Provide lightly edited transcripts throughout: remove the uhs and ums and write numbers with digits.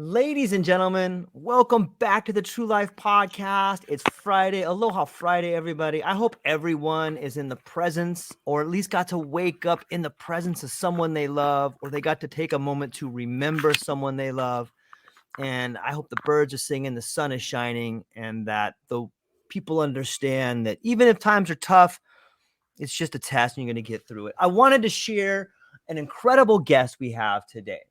Ladies and gentlemen, welcome back to the TrueLife podcast. It's Friday. Aloha Friday, everybody. I hope everyone is in the presence or at least got to wake up in the presence of someone they love, or they got to take a moment to remember someone they love. And I hope the birds are singing, the sun is shining, and that the people understand that even if times are tough, it's just a test and you're going to get through it. I wanted to share an incredible guest we have today.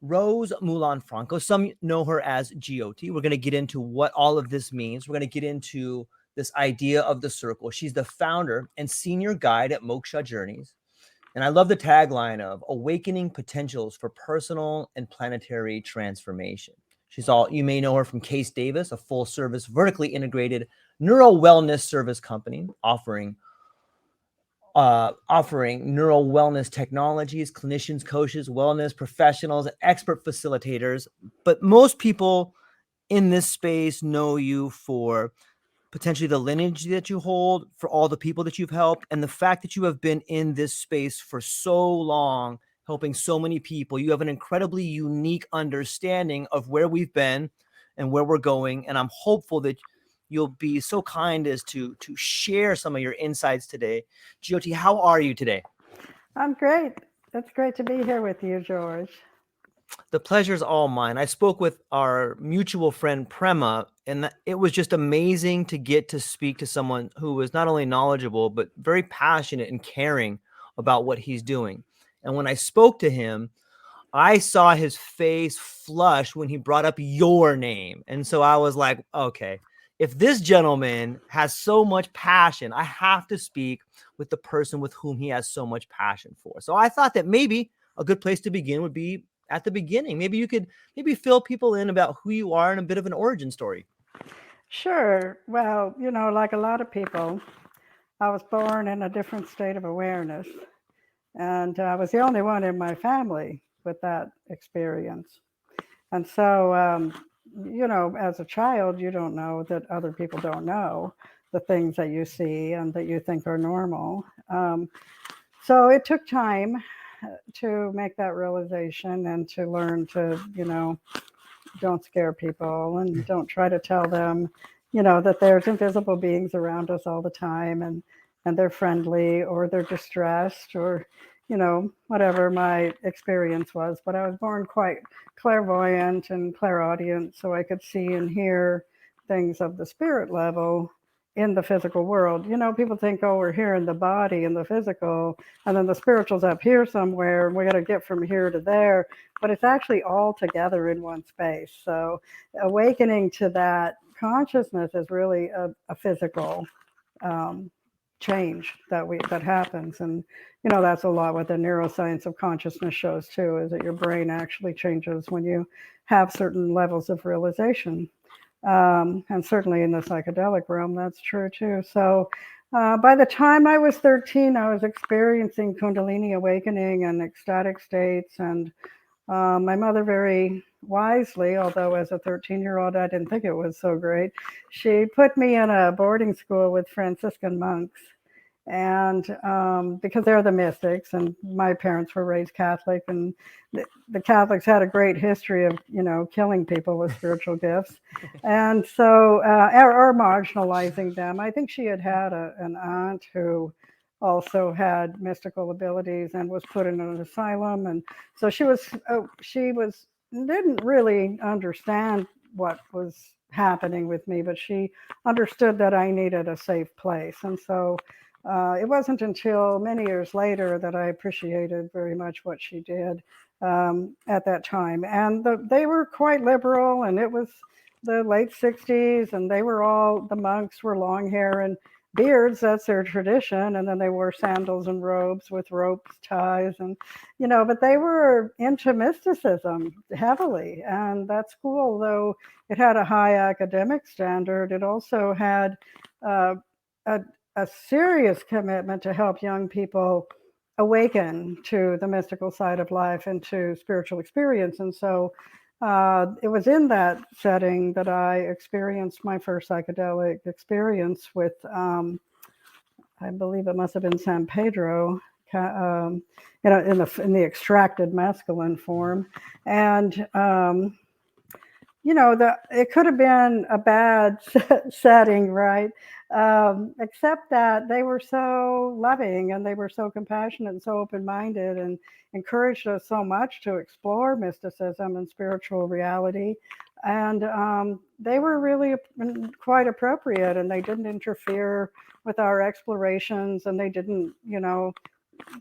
Rose Moulin-Franco. Some know her as GOT. We're going to get into what all of this means. We're going to get into this idea of the circle. She's the founder and senior guide at Moksha Journeys. And I love the tagline of awakening potentials for personal and planetary transformation. You may know her from Case Davis, a full service, vertically integrated neuro wellness service company offering neural wellness technologies, clinicians, coaches, wellness professionals, expert facilitators. But most people in this space know you for potentially the lineage that you hold, for all the people that you've helped, and the fact that you have been in this space for so long, helping so many people. You have an incredibly unique understanding of where we've been and where we're going. And I'm hopeful that you'll be so kind as to share some of your insights today. GOT, how are you today? I'm great. It's great to be here with you, George. The pleasure is all mine. I spoke with our mutual friend Prema, and it was just amazing to get to speak to someone who was not only knowledgeable, but very passionate and caring about what he's doing. And when I spoke to him, I saw his face flush when he brought up your name. And so I was like, okay, if this gentleman has so much passion, I have to speak with the person with whom he has so much passion for. So I thought that maybe a good place to begin would be at the beginning. Maybe you could fill people in about who you are and a bit of an origin story. Sure. Well, like a lot of people, I was born in a different state of awareness, and I was the only one in my family with that experience. And so, as a child, you don't know that other people don't know the things that you see and that you think are normal. So it took time to make that realization and to learn to, don't scare people and don't try to tell them, that there's invisible beings around us all the time and they're friendly or they're distressed or, whatever my experience was. But I was born quite clairvoyant and clairaudient, so I could see and hear things of the spirit level in the physical world. People think, oh, we're here in the body in the physical, and then the spiritual's up here somewhere, and we got to get from here to there. But it's actually all together in one space. So awakening to that consciousness is really a physical um, change that happens. And that's a lot what the neuroscience of consciousness shows too, is that your brain actually changes when you have certain levels of realization. And certainly in the psychedelic realm, that's true too. So by the time I was 13, I was experiencing Kundalini awakening and ecstatic states. And my mother very wisely, although as a 13-year-old, I didn't think it was so great, she put me in a boarding school with Franciscan monks. And because they're the mystics, and my parents were raised Catholic, and the Catholics had a great history of, killing people with spiritual gifts. And so, or marginalizing them. I think she had an aunt who also had mystical abilities and was put in an asylum. And so she didn't really understand what was happening with me, but she understood that I needed a safe place. And so it wasn't until many years later that I appreciated very much what she did at that time. And they were quite liberal, and it was the late 60s, and the monks were long hair and beards. That's their tradition. And then they wore sandals and robes with ropes, ties, and, but they were into mysticism heavily. And that school, though it had a high academic standard, it also had uh, a serious commitment to help young people awaken to the mystical side of life and to spiritual experience. And so it was in that setting that I experienced my first psychedelic experience with, I believe it must have been San Pedro, in the extracted masculine form, and it could have been a bad setting, right? Except that they were so loving and they were so compassionate and so open-minded and encouraged us so much to explore mysticism and spiritual reality. And they were really quite appropriate, and they didn't interfere with our explorations, and they didn't,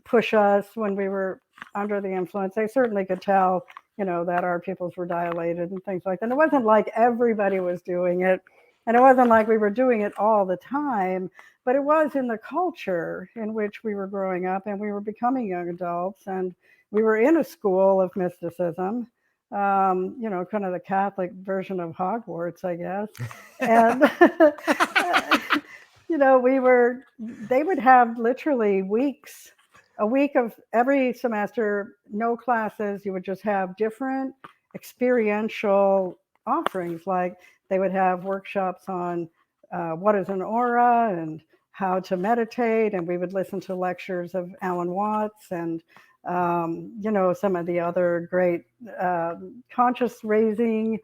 push us when we were under the influence. They certainly could tell, that our pupils were dilated and things like that. And it wasn't like everybody was doing it, and it wasn't like we were doing it all the time, but it was in the culture in which we were growing up, and we were becoming young adults, and we were in a school of mysticism, kind of the Catholic version of Hogwarts, I guess. And they would have literally a week of every semester, no classes. You would just have different experiential offerings. Like they would have workshops on what is an aura and how to meditate. And we would listen to lectures of Alan Watts and, some of the other great conscious raising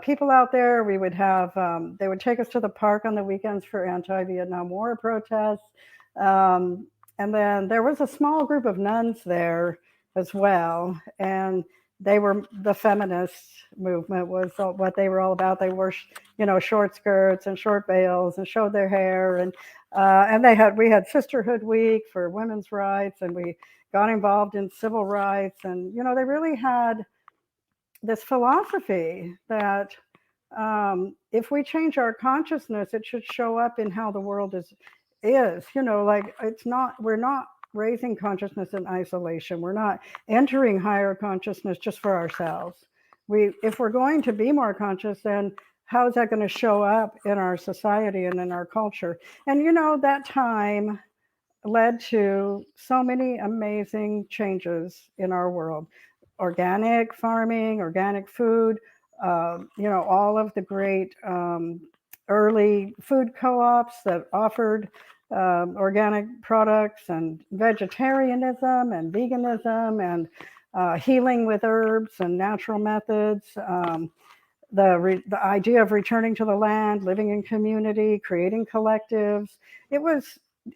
people out there. We would have, they would take us to the park on the weekends for anti-Vietnam War protests. And then there was a small group of nuns there as well. And the feminist movement was what they were all about. They wore, short skirts and short veils and showed their hair. And we had Sisterhood Week for women's rights, and we got involved in civil rights. And, they really had this philosophy that if we change our consciousness, it should show up in how the world is, like we're not raising consciousness in isolation. We're not entering higher consciousness just for ourselves. If we're going to be more conscious, then how is that going to show up in our society and in our culture? And, that time led to so many amazing changes in our world. Organic farming, organic food, all of the great early food co-ops that offered organic products, and vegetarianism and veganism and healing with herbs and natural methods. The idea of returning to the land, living in community, creating collectives.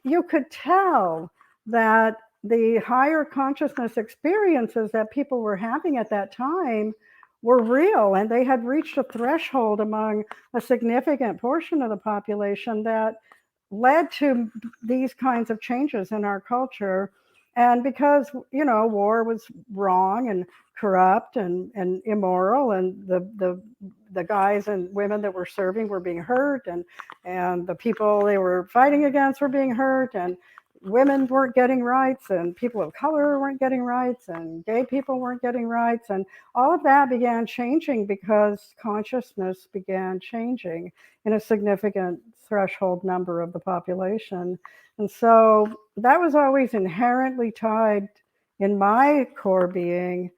You could tell that the higher consciousness experiences that people were having at that time were real, and they had reached a threshold among a significant portion of the population that led to these kinds of changes in our culture. And because, war was wrong and corrupt and immoral, and the guys and women that were serving were being hurt, and the people they were fighting against were being hurt, and women weren't getting rights, and people of color weren't getting rights, and gay people weren't getting rights. And all of that began changing because consciousness began changing in a significant threshold number of the population. And so that was always inherently tied in my core being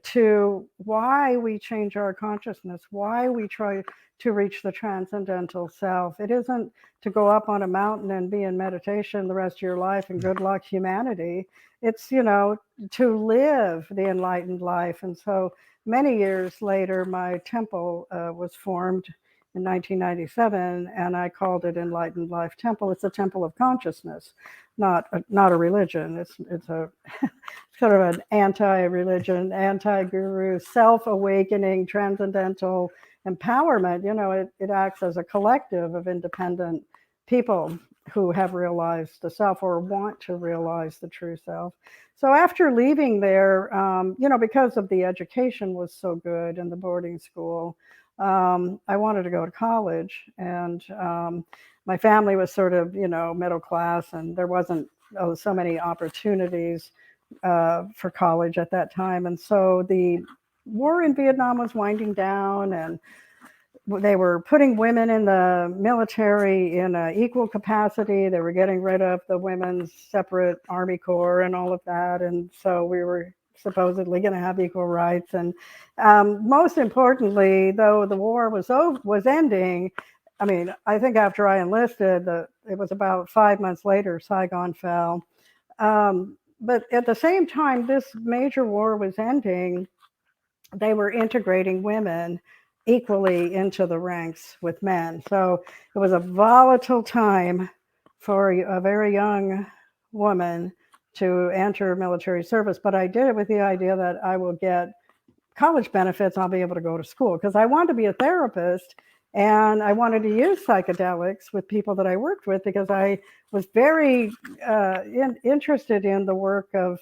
to why we change our consciousness, why we try to reach the transcendental self. It isn't to go up on a mountain and be in meditation the rest of your life and good luck humanity. It's, to live the enlightened life. And so many years later, my temple was formed in 1997, and I called it Enlightened Life Temple. It's a temple of consciousness, not a religion. It's a sort of an anti-religion, anti-guru, self-awakening, transcendental empowerment. It acts as a collective of independent people who have realized the self or want to realize the true self. So after leaving there, because of the education was so good in the boarding school, I wanted to go to college, and my family was sort of, middle class, and there wasn't so many opportunities for college at that time. And so the war in Vietnam was winding down, and they were putting women in the military in equal capacity. They were getting rid of the women's separate Army Corps and all of that. And so we were supposedly going to have equal rights. And most importantly, though the war was ending, I think after I enlisted, it was about 5 months later, Saigon fell. But at the same time, this major war was ending. They were integrating women equally into the ranks with men. So it was a volatile time for a very young woman to enter military service. But I did it with the idea that I will get college benefits. I'll be able to go to school because I wanted to be a therapist and I wanted to use psychedelics with people that I worked with because I was very interested in the work of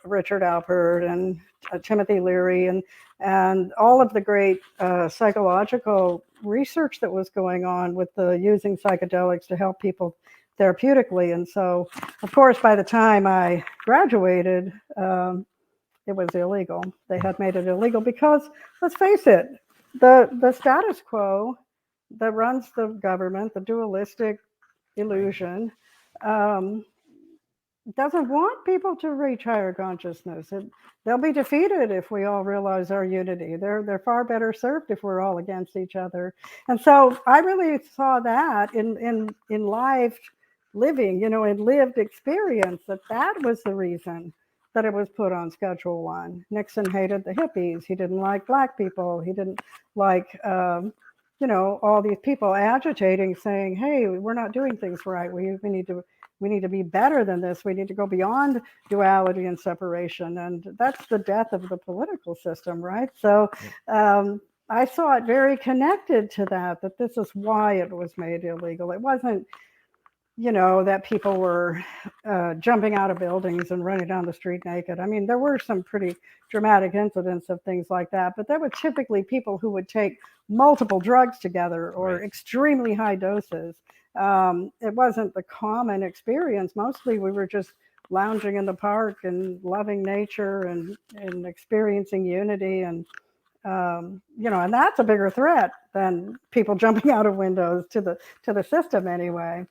Richard Alpert and Timothy Leary and all of the great psychological research that was going on with the using psychedelics to help people therapeutically. And so, of course, by the time I graduated, it was illegal. They had made it illegal because, let's face it, the status quo that runs the government, the dualistic illusion, um, doesn't want people to reach higher consciousness. They'll be defeated if we all realize our unity. They're far better served if we're all against each other. And so I really saw that in live living, in lived experience, that was the reason that it was put on Schedule 1. Nixon hated the hippies. He didn't like black people. He didn't like all these people agitating, saying, "Hey, we're not doing things right. We need to be better than this. We need to go beyond duality and separation." And that's the death of the political system, right? So I saw it very connected to that this is why it was made illegal. It wasn't, that people were jumping out of buildings and running down the street naked. I mean, there were some pretty dramatic incidents of things like that, but there were typically people who would take multiple drugs together or extremely high doses. It wasn't the common experience. Mostly we were just lounging in the park and loving nature and experiencing unity and and that's a bigger threat than people jumping out of windows to the system anyway.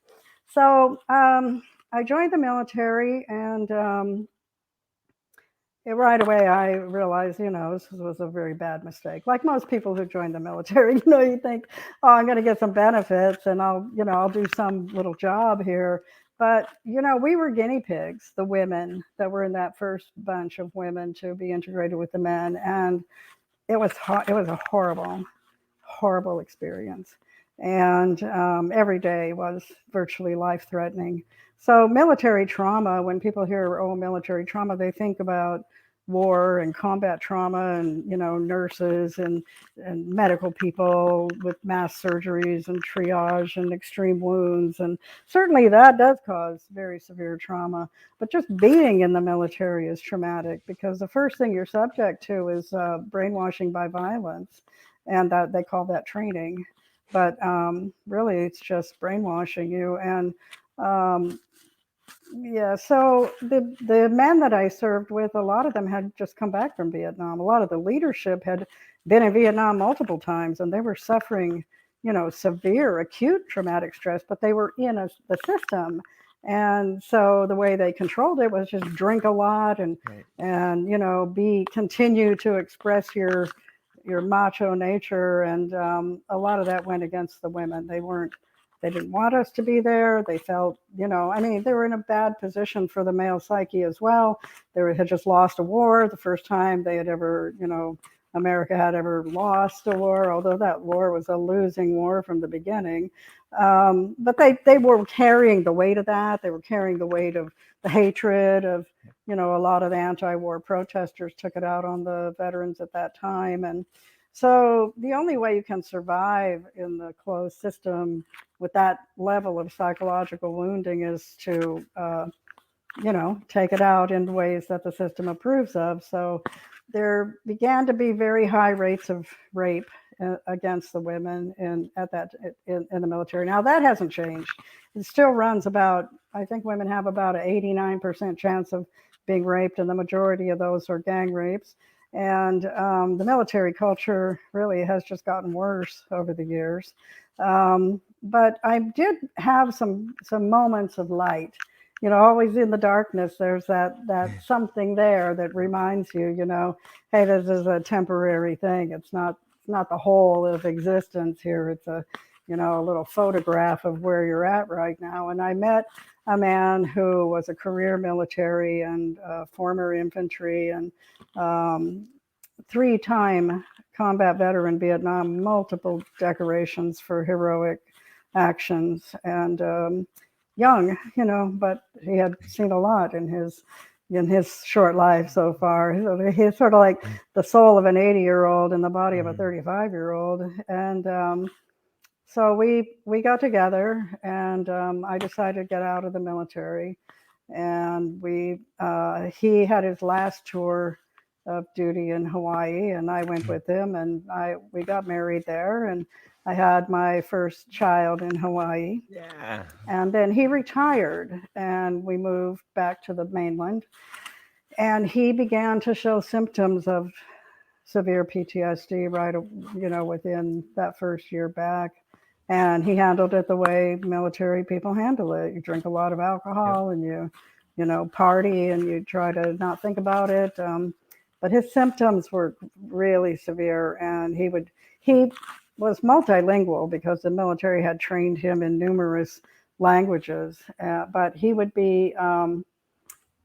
So I joined the military and right away I realized, this was a very bad mistake. Like most people who join the military, you think, oh, I'm going to get some benefits and I'll do some little job here. But, we were guinea pigs, the women that were in that first bunch of women to be integrated with the men. And it was a horrible experience. And every day was virtually life-threatening. So military trauma, when people hear, oh, military trauma, they think about war and combat trauma and, nurses and medical people with mass surgeries and triage and extreme wounds. And certainly that does cause very severe trauma. But just being in the military is traumatic because the first thing you're subject to is brainwashing by violence. And that they call that training. But really, it's just brainwashing you. And so the men that I served with, a lot of them had just come back from Vietnam. A lot of the leadership had been in Vietnam multiple times, and they were suffering, severe, acute traumatic stress, but they were in the system. And so the way they controlled it was just drink a lot and continue to express your macho nature, and a lot of that went against the women. They didn't want us to be there. They felt, they were in a bad position for the male psyche as well. They had just lost a war, the first time they had ever, America had ever lost a war, although that war was a losing war from the beginning. But they were carrying the weight of that. They were carrying the weight of the hatred of, a lot of the anti-war protesters took it out on the veterans at that time. And so the only way you can survive in the closed system with that level of psychological wounding is to, take it out in ways that the system approves of. So there began to be very high rates of rape against the women in the military. Now that hasn't changed. It still runs about, I think women have about an 89% chance of being raped, and the majority of those are gang rapes. And the military culture really has just gotten worse over the years. But I did have some moments of light. Always in the darkness, there's that something there that reminds you, hey, this is a temporary thing. It's not the whole of existence here. It's a little photograph of where you're at right now. And I met a man who was a career military and former infantry and um, 3-time combat veteran Vietnam, multiple decorations for heroic actions, and young, but he had seen a lot in his short life so far. So he's sort of like the soul of an 80-year-old in the body of a 35-year-old, and so we got together, and I decided to get out of the military, and he had his last tour of duty in Hawaii, and I went with him, and we got married there, and I had my first child in Hawaii. Yeah. And then he retired, and we moved back to the mainland, and he began to show symptoms of severe PTSD right, within that first year back. And he handled it the way military people handle it. You drink a lot of alcohol, and party, and you try to not think about it. But his symptoms were really severe, and he was multilingual because the military had trained him in numerous languages. But he would be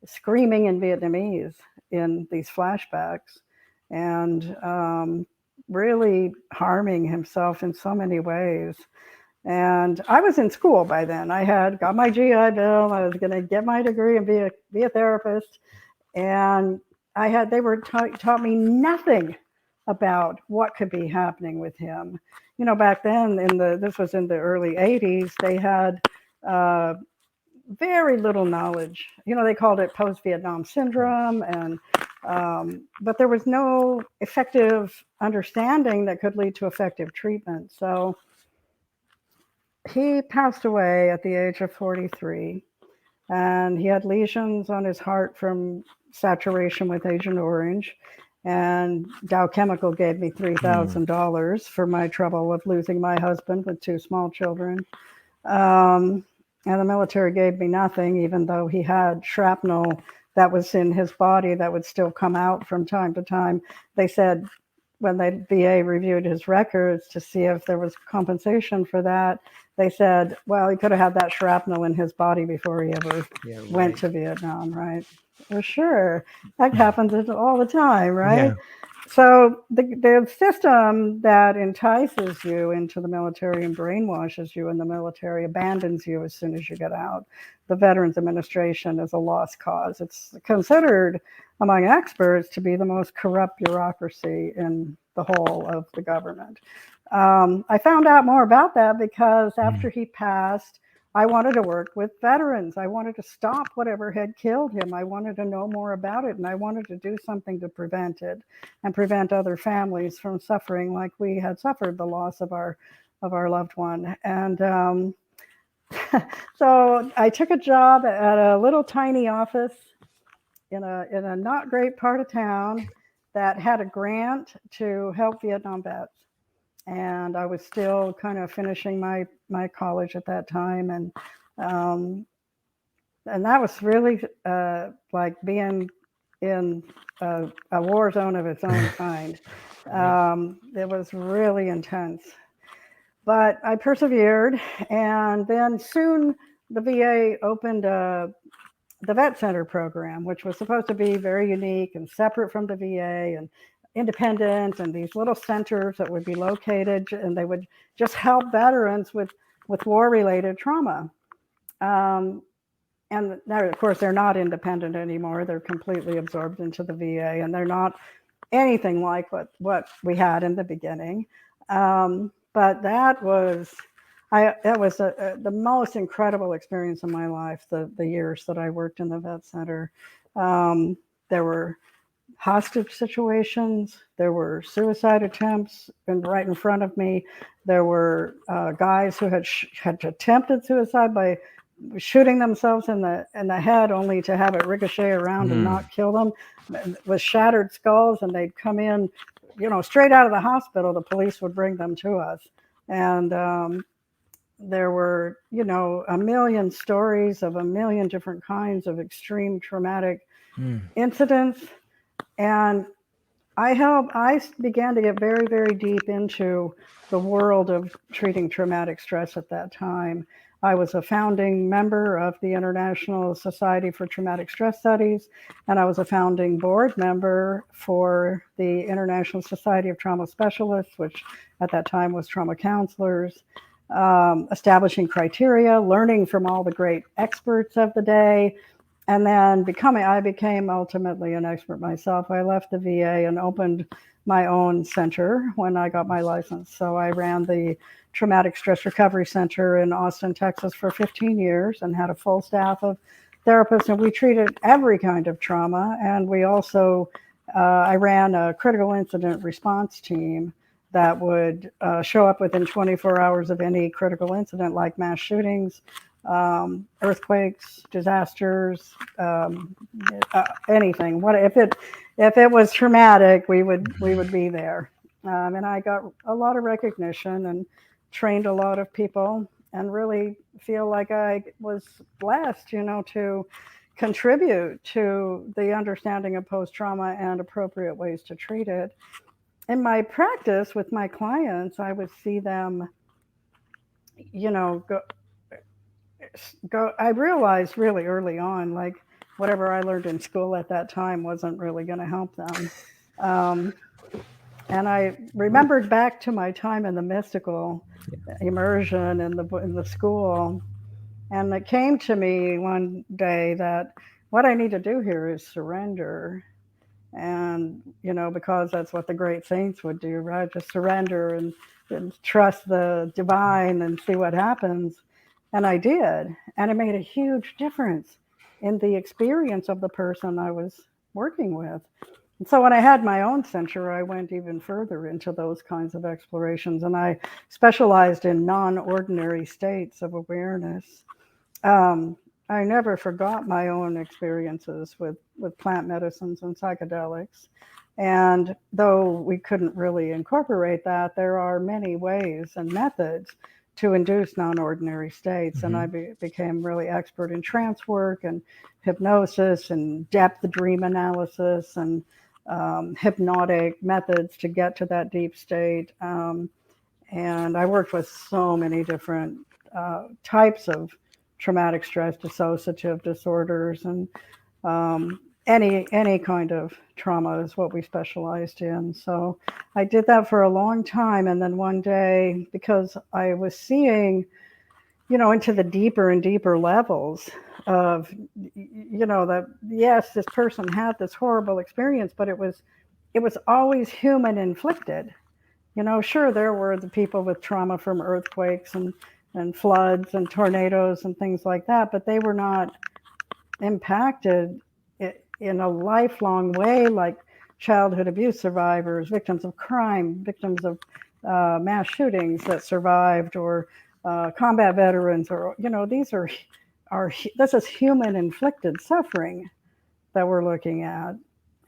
screaming in Vietnamese in these flashbacks, and really harming himself in so many ways. And I was in school by then. I had got my GI Bill. I was going to get my degree and be a therapist. And taught me nothing about what could be happening with him. Back then, this was in the early 80s, they had very little knowledge. They called it post-Vietnam syndrome, and but there was no effective understanding that could lead to effective treatment. So he passed away at the age of 43, and he had lesions on his heart from saturation with Agent Orange. And Dow Chemical gave me $3,000 for my trouble of losing my husband with 2 small children. And the military gave me nothing, even though he had shrapnel that was in his body that would still come out from time to time. They said when the VA reviewed his records to see if there was compensation for that, they said, well, he could have had that shrapnel in his body before he ever went to Vietnam, right? Well, sure, that happens all the time, right? Yeah. So the system that entices you into the military and brainwashes you in the military abandons you as soon as you get out. The Veterans Administration is a lost cause. It's considered among experts to be the most corrupt bureaucracy in the whole of the government. I found out more about that because after he passed, I wanted to work with veterans. I wanted to stop whatever had killed him. I wanted to know more about it, and I wanted to do something to prevent it and prevent other families from suffering like we had suffered the loss of our loved one. And so I took a job at a little tiny office in a not great part of town that had a grant to help Vietnam vets. And I was still kind of finishing my college at that time, and that was really like being in a war zone of its own kind. It was really intense, but I persevered, and then soon the VA opened the Vet Center program, which was supposed to be very unique and separate from the VA and independent, and these little centers that would be located, and they would just help veterans with war-related trauma. And now, of course, they're not independent anymore. They're completely absorbed into the VA, and they're not anything like what we had in the beginning. But that was the most incredible experience of my life, the years that I worked in the Vet Center. There were hostage situations. There were suicide attempts right in front of me. There were guys who had attempted suicide by shooting themselves in the head, only to have it ricochet around and not kill them, with shattered skulls. And they'd come in, straight out of the hospital. The police would bring them to us, and there were, a million stories of a million different kinds of extreme traumatic incidents. And I began to get very, very deep into the world of treating traumatic stress at that time. I was a founding member of the International Society for Traumatic Stress Studies, and I was a founding board member for the International Society of Trauma Specialists, which at that time was trauma counselors, establishing criteria, learning from all the great experts of the day, and then I became ultimately an expert myself. I left the VA and opened my own center when I got my license. So I ran the Traumatic Stress Recovery Center in Austin, Texas for 15 years and had a full staff of therapists, and we treated every kind of trauma. And we also, I ran a critical incident response team that would show up within 24 hours of any critical incident, like mass shootings, earthquakes, disasters, anything. What if it was traumatic, we would be there. And I got a lot of recognition and trained a lot of people, and really feel like I was blessed, to contribute to the understanding of post-trauma and appropriate ways to treat it. In my practice with my clients, I would see them, go. I realized really early on, like, whatever I learned in school at that time wasn't really going to help them. And I remembered back to my time in the mystical immersion in the school, and it came to me one day that what I need to do here is surrender. And because that's what the great saints would do, right? Just surrender and trust the divine and see what happens. And I did, and it made a huge difference in the experience of the person I was working with. And so when I had my own center, I went even further into those kinds of explorations, and I specialized in non-ordinary states of awareness. I never forgot my own experiences with plant medicines and psychedelics. And though we couldn't really incorporate that, there are many ways and methods to induce non-ordinary states. And I became really expert in trance work and hypnosis and depth dream analysis and hypnotic methods to get to that deep state. And I worked with so many different types of traumatic stress dissociative disorders, and any kind of trauma is what we specialized in. So I did that for a long time, and then one day, because I was seeing, into the deeper and deeper levels of, that yes, this person had this horrible experience, but it was always human inflicted. Sure, there were the people with trauma from earthquakes and floods and tornadoes and things like that, but they were not impacted in a lifelong way like childhood abuse survivors, victims of crime, victims of mass shootings that survived, or combat veterans, or this is human inflicted suffering that we're looking at.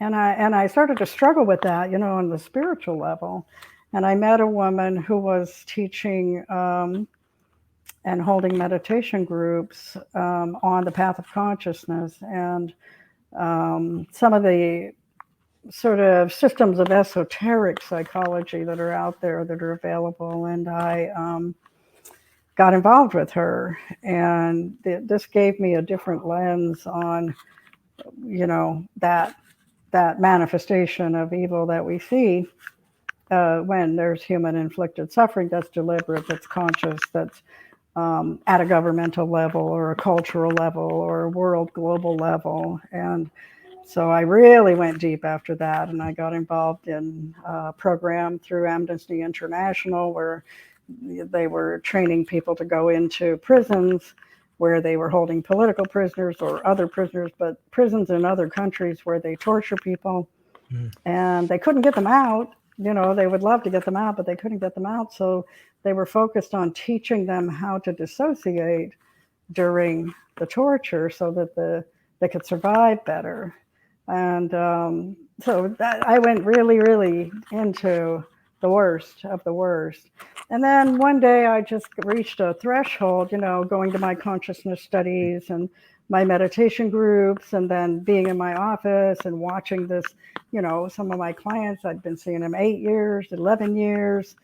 And I started to struggle with that, on the spiritual level. And I met a woman who was teaching and holding meditation groups on the path of consciousness, and some of the sort of systems of esoteric psychology that are out there that are available. And I got involved with her, and this gave me a different lens on, that manifestation of evil that we see when there's human inflicted suffering that's deliberate, that's conscious, that's at a governmental level or a cultural level or a world global level. And so I really went deep after that, and I got involved in a program through Amnesty International where they were training people to go into prisons where they were holding political prisoners or other prisoners, but prisons in other countries where they torture people. And they couldn't get them out. They would love to get them out, but they couldn't get them out. So they were focused on teaching them how to dissociate during the torture so that they could survive better. And so I went really, really into the worst of the worst. And then one day I just reached a threshold, going to my consciousness studies and my meditation groups, and then being in my office and watching this, some of my clients, I'd been seeing them 8 years, 11 years,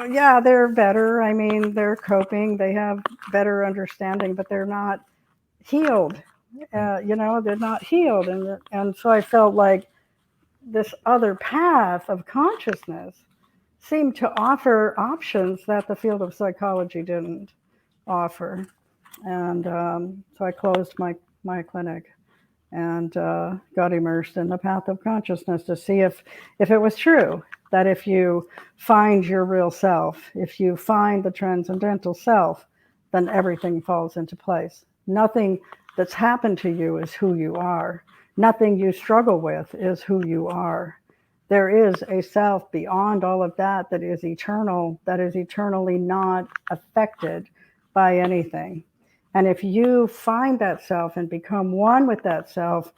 Yeah, they're better. I mean, they're coping. They have better understanding, but they're not healed. They're not healed, and so I felt like this other path of consciousness seemed to offer options that the field of psychology didn't offer, and so I closed my clinic and got immersed in the path of consciousness to see if it was true that if you find your real self, if you find the transcendental self, then everything falls into place. Nothing that's happened to you is who you are. Nothing you struggle with is who you are. There is a self beyond all of that that is eternal, that is eternally not affected by anything. And if you find that self and become one with that self,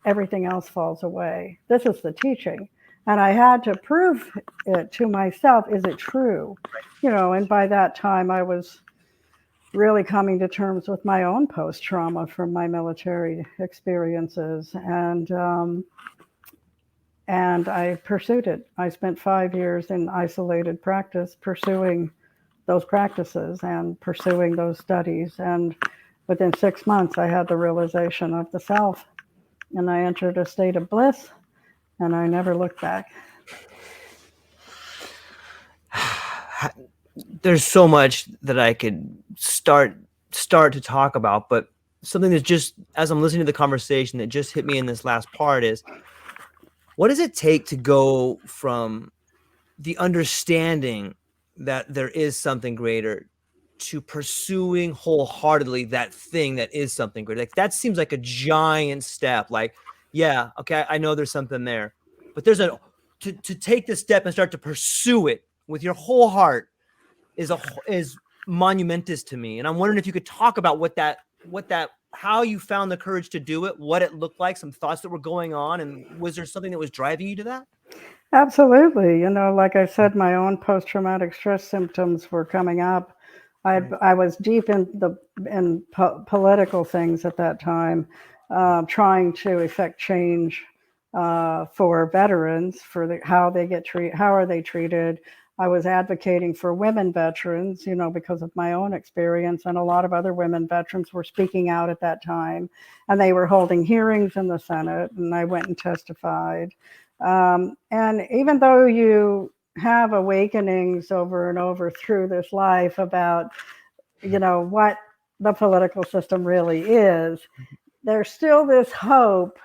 everything else falls away. This is the teaching. And I had to prove it to myself. Is it true? And by that time, I was really coming to terms with my own post trauma from my military experiences. And I pursued it. I spent 5 years in isolated practice pursuing those practices and pursuing those studies. And within 6 months, I had the realization of the self, and I entered a state of bliss, and I never looked back. There's so much that I could start to talk about, but something that's just, as I'm listening to the conversation, that just hit me in this last part is, what does it take to go from the understanding that there is something greater to pursuing wholeheartedly that thing that is something greater? Like, that seems like a giant step. Like, yeah, okay, I know there's something there, but there's to take this step and start to pursue it with your whole heart is monumentous to me. And I'm wondering if you could talk about how you found the courage to do it, what it looked like, some thoughts that were going on, and was there something that was driving you to that? Absolutely. Like I said, my own post-traumatic stress symptoms were coming up. I was deep in political things at that time, trying to effect change for veterans, for how they get treated, how are they treated. I was advocating for women veterans, because of my own experience, and a lot of other women veterans were speaking out at that time, and they were holding hearings in the Senate, and I went and testified. And even though you have awakenings over and over through this life about, what the political system really is, there's still this hope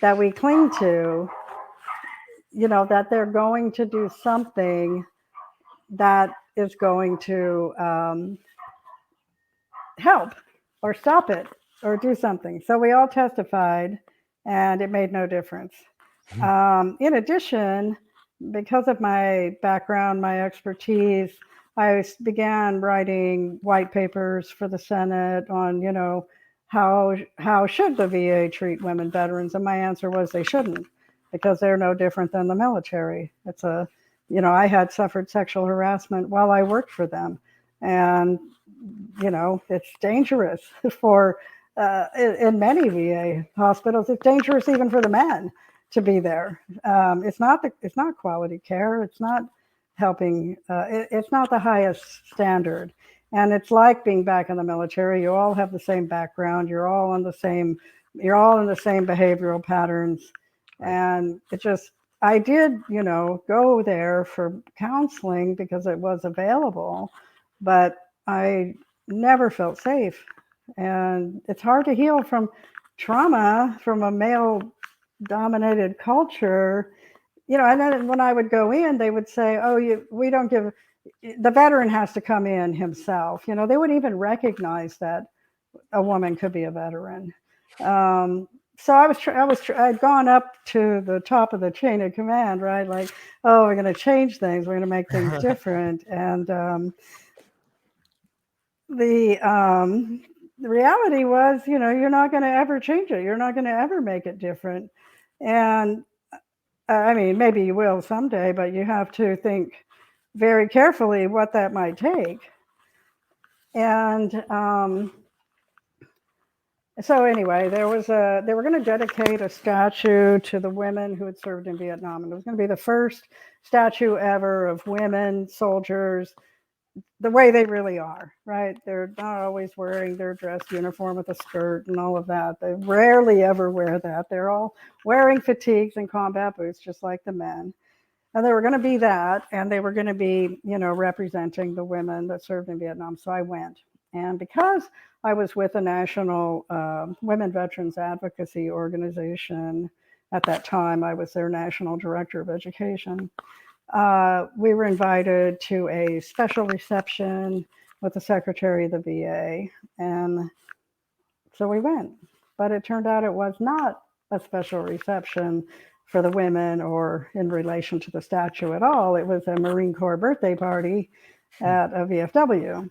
that we cling to, that they're going to do something that is going to help or stop it or do something. So we all testified, and it made no difference. In addition, because of my background, my expertise, I began writing white papers for the Senate on, how should the VA treat women veterans? And my answer was they shouldn't, because they're no different than the military. I had suffered sexual harassment while I worked for them, and it's dangerous for in many VA hospitals. It's dangerous even for the men to be there. It's not quality care. It's not helping. It's not the highest standard. And it's like being back in the military. You all have the same background. You're all in the same behavioral patterns. And I did, go there for counseling because it was available, but I never felt safe. And it's hard to heal from trauma from a male dominated culture, and then when I would go in, they would say, we don't give, the veteran has to come in himself. They wouldn't even recognize that a woman could be a veteran. So I'd gone up to the top of the chain of command, right? Like, we're going to change things. We're going to make things different. And the reality was, you're not going to ever change it. You're not going to ever make it different. And I mean, maybe you will someday, but you have to think very carefully what that might take. And So anyway, they were going to dedicate a statue to the women who had served in Vietnam, and it was going to be the first statue ever of women soldiers the way they really are, right? They're not always wearing their dress uniform with a skirt and all of that. They rarely ever wear that. They're all wearing fatigues and combat boots, just like the men. And they were going to be that, and they were going to be, representing the women that served in Vietnam. So I went. And because I was with a national women veterans advocacy organization at that time, I was their national director of education. We were invited to a special reception with the secretary of the VA. And so we went. But it turned out it was not a special reception for the women or in relation to the statue at all. It was a Marine Corps birthday party at a VFW.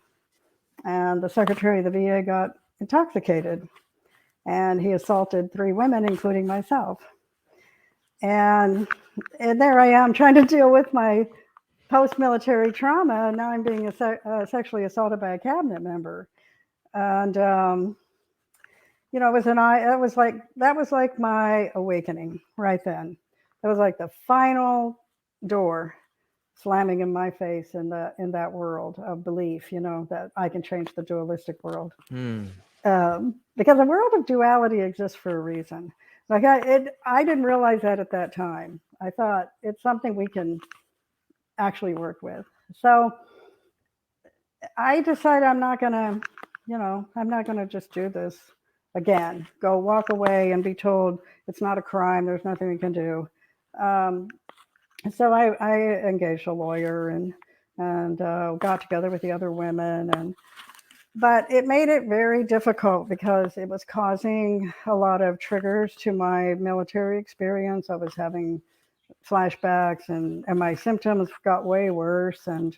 And the secretary of the VA got intoxicated and he assaulted 3 women, including myself. And there I am trying to deal with my post-military trauma. And now I'm being sexually assaulted by a cabinet member. And, that was like my awakening right then. It was like the final door slamming in my face in that world of belief, that I can change the dualistic world. Because the world of duality exists for a reason. Like I didn't realize that at that time. I thought it's something we can actually work with. So I decided I'm not gonna just do this again. Go walk away and be told it's not a crime. There's nothing we can do. So I engaged a lawyer and got together with the other women, but it made it very difficult because it was causing a lot of triggers to my military experience. I was having flashbacks and my symptoms got way worse. And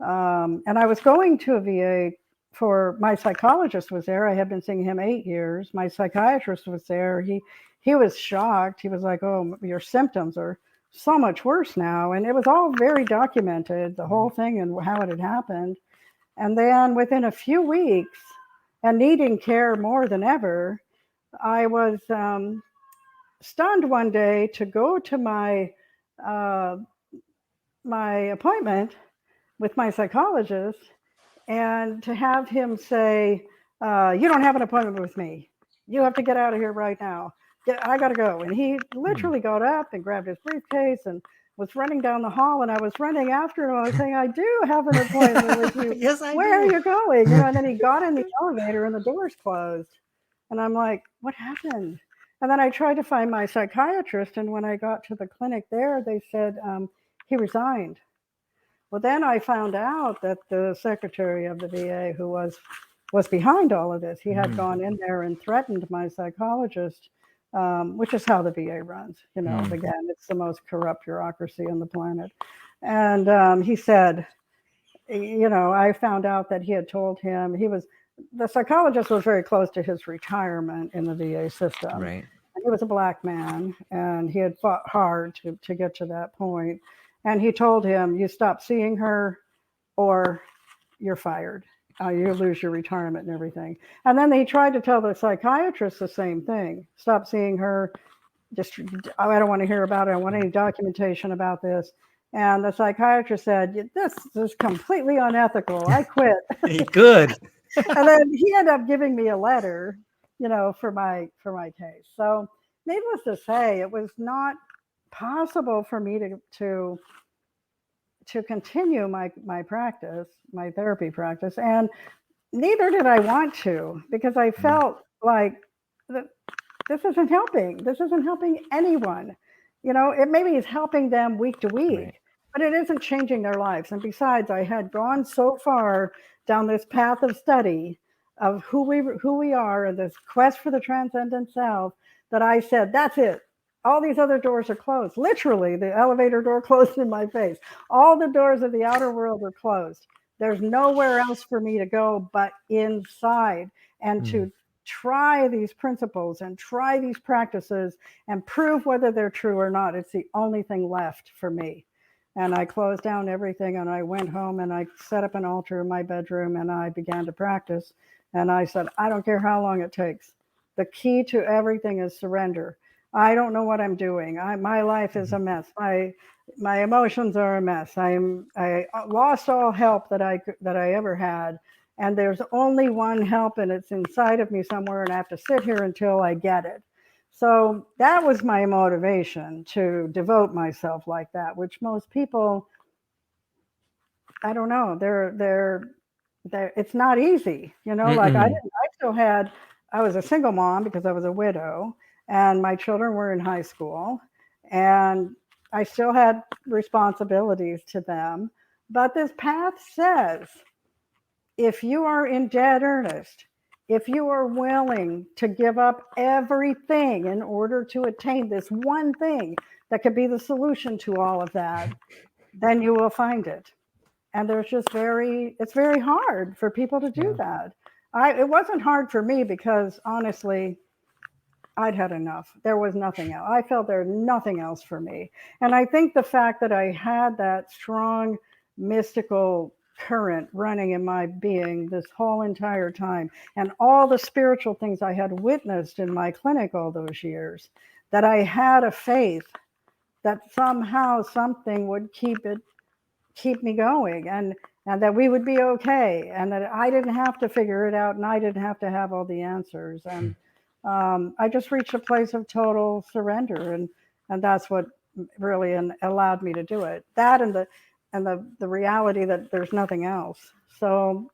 I was going to a VA for my psychologist was there. I had been seeing him 8 years. My psychiatrist was there. He was shocked. He was like, "Oh, your symptoms are so much worse now." And it was all very documented, the whole thing and how it had happened. And then within a few weeks and needing care more than ever, I was stunned one day to go to my appointment with my psychologist and to have him say, "You don't have an appointment with me. You have to get out of here right now. I got to go." And he literally got up and grabbed his briefcase and was running down the hall, and I was running after him. I was saying, "I do have an appointment with you. Yes, I Where do. are you going?" And then he got in the elevator and the doors closed. And I'm like, "What happened?" And then I tried to find my psychiatrist. And when I got to the clinic there, they said he resigned. Well, then I found out that the secretary of the VA, who was behind all of this, he had gone in there and threatened my psychologist, which is how the VA runs. Again, it's the most corrupt bureaucracy on the planet. And he said, I found out that he had told him the psychologist was very close to his retirement in the VA system. Right. And he was a Black man, and he had fought hard to get to that point. And he told him, "You stop seeing her or you're fired. You lose your retirement and everything." And then he tried to tell the psychiatrist the same thing. "Stop seeing her. I don't want to hear about it. I don't want any documentation about this." And the psychiatrist said, "This is completely unethical. I quit." Good. And then he ended up giving me a letter, for my case. So needless to say, it was not possible for me to continue my practice, my therapy practice. And neither did I want to, because I felt like this isn't helping. This isn't helping anyone. It maybe is helping them week to week, Right. but it isn't changing their lives. And besides, I had gone so far down this path of study of who we are and this quest for the transcendent self that I said, that's it. All these other doors are closed. Literally, the elevator door closed in my face. All the doors of the outer world are closed. There's nowhere else for me to go but inside and to try these principles and try these practices and prove whether they're true or not. It's the only thing left for me. And I closed down everything and I went home and I set up an altar in my bedroom and I began to practice. And I said, "I don't care how long it takes. The key to everything is surrender. I don't know what I'm doing. My life is a mess. My emotions are a mess. I lost all help that I ever had, and there's only one help, and it's inside of me somewhere, and I have to sit here until I get it. So that was my motivation to devote myself like that, which most people, I don't know, it's not easy, like Mm-mm. I still had, I was a single mom because I was a widow, and my children were in high school, and I still had responsibilities to them. But this path says, if you are in dead earnest, if you are willing to give up everything in order to attain this one thing that could be the solution to all of that, then you will find it. And it's very hard for people to do Yeah. that. It wasn't hard for me because honestly, I'd had enough. There was nothing else. I felt there was nothing else for me. And I think the fact that I had that strong mystical current running in my being this whole entire time, and all the spiritual things I had witnessed in my clinic all those years, that I had a faith that somehow something would keep me going, and that we would be okay, and that I didn't have to figure it out, and I didn't have to have all the answers. And I just reached a place of total surrender, and that's what really allowed me to do it. That and the reality that there's nothing else. So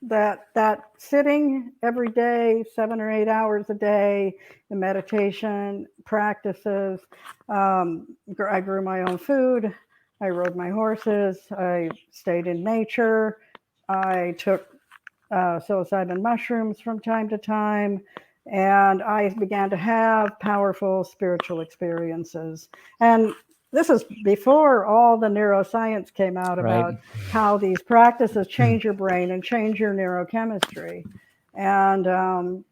that sitting every day, 7 or 8 hours a day, the meditation practices. I grew my own food. I rode my horses. I stayed in nature. I took psilocybin mushrooms from time to time, and I began to have powerful spiritual experiences. And this is before all the neuroscience came out Right. about how these practices change your brain and change your neurochemistry. And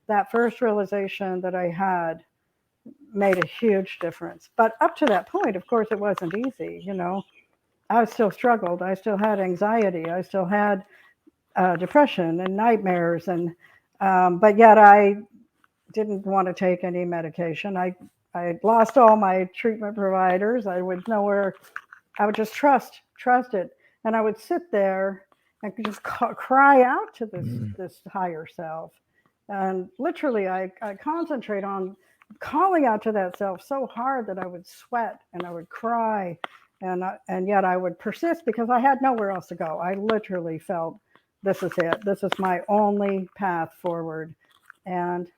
that first realization that I had made a huge difference. But up to that point, of course, it wasn't easy. I still struggled. I still had anxiety. I still had depression and nightmares, and but yet I didn't want to take any medication. I lost all my treatment providers. I was nowhere. I would just trust it, and I would sit there and just cry out to Mm. this higher self, and literally I concentrate on calling out to that self so hard that I would sweat and I would cry, and yet I would persist because I had nowhere else to go. I literally felt, this is it. This is my only path forward, and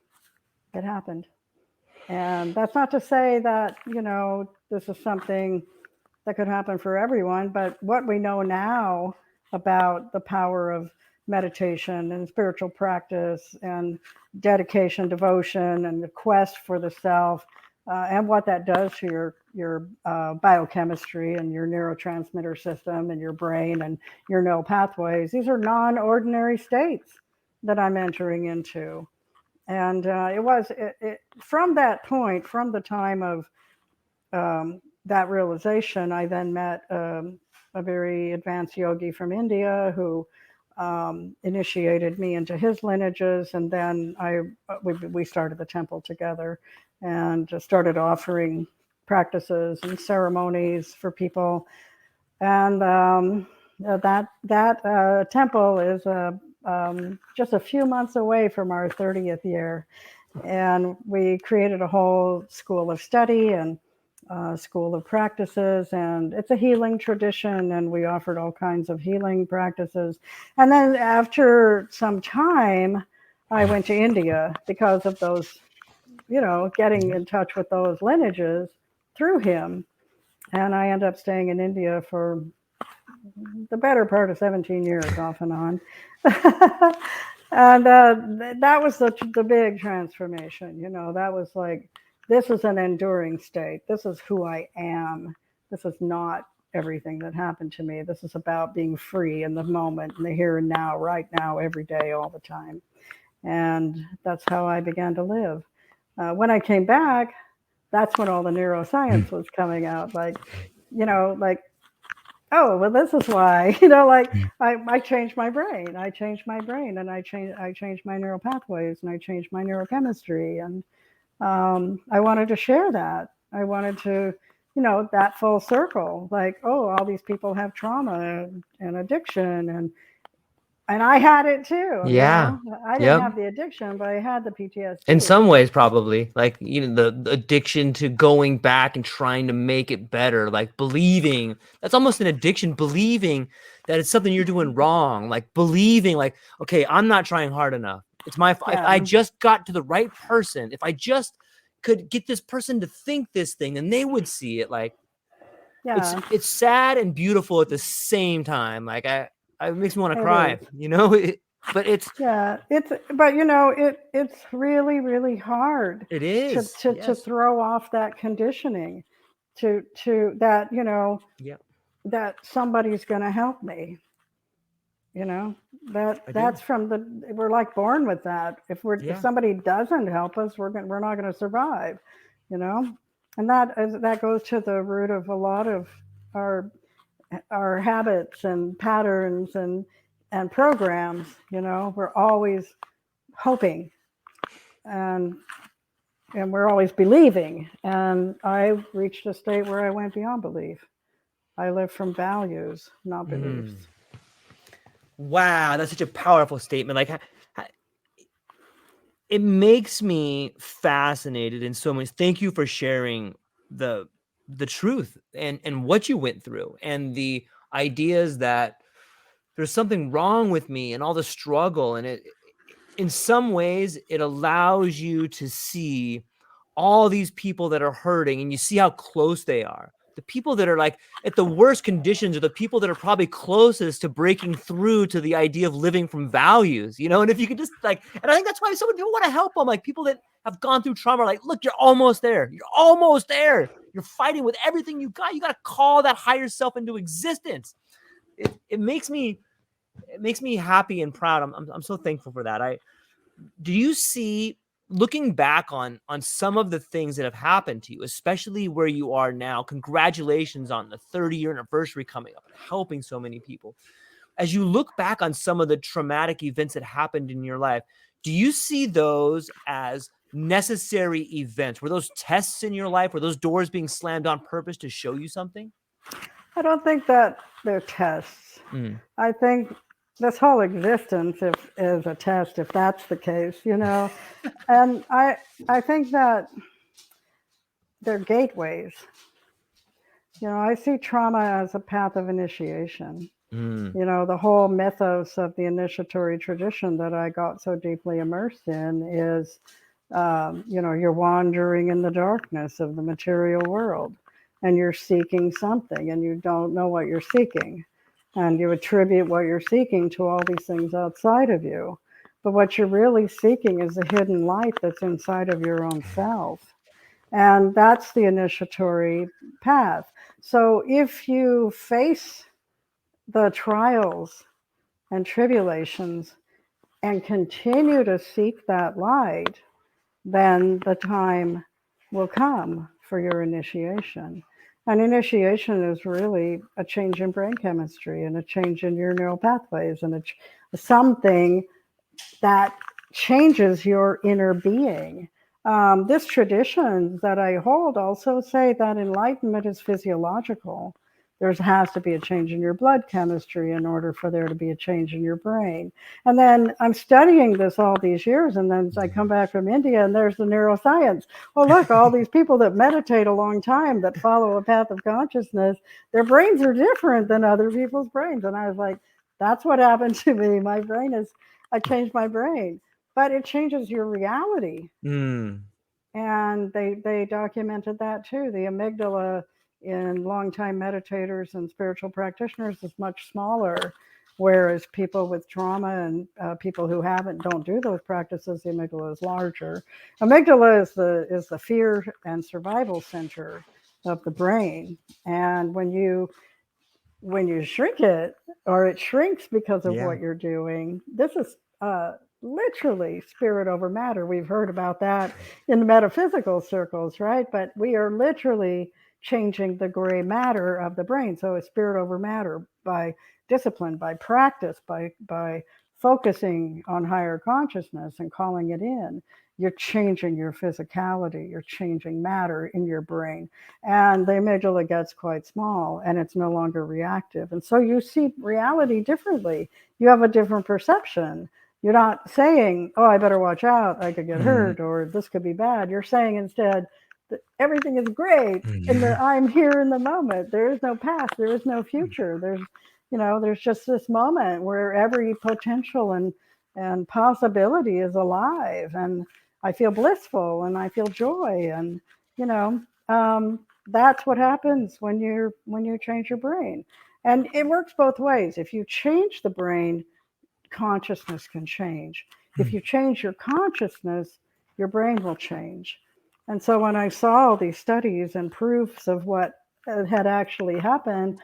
it happened. And that's not to say that, this is something that could happen for everyone, but what we know now about the power of meditation and spiritual practice and dedication, devotion, and the quest for the self, and what that does to your biochemistry and your neurotransmitter system and your brain and your neural pathways. These are non-ordinary states that I'm entering into. And from that point, from the time of that realization, I then met a very advanced yogi from India who initiated me into his lineages, and then we started the temple together and started offering practices and ceremonies for people. And that temple is just a few months away from our 30th year. And we created a whole school of study and school of practices, and it's a healing tradition, and we offered all kinds of healing practices. And then after some time, I went to India because of those, getting in touch with those lineages through him. And I ended up staying in India for the better part of 17 years, off and on. And that was the big transformation. That was like, this is an enduring state. This is who I am. This is not everything that happened to me. This is about being free in the moment, in the here and now, right now, every day, all the time. And that's how I began to live. When I came back, that's when all the neuroscience was coming out. Like Oh, well, this is why, you know, like I changed my brain. I changed my brain and I changed my neural pathways and I changed my neurochemistry. And I wanted to share that. I wanted to, you know, that full circle, like, oh, all these people have trauma and addiction and I had it too, you Yeah. know. I didn't Yep. have the addiction, but I had the In PTSD. some ways, probably like, the addiction to going back and trying to make it better, like believing that's almost an addiction, believing that it's something you're doing wrong, like believing like, okay, I'm not trying hard enough. It's my if Yeah, I just got to the right person, if I just could get this person to think this thing, and they would see it. Like yeah, it's sad and beautiful at the same time. Like it makes me want to it is. cry, but Yeah, it's but you know, it's really really hard it to is. to Yes. throw off that conditioning to that, you know, Yeah, that somebody's going to help me, you know. I do. That's from the we're like born with that. If Yeah. somebody doesn't help us, we're not going to survive, you know. And that goes to the root of a lot of our our habits and patterns and programs, you know. We're always hoping and we're always believing. And I reached a state where I went beyond belief. I live from values, not beliefs. Mm. Wow, that's such a powerful statement. Like, it makes me fascinated in so many. Thank you for sharing the the truth and what you went through and the ideas that there's something wrong with me and all the struggle, and it in some ways it allows you to see all these people that are hurting, and you see how close they are. The people that are like at the worst conditions are the people that are probably closest to breaking through to the idea of living from values, and if you could just like, and I think that's why so many people want to help them, like people that have gone through trauma are like, look, you're almost there. You're almost there. You're fighting with everything you got. You got to call that higher self into existence. It makes me happy and proud. I'm so thankful for that. Do you see, looking back on some of the things that have happened to you, especially where you are now, congratulations on the 30-year anniversary coming up and helping so many people. As you look back on some of the traumatic events that happened in your life, do you see those as necessary events? Were those tests in your life? Were those doors being slammed on purpose to show you something? I don't think that they're tests. Mm. I think this whole existence is a test, if that's the case, you know. And I think that they're gateways. You know, I see trauma as a path of initiation. Mm. You know, the whole mythos of the initiatory tradition that I got so deeply immersed in is, you know, you're wandering in the darkness of the material world and you're seeking something and you don't know what you're seeking. And you attribute what you're seeking to all these things outside of you. But what you're really seeking is the hidden light that's inside of your own self. And that's the initiatory path. So if you face the trials and tribulations and continue to seek that light, then the time will come for your initiation. And initiation is really a change in brain chemistry and a change in your neural pathways and something that changes your inner being. This tradition that I hold also say that enlightenment is physiological. There has to be a change in your blood chemistry in order for there to be a change in your brain. And then I'm studying this all these years, and then I come back from India, and there's the neuroscience. Well, look, all these people that meditate a long time, that follow a path of consciousness, their brains are different than other people's brains. And I was like, that's what happened to me. My brain is, I changed my brain, but it changes your reality. Mm. And they documented that too. The amygdala in longtime meditators and spiritual practitioners is much smaller, whereas people with trauma and people who haven't don't do those practices, the amygdala is larger. Amygdala is the fear and survival center of the brain, and when you shrink it or it shrinks because of Yeah. what you're doing, this is literally spirit over matter. We've heard about that in the metaphysical circles, right? But we are literally changing the gray matter of the brain. So it's spirit over matter by discipline, by practice, by focusing on higher consciousness and calling it in. You're changing your physicality, you're changing matter in your brain. And the amygdala gets quite small and it's no longer reactive. And so you see reality differently. You have a different perception. You're not saying, oh, I better watch out, I could get hurt, or this could be bad. You're saying instead that everything is great and that I'm here in the moment. There is no past, there is no future. There's just this moment where every potential and possibility is alive, and I feel blissful and I feel joy, and you know that's what happens when you change your brain. And it works both ways. If you change the brain, consciousness can change. If you change your consciousness, your brain will change. And so when I saw all these studies and proofs of what had actually happened,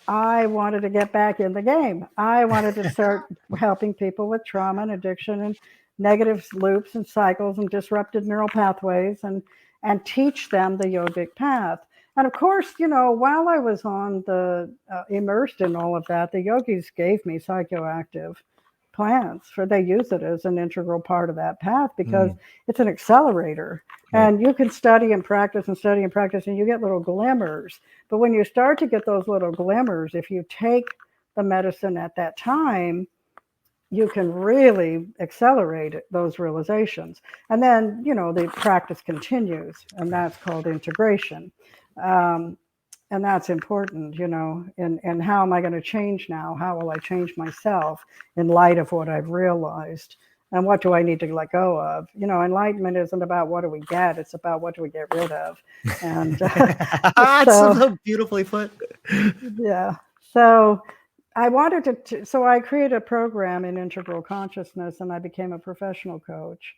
I wanted to get back in the game. I wanted to start helping people with trauma and addiction and negative loops and cycles and disrupted neural pathways, and teach them the yogic path. And of course, while I was on the immersed in all of that, the yogis gave me psychoactive plants, for they use it as an integral part of that path because it's an accelerator. Right. And you can study and practice and you get little glimmers. But when you start to get those little glimmers, if you take the medicine at that time, you can really accelerate those realizations. And then, the practice continues, and that's called integration. And that's important, and how am I going to change now? How will I change myself in light of what I've realized? And what do I need to let go of? Enlightenment isn't about what do we get, it's about what do we get rid of. And that's so beautifully put. Yeah. So I wanted so I created a program in integral consciousness, and I became a professional coach.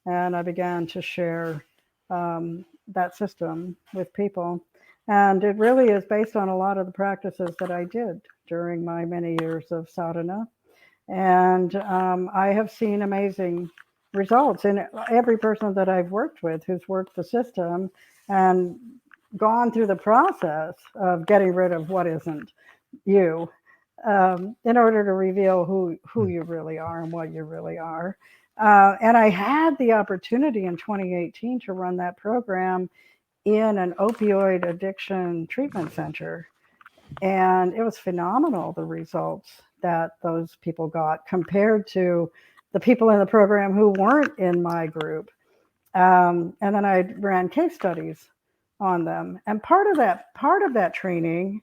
And I began to share that system with people. And it really is based on a lot of the practices that I did during my many years of sadhana. And I have seen amazing results in every person that I've worked with who's worked the system and gone through the process of getting rid of what isn't you, in order to reveal who you really are and what you really are. And I had the opportunity in 2018 to run that program in an opioid addiction treatment center. And it was phenomenal, the results that those people got compared to the people in the program who weren't in my group. And then I ran case studies on them. And part of that training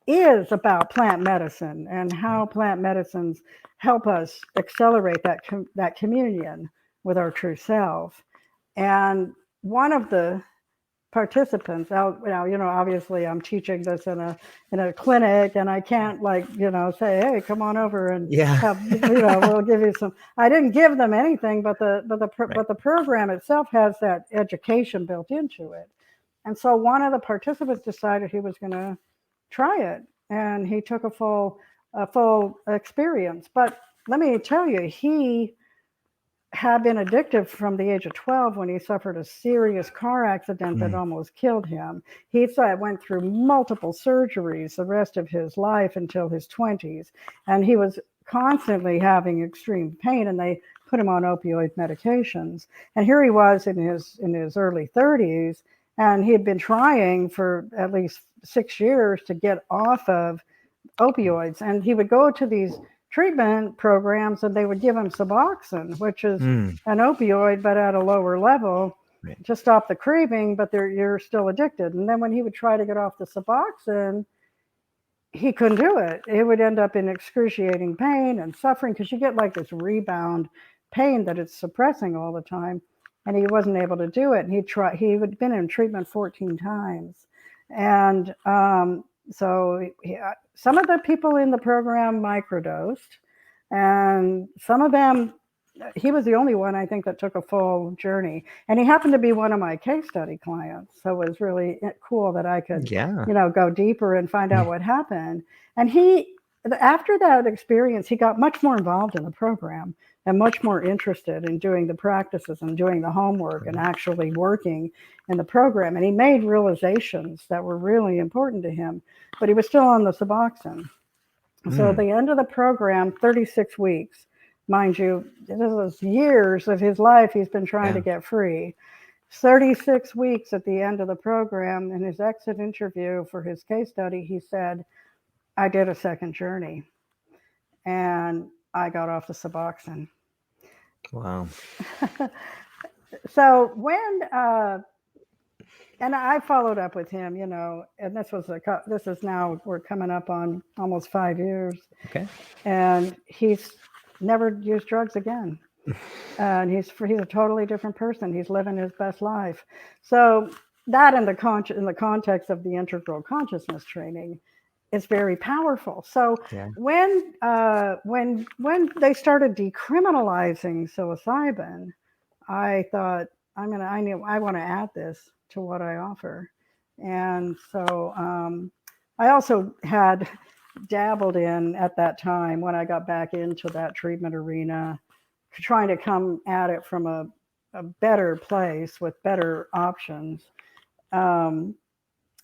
is about plant medicine and how plant medicines help us accelerate that communion with our true self. And one of the participants out now, obviously I'm teaching this in a clinic, and I can't say, hey, come on over and have, we'll give you some. I didn't give them anything, but the program itself has that education built into it. And so one of the participants decided he was going to try it, and he took a full experience. But let me tell you, he had been addicted from the age of 12 when he suffered a serious car accident that almost killed him. He went through multiple surgeries the rest of his life until his 20s, and he was constantly having extreme pain, and they put him on opioid medications. And here he was in his early 30s, and he had been trying for at least 6 years to get off of opioids. And he would go to these treatment programs, and they would give him Suboxone, which is an opioid, but at a lower level, to stop the craving, but you're still addicted. And then when he would try to get off the Suboxone, he couldn't do it. It would end up in excruciating pain and suffering, because you get like this rebound pain that it's suppressing all the time. And he wasn't able to do it. And he had been in treatment 14 times. And so some of the people in the program microdosed, and some of them, he was the only one, I think, that took a full journey. And he happened to be one of my case study clients. So it was really cool that I could, go deeper and find out what happened. And he after that experience, he got much more involved in the program and much more interested in doing the practices and doing the homework and actually working in the program. And he made realizations that were really important to him, but he was still on the Suboxone. So at the end of the program, 36 weeks, mind you, this was years of his life he's been trying to get free. 36 weeks at the end of the program, in his exit interview for his case study, he said, I did a second journey and I got off the Suboxone. Wow. So and I followed up with him, and this is now, we're coming up on almost 5 years. Okay. And he's never used drugs again. And he's a totally different person. He's living his best life. So that in the context of the integral consciousness training, it's very powerful. So when they started decriminalizing psilocybin, I thought I want to add this to what I offer. And so I also had dabbled in at that time when I got back into that treatment arena, trying to come at it from a better place with better options.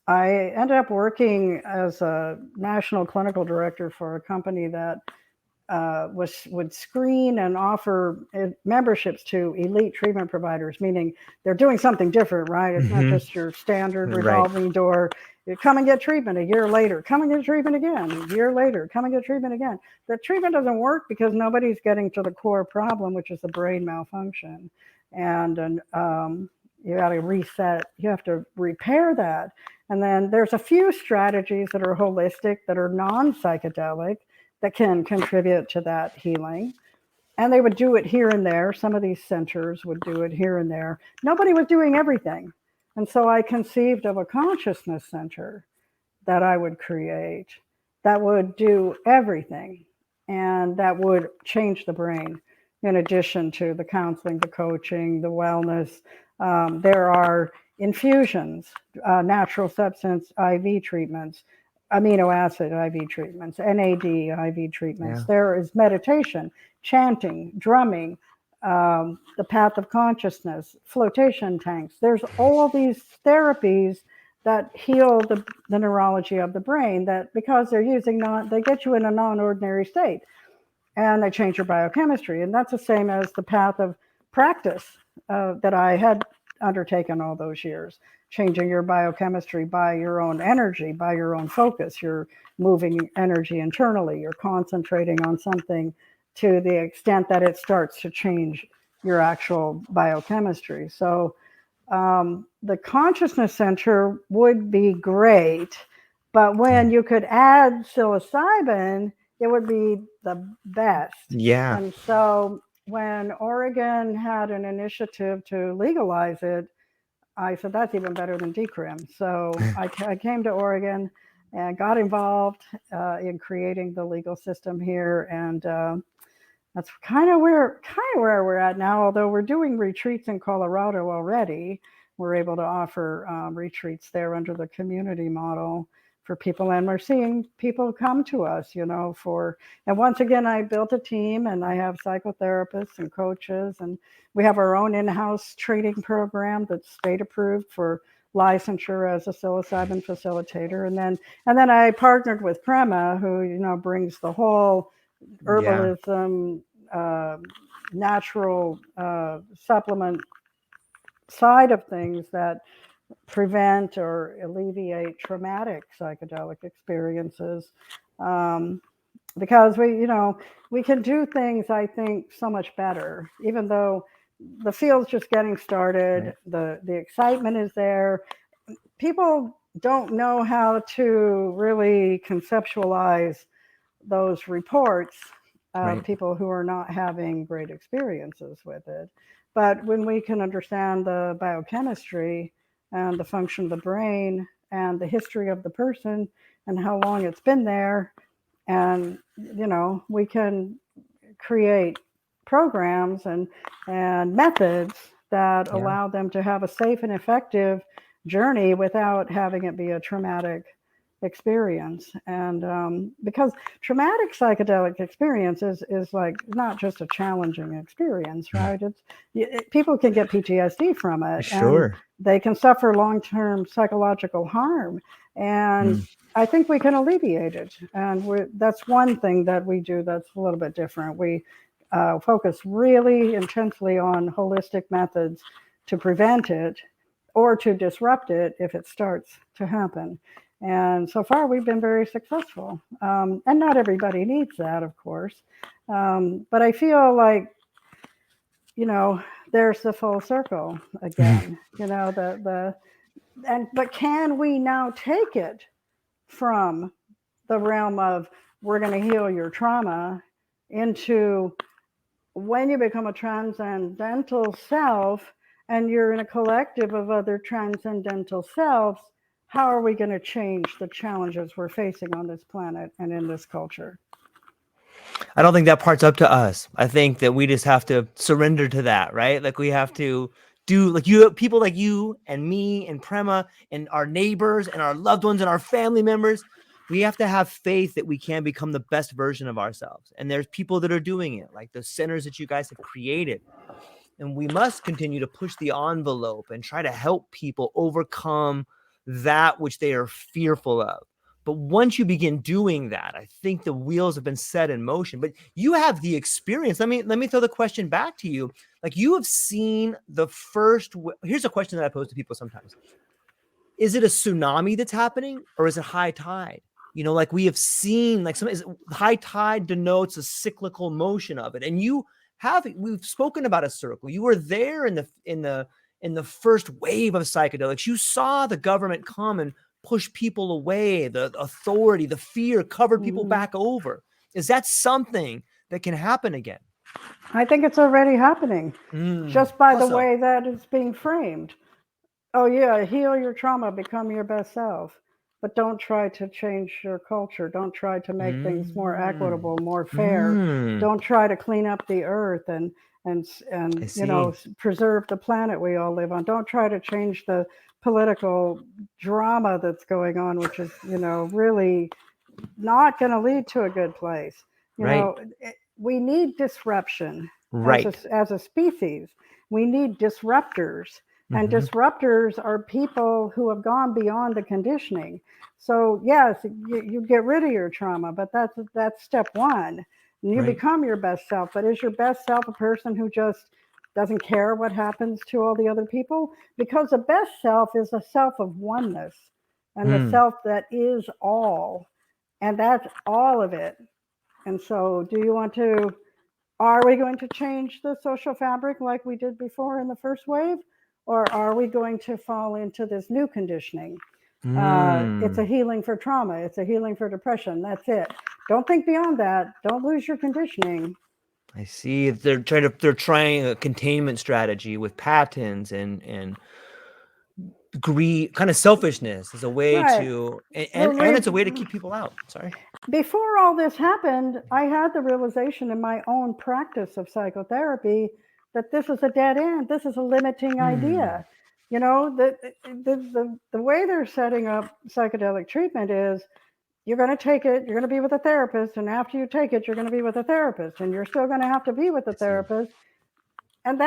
I ended up working as a national clinical director for a company that would screen and offer memberships to elite treatment providers, meaning they're doing something different, right? It's not just your standard revolving door. You come and get treatment a year later, come and get treatment again, a year later, come and get treatment again. The treatment doesn't work because nobody's getting to the core problem, which is the brain malfunction. And you got to reset, you have to repair that. And then there's a few strategies that are holistic, that are non-psychedelic, that can contribute to that healing. And they would do it here and there. Some of these centers would do it here and there. Nobody was doing everything. And so I conceived of a consciousness center that I would create that would do everything and that would change the brain, in addition to the counseling, the coaching, the wellness. There are infusions, natural substance IV treatments, amino acid IV treatments, NAD IV treatments. There is meditation, chanting, drumming, the path of consciousness, flotation tanks. There's all these therapies that heal the neurology of the brain, that because they're using they get you in a non-ordinary state and they change your biochemistry. And that's the same as the path of practice that I had undertaken all those years, changing your biochemistry by your own energy, by your own focus. You're moving energy internally, you're concentrating on something to the extent that it starts to change your actual biochemistry. So the consciousness center would be great, but when you could add psilocybin, it would be the best. Yeah. And so when Oregon had an initiative to legalize it, I said, that's even better than decrim. So I came to Oregon and got involved in creating the legal system here. And that's kind of where we're at now, although we're doing retreats in Colorado already. We're able to offer retreats there under the community model for people, and we're seeing people come to us, and once again, I built a team, and I have psychotherapists and coaches, and we have our own in-house training program that's state approved for licensure as a psilocybin facilitator. And then I partnered with Prema, who, brings the whole herbalism, natural supplement side of things that prevent or alleviate traumatic psychedelic experiences, because we can do things, I think, so much better, even though the field's just getting started. The excitement is there. People don't know how to really conceptualize those reports of people who are not having great experiences with it. But when we can understand the biochemistry and the function of the brain and the history of the person and how long it's been there, and we can create programs and methods that allow them to have a safe and effective journey without having it be a traumatic experience. And because traumatic psychedelic experience is like not just a challenging experience, right? People can get PTSD from it, and Sure. they can suffer long-term psychological harm. And I think we can alleviate it. And that's one thing that we do that's a little bit different. We focus really intensely on holistic methods to prevent it or to disrupt it if it starts to happen. And so far, we've been very successful. And not everybody needs that, of course. But I feel like, there's the full circle again. But can we now take it from the realm of we're going to heal your trauma into when you become a transcendental self and you're in a collective of other transcendental selves, how are we going to change the challenges we're facing on this planet and in this culture? I don't think that part's up to us. I think that we just have to surrender to that, right? Like we have to do like people like you and me and Prema and our neighbors and our loved ones and our family members. We have to have faith that we can become the best version of ourselves. And there's people that are doing it, like the centers that you guys have created. And we must continue to push the envelope and try to help people overcome that which they are fearful of. But once you begin doing that, I think the wheels have been set in motion. But you have the experience. Let me throw the question back to you. Like you have seen the first. Here's a question that I pose to people sometimes: is it a tsunami that's happening, or is it high tide? Like we have seen, like high tide denotes a cyclical motion of it, and we've spoken about a circle. You were there in the first wave of psychedelics. You saw the government come and push people away. The authority, the fear covered people back over. Is that something that can happen again? I think it's already happening just by the way that it's being framed. Oh yeah, heal your trauma, become your best self. But don't try to change your culture. Don't try to make things more equitable, more fair. Don't try to clean up the earth and preserve the planet we all live on. Don't try to change the political drama that's going on, which is really not going to lead to a good place. We need disruption as a species. We need disruptors. And disruptors are people who have gone beyond the conditioning. So yes, you get rid of your trauma, but that's step one. And you become your best self. But is your best self a person who just doesn't care what happens to all the other people? Because the best self is a self of oneness and the self that is all. And that's all of it. And so are we going to change the social fabric like we did before in the first wave? Or are we going to fall into this new conditioning? It's a healing for trauma. It's a healing for depression. That's it. Don't think beyond that. Don't lose your conditioning. I see. They're trying a containment strategy with patents and greed, kind of selfishness as a way to, and it's a way to keep people out. Sorry. Before all this happened, I had the realization in my own practice of psychotherapy that this is a dead end. This is a limiting idea. The way they're setting up psychedelic treatment is you're going to take it, you're going to be with a therapist, and after you take it, you're going to be with a therapist, and you're still going to have to be with a therapist. And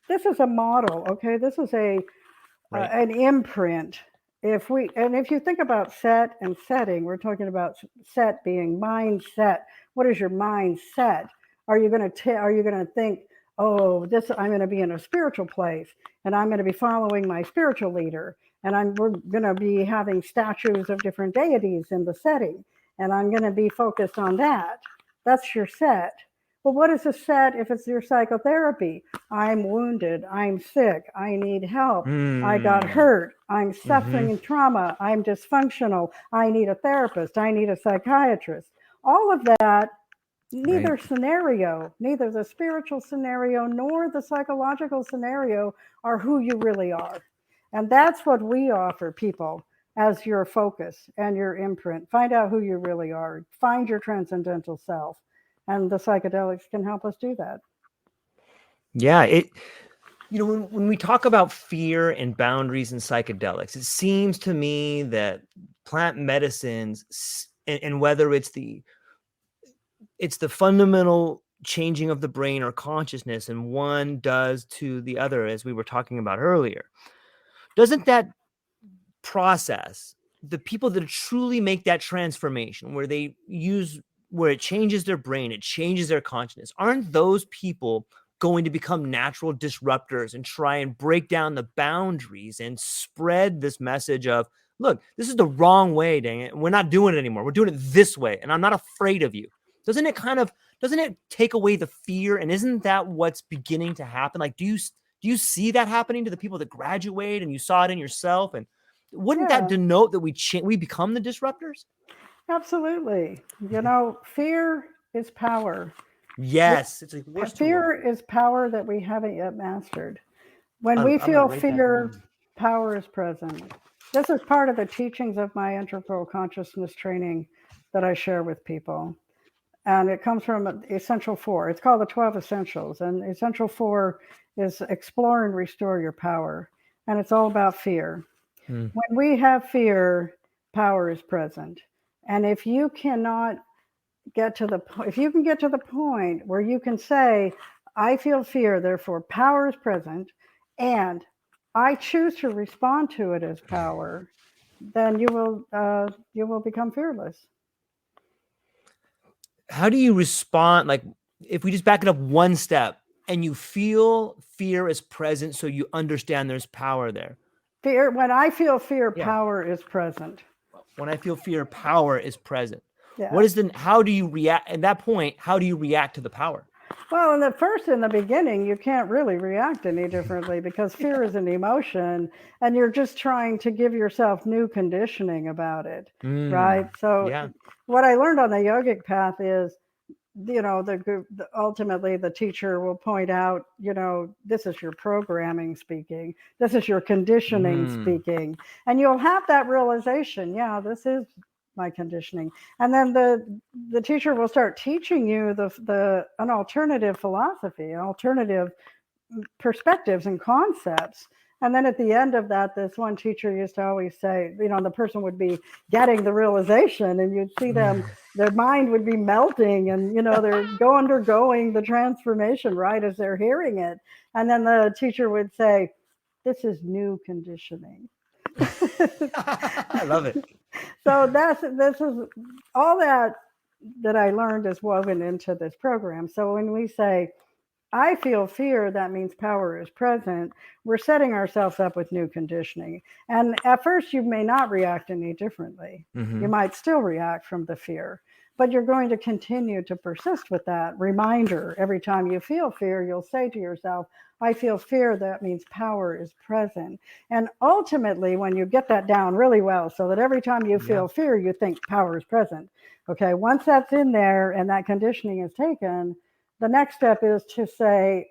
this is a model, okay? This is an imprint. If you think about set and setting, we're talking about set being mindset. What is your mindset? Are you going to think, oh, I'm going to be in a spiritual place, and I'm going to be following my spiritual leader, and we're going to be having statues of different deities in the setting, and I'm going to be focused on that. That's your set. Well, what is a set if it's your psychotherapy? I'm wounded. I'm sick. I need help. I got hurt. I'm suffering in trauma. I'm dysfunctional. I need a therapist. I need a psychiatrist. All of that, neither scenario, neither the spiritual scenario nor the psychological scenario are who you really are. And that's what we offer people as your focus and your imprint. Find out who you really are. Find your transcendental self. And the psychedelics can help us do that. Yeah, You know, when we talk about fear and boundaries and psychedelics, it seems to me that plant medicines, and whether it's the fundamental changing of the brain or consciousness, and one does to the other, as we were talking about earlier, doesn't that process, the people that truly make that transformation where it changes their brain, it changes their consciousness, aren't those people going to become natural disruptors and try and break down the boundaries and spread this message of, look, this is the wrong way, dang it, we're not doing it anymore, we're doing it this way, and I'm not afraid of you? Doesn't it take away the fear? And isn't that what's beginning to happen? Like, do you see that happening to the people that graduate, and you saw it in yourself? And wouldn't that Yeah, denote that we become the disruptors? absolutely. Fear is power. Yes, it's a horse tool. Fear is power that we haven't yet mastered. When I'm we gonna feel write that fear, down. power is present. This is part of the teachings of my integral consciousness training that I share with people. And it comes from Essential 4. It's called the 12 Essentials. And Essential 4 is explore and restore your power. And it's all about fear. Hmm. When we have fear, power is present. And if you can get to the point where you can say, I feel fear, therefore power is present, and I choose to respond to it as power, then you will become fearless. How do you respond? Like, if we just back it up one step, and you feel fear is present, so you understand there's power there. Fear. When I feel fear, Yeah. power is present. When I feel fear, power is present. Yeah. How do you react at that point? How do you react to the power? Well, in the beginning, you can't really react any differently because fear is an emotion and you're just trying to give yourself new conditioning about it, right? So, Yeah. what I learned on the yogic path is, ultimately the teacher will point out, this is your programming speaking, this is your conditioning speaking, and you'll have that realization, yeah, this is my conditioning. And then the teacher will start teaching you an alternative philosophy, alternative perspectives and concepts. And then at the end of that, this one teacher used to always say, the person would be getting the realization, and you'd see them, their mind would be melting, and they're undergoing the transformation right as they're hearing it. And then the teacher would say, this is new conditioning. I love it. So this is all that I learned is woven into this program. So when we say, I feel fear, that means power is present, we're setting ourselves up with new conditioning. And at first, you may not react any differently. Mm-hmm. You might still react from the fear, but you're going to continue to persist with that reminder. Every time you feel fear, you'll say to yourself, I feel fear, that means power is present. And ultimately, when you get that down really well, so that every time you feel fear, you think power is present. Okay, once that's in there and that conditioning is taken, the next step is to say,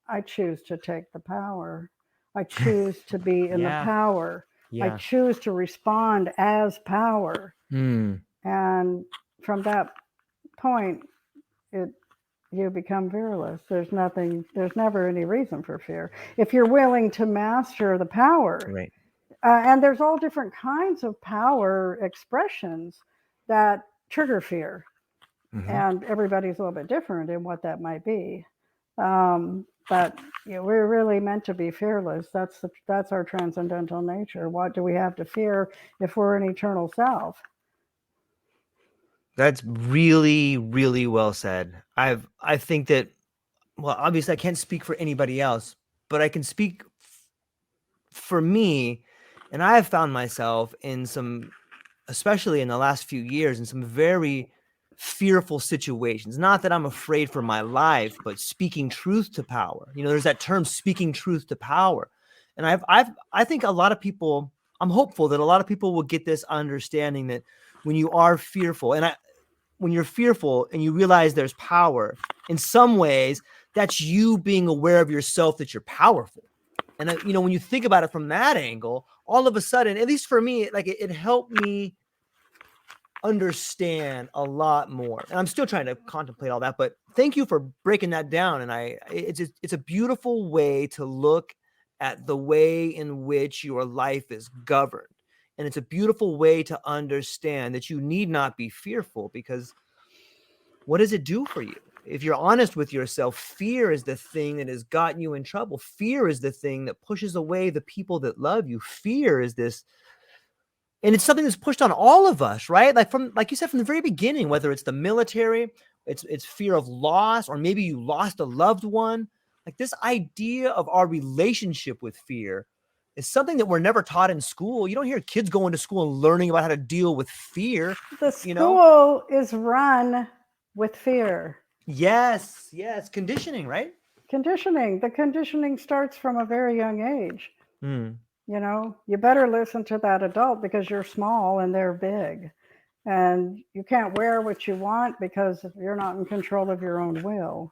I choose to take the power. I choose to be in the power. I choose to respond as power. And from that point, you become fearless. There's never any reason for fear. If you're willing to master the power. Right. And there's all different kinds of power expressions that trigger fear. Mm-hmm. And everybody's a little bit different in what that might be. But we're really meant to be fearless. That's our transcendental nature. What do we have to fear if we're an eternal self? That's really, really well said. I think that, well, obviously I can't speak for anybody else, but I can speak for me. And I have found myself in some, especially in the last few years, in some very fearful situations. Not that I'm afraid for my life, but speaking truth to power. There's that term, speaking truth to power. And I think a lot of people, I'm hopeful that a lot of people will get this understanding that when you are fearful, when you're fearful and you realize there's power, in some ways, that's you being aware of yourself, that you're powerful. And when you think about it from that angle, all of a sudden, at least for me, like it helped me understand a lot more. And I'm still trying to contemplate all that, but thank you for breaking that down. And it's a beautiful way to look at the way in which your life is governed. And it's a beautiful way to understand that you need not be fearful, because what does it do for you? If you're honest with yourself, fear is the thing that has gotten you in trouble. Fear is the thing that pushes away the people that love you. Fear is this, and it's something that's pushed on all of us, right? Like you said, from the very beginning, whether it's the military, it's fear of loss, or maybe you lost a loved one. Like, this idea of our relationship with fear is something that we're never taught in school. You don't hear kids going to school and learning about how to deal with fear. The school is run with fear. Yes, conditioning, right? Conditioning. The conditioning starts from a very young age. Mm. You know, you better listen to that adult because you're small and they're big. And you can't wear what you want because you're not in control of your own will.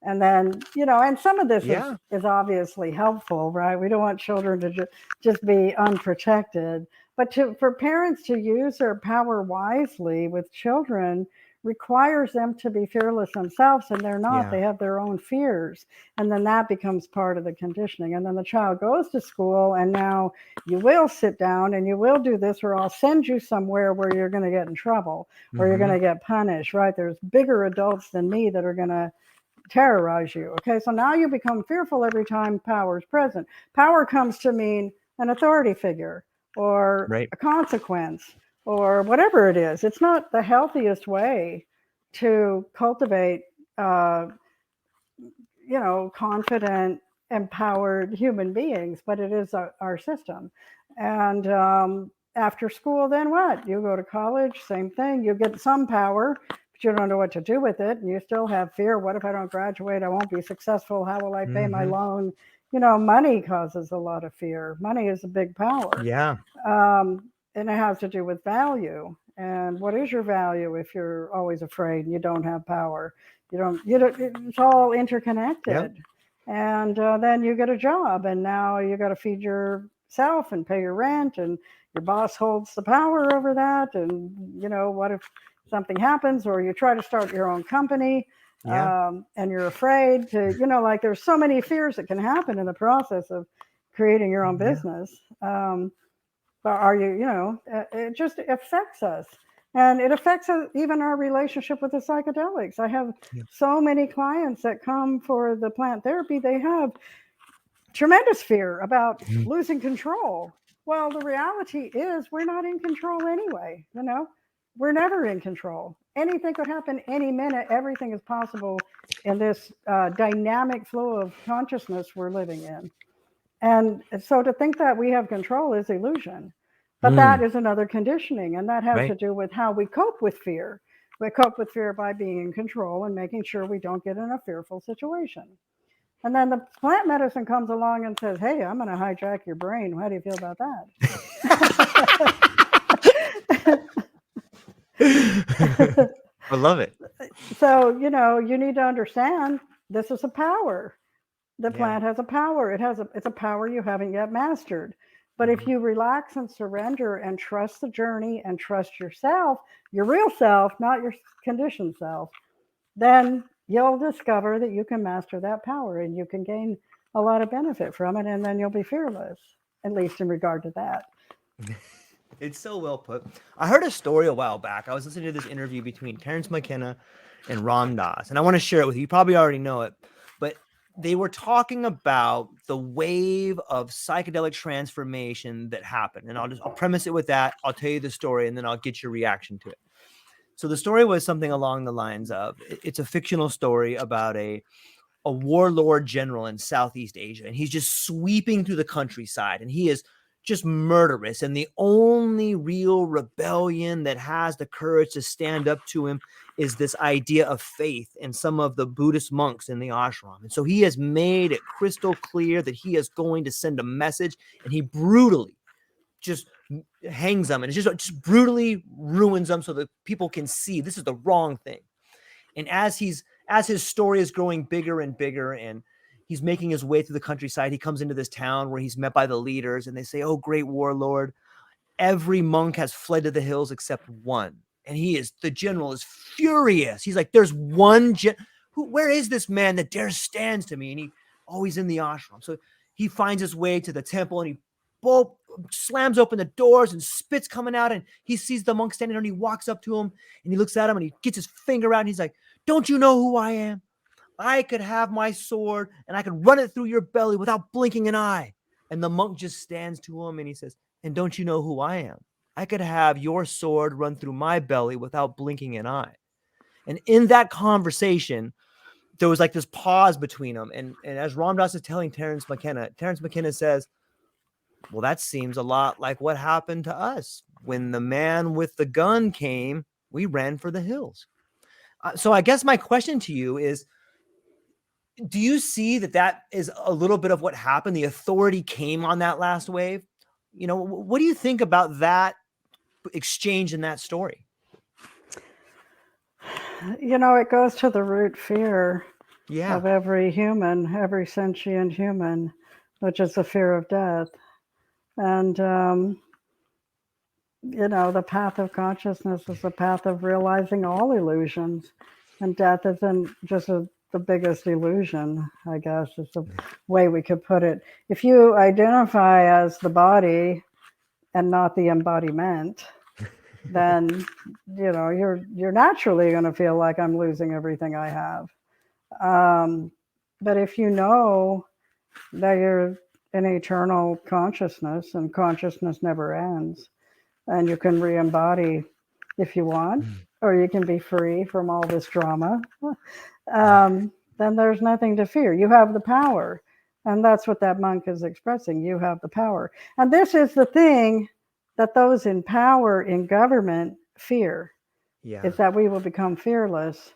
And then, you know, and some of this is obviously helpful, right? We don't want children to just be unprotected. But for parents to use their power wisely with children requires them to be fearless themselves, and they're not. They have their own fears. And then that becomes part of the conditioning. And then the child goes to school, and now you will sit down and you will do this, or I'll send you somewhere where you're going to get in trouble, or you're going to get punished, right? There's bigger adults than me that are going to terrorize you. Okay, so now you become fearful every time power is present. Power comes to mean an authority figure or a consequence or whatever it is. It's not the healthiest way to cultivate, confident, empowered human beings, but it is our system. And after school, then what? You go to college, same thing. You get some power, but you don't know what to do with it, and you still have fear. What if I don't graduate? I won't be successful. How will I pay my loan? You know, money causes a lot of fear. Money is a big power. And it has to do with value. And what is your value if you're always afraid and you don't have power? You don't. It's all interconnected. And then you get a job, and now you got to feed yourself and pay your rent, and your boss holds the power over that. And you know, what if something happens, or you try to start your own company, and you're afraid to, you know, like there's so many fears that can happen in the process of creating your own business. But are you, you know, it just affects us. And it affects even our relationship with the psychedelics. I have so many clients that come for the plant therapy. They have tremendous fear about losing control. Well, the reality is we're not in control anyway. You know, we're never in control. Anything could happen any minute. Everything is possible in this dynamic flow of consciousness we're living in. And so to think that we have control is illusion. But that is another conditioning, and that has to do with how we cope with fear. We cope with fear by being in control and making sure we don't get in a fearful situation. And then the plant medicine comes along and says, hey, I'm going to hijack your brain. How do you feel about that? I love it. So, you know, you need to understand this is a power. The plant has a power. It's a power you haven't yet mastered. But if you relax and surrender and trust the journey and trust yourself, your real self, not your conditioned self, then you'll discover that you can master that power and you can gain a lot of benefit from it. And then you'll be fearless, at least in regard to that. It's so well put. I heard a story a while back. I was listening to this interview between Terence McKenna and Ram Dass, and I want to share it with you. You probably already know it, but they were talking about the wave of psychedelic transformation that happened. And I'll premise it with that. I'll tell you the story and then I'll get your reaction to it. So the story was something along the lines of, it's a fictional story about a warlord general in Southeast Asia. And he's just sweeping through the countryside, and he is just murderous. And the only real rebellion that has the courage to stand up to him is this idea of faith in some of the Buddhist monks in the ashram. And so he has made it crystal clear that he is going to send a message, and he brutally just hangs them and just brutally ruins them so that people can see this is the wrong thing. And as his story is growing bigger and bigger, and he's making his way through the countryside, he comes into this town where he's met by the leaders, and they say, oh, great warlord, every monk has fled to the hills except one. And the general is furious. He's like, there's one, where is this man that dares stands to me? And he's in the ashram. So he finds his way to the temple and he slams open the doors and spit's coming out. And he sees the monk standing there and he walks up to him and he looks at him and he gets his finger out and he's like, don't you know who I am? I could have my sword and I could run it through your belly without blinking an eye. And the monk just stands to him and he says, and don't you know who I am? I could have your sword run through my belly without blinking an eye. And in that conversation, there was like this pause between them. And as Ram Dass is telling Terence McKenna says, well, that seems a lot like what happened to us. When the man with the gun came, we ran for the hills. So I guess my question to you is, do you see that is a little bit of what happened? The authority came on that last wave. What do you think about that exchange in that story? It goes to the root fear of every human, every sentient human, which is the fear of death. And, the path of consciousness is the path of realizing all illusions. And death isn't just the biggest illusion, I guess, is the way we could put it. If you identify as the body and not the embodiment, then you're naturally going to feel like I'm losing everything I have. But if you know that you're an eternal consciousness and consciousness never ends, and you can re-embody if you want, or you can be free from all this drama, then there's nothing to fear. You have the power. And that's what that monk is expressing. You have the power. And this is the thing that those in power in government fear, is that we will become fearless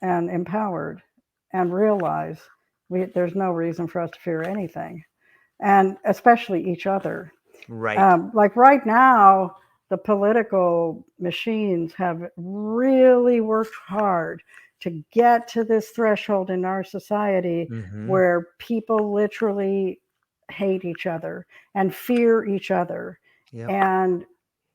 and empowered and realize there's no reason for us to fear anything, and especially each other. Right. Like right now, the political machines have really worked hard to get to this threshold in our society where people literally hate each other and fear each other. Yep. And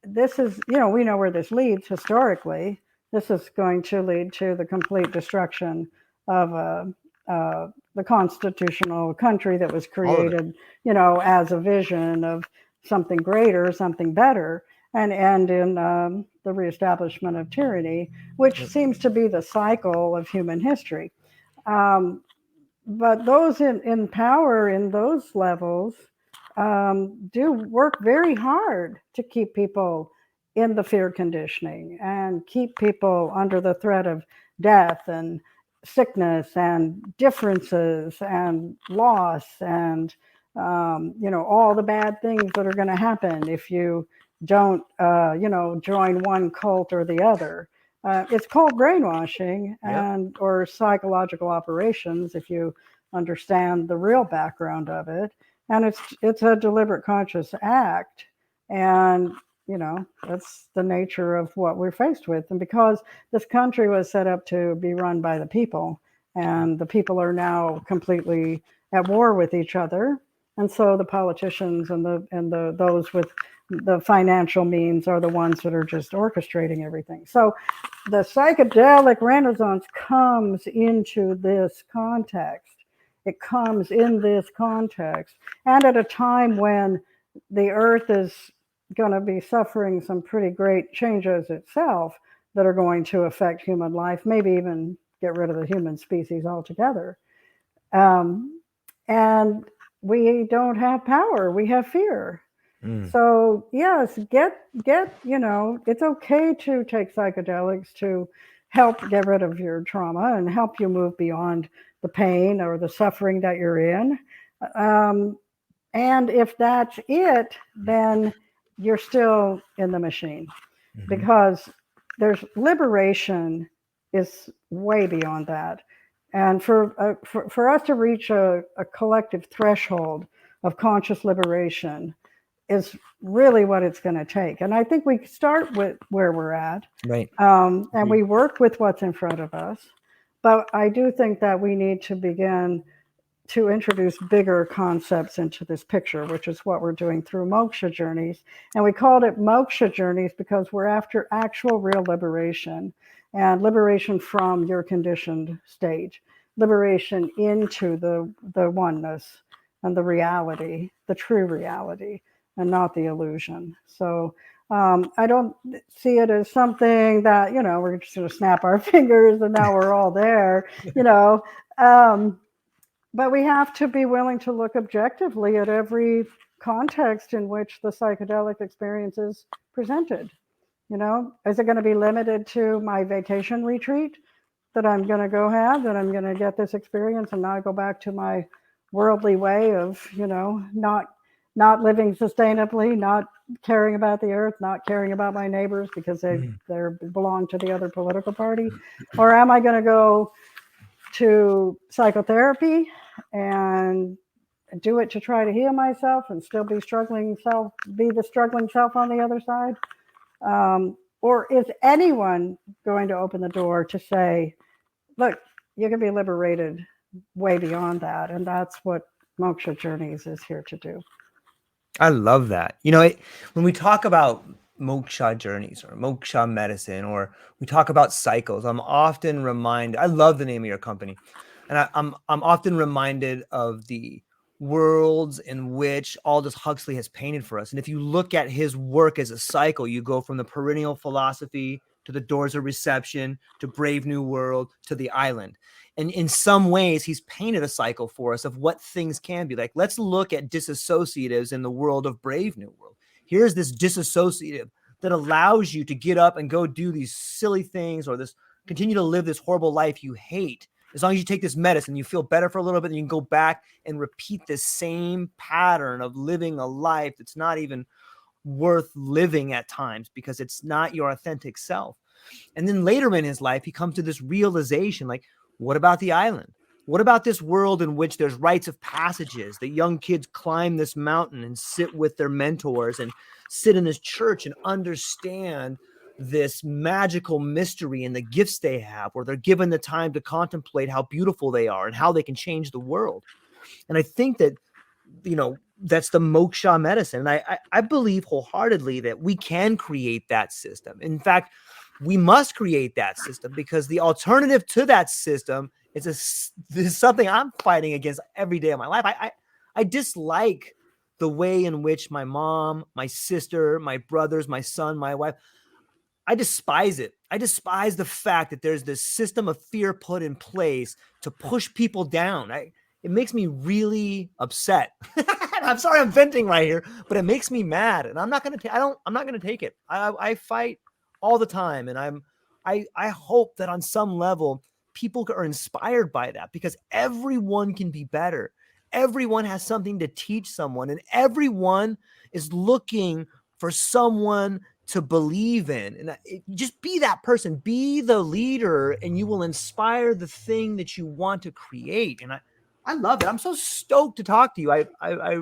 this is, we know where this leads historically. This is going to lead to the complete destruction of the constitutional country that was created, as a vision of something greater, something better, and end in the reestablishment of tyranny, which seems to be the cycle of human history. But those in power in those levels do work very hard to keep people in the fear conditioning and keep people under the threat of death and sickness and differences and loss and all the bad things that are going to happen if you don't join one cult or the other. It's called brainwashing or psychological operations, if you understand the real background of it. And it's a deliberate conscious act. And that's the nature of what we're faced with. And because this country was set up to be run by the people, and the people are now completely at war with each other, and so the politicians and those with the financial means are the ones that are just orchestrating everything. So the psychedelic renaissance comes into this context. It comes in this context, and at a time when the earth is going to be suffering some pretty great changes itself that are going to affect human life, maybe even get rid of the human species altogether. And we don't have power, we have fear. So yes, get it's okay to take psychedelics to help get rid of your trauma and help you move beyond the pain or the suffering that you're in. And if that's it, then you're still in the machine, because there's liberation is way beyond that. And for us to reach a collective threshold of conscious liberation is really what it's going to take. And I think we start with where we're at, right? And we work with what's in front of us. But I do think that we need to begin to introduce bigger concepts into this picture, which is what we're doing through moksha journeys. And we called it moksha journeys because we're after actual real liberation, and liberation from your conditioned state, liberation into the oneness and the reality, the true reality, and not the illusion. So I don't see it as something that, we're just going to snap our fingers and now we're all there, you know. But we have to be willing to look objectively at every context in which the psychedelic experience is presented. Is it going to be limited to my vacation retreat that I'm going to go have, that I'm going to get this experience and now go back to my worldly way of, not living sustainably, not caring about the earth, not caring about my neighbors because they belong to the other political party? Or am I going to go to psychotherapy and do it to try to heal myself and still be the struggling self on the other side? Or is anyone going to open the door to say, look, you can be liberated way beyond that? And that's what Moksha Journeys is here to do. I love that. When we talk about moksha journeys or moksha medicine, or we talk about cycles, I'm often reminded, I love the name of your company, and I'm often reminded of the worlds in which Aldous Huxley has painted for us. And if you look at his work as a cycle, you go from the perennial philosophy to the doors of reception to Brave New World to the island. And in some ways, he's painted a cycle for us of what things can be like. Let's look at disassociatives in the world of Brave New World. Here's this disassociative that allows you to get up and go do these silly things, or continue to live this horrible life you hate. As long as you take this medicine, you feel better for a little bit, and you can go back and repeat this same pattern of living a life that's not even worth living at times because it's not your authentic self. And then later in his life, he comes to this realization, like, what about the island? What about this world in which there's rites of passages that young kids climb this mountain and sit with their mentors and sit in this church and understand this magical mystery and the gifts they have, where they're given the time to contemplate how beautiful they are and how they can change the world. And I think that, that's the moksha medicine. And I believe wholeheartedly that we can create that system. In fact, we must create that system, because the alternative to that system is something I'm fighting against every day of my life. I dislike the way in which my mom, my sister, my brothers, my son, my wife, I despise it. I despise the fact that there's this system of fear put in place to push people down. It makes me really upset. I'm sorry I'm venting right here, but it makes me mad, and I'm not going to take it. I fight all the time, and I hope that on some level people are inspired by that, because everyone can be better. Everyone has something to teach someone, and everyone is looking for someone to believe in. And just be that person, be the leader, and you will inspire the thing that you want to create. And I love it. I'm so stoked to talk to you. I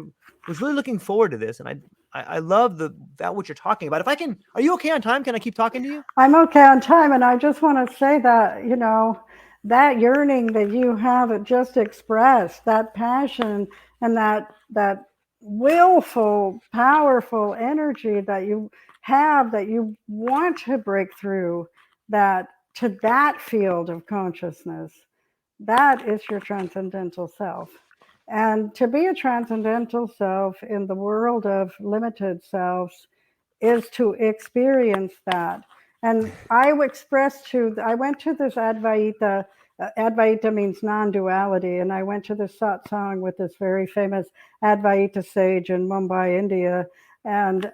was really looking forward to this, and I love that what you're talking about. If I can, are you okay on time? Can I keep talking to you? I'm okay on time, and I just want to say that, that yearning that you have just expressed, that passion and that willful, powerful energy that you have, that you want to break through to that field of consciousness, that is your transcendental self. And to be a transcendental self in the world of limited selves is to experience that. And I went to this Advaita. Advaita means non-duality, and I went to this satsang with this very famous Advaita sage in Mumbai, India, and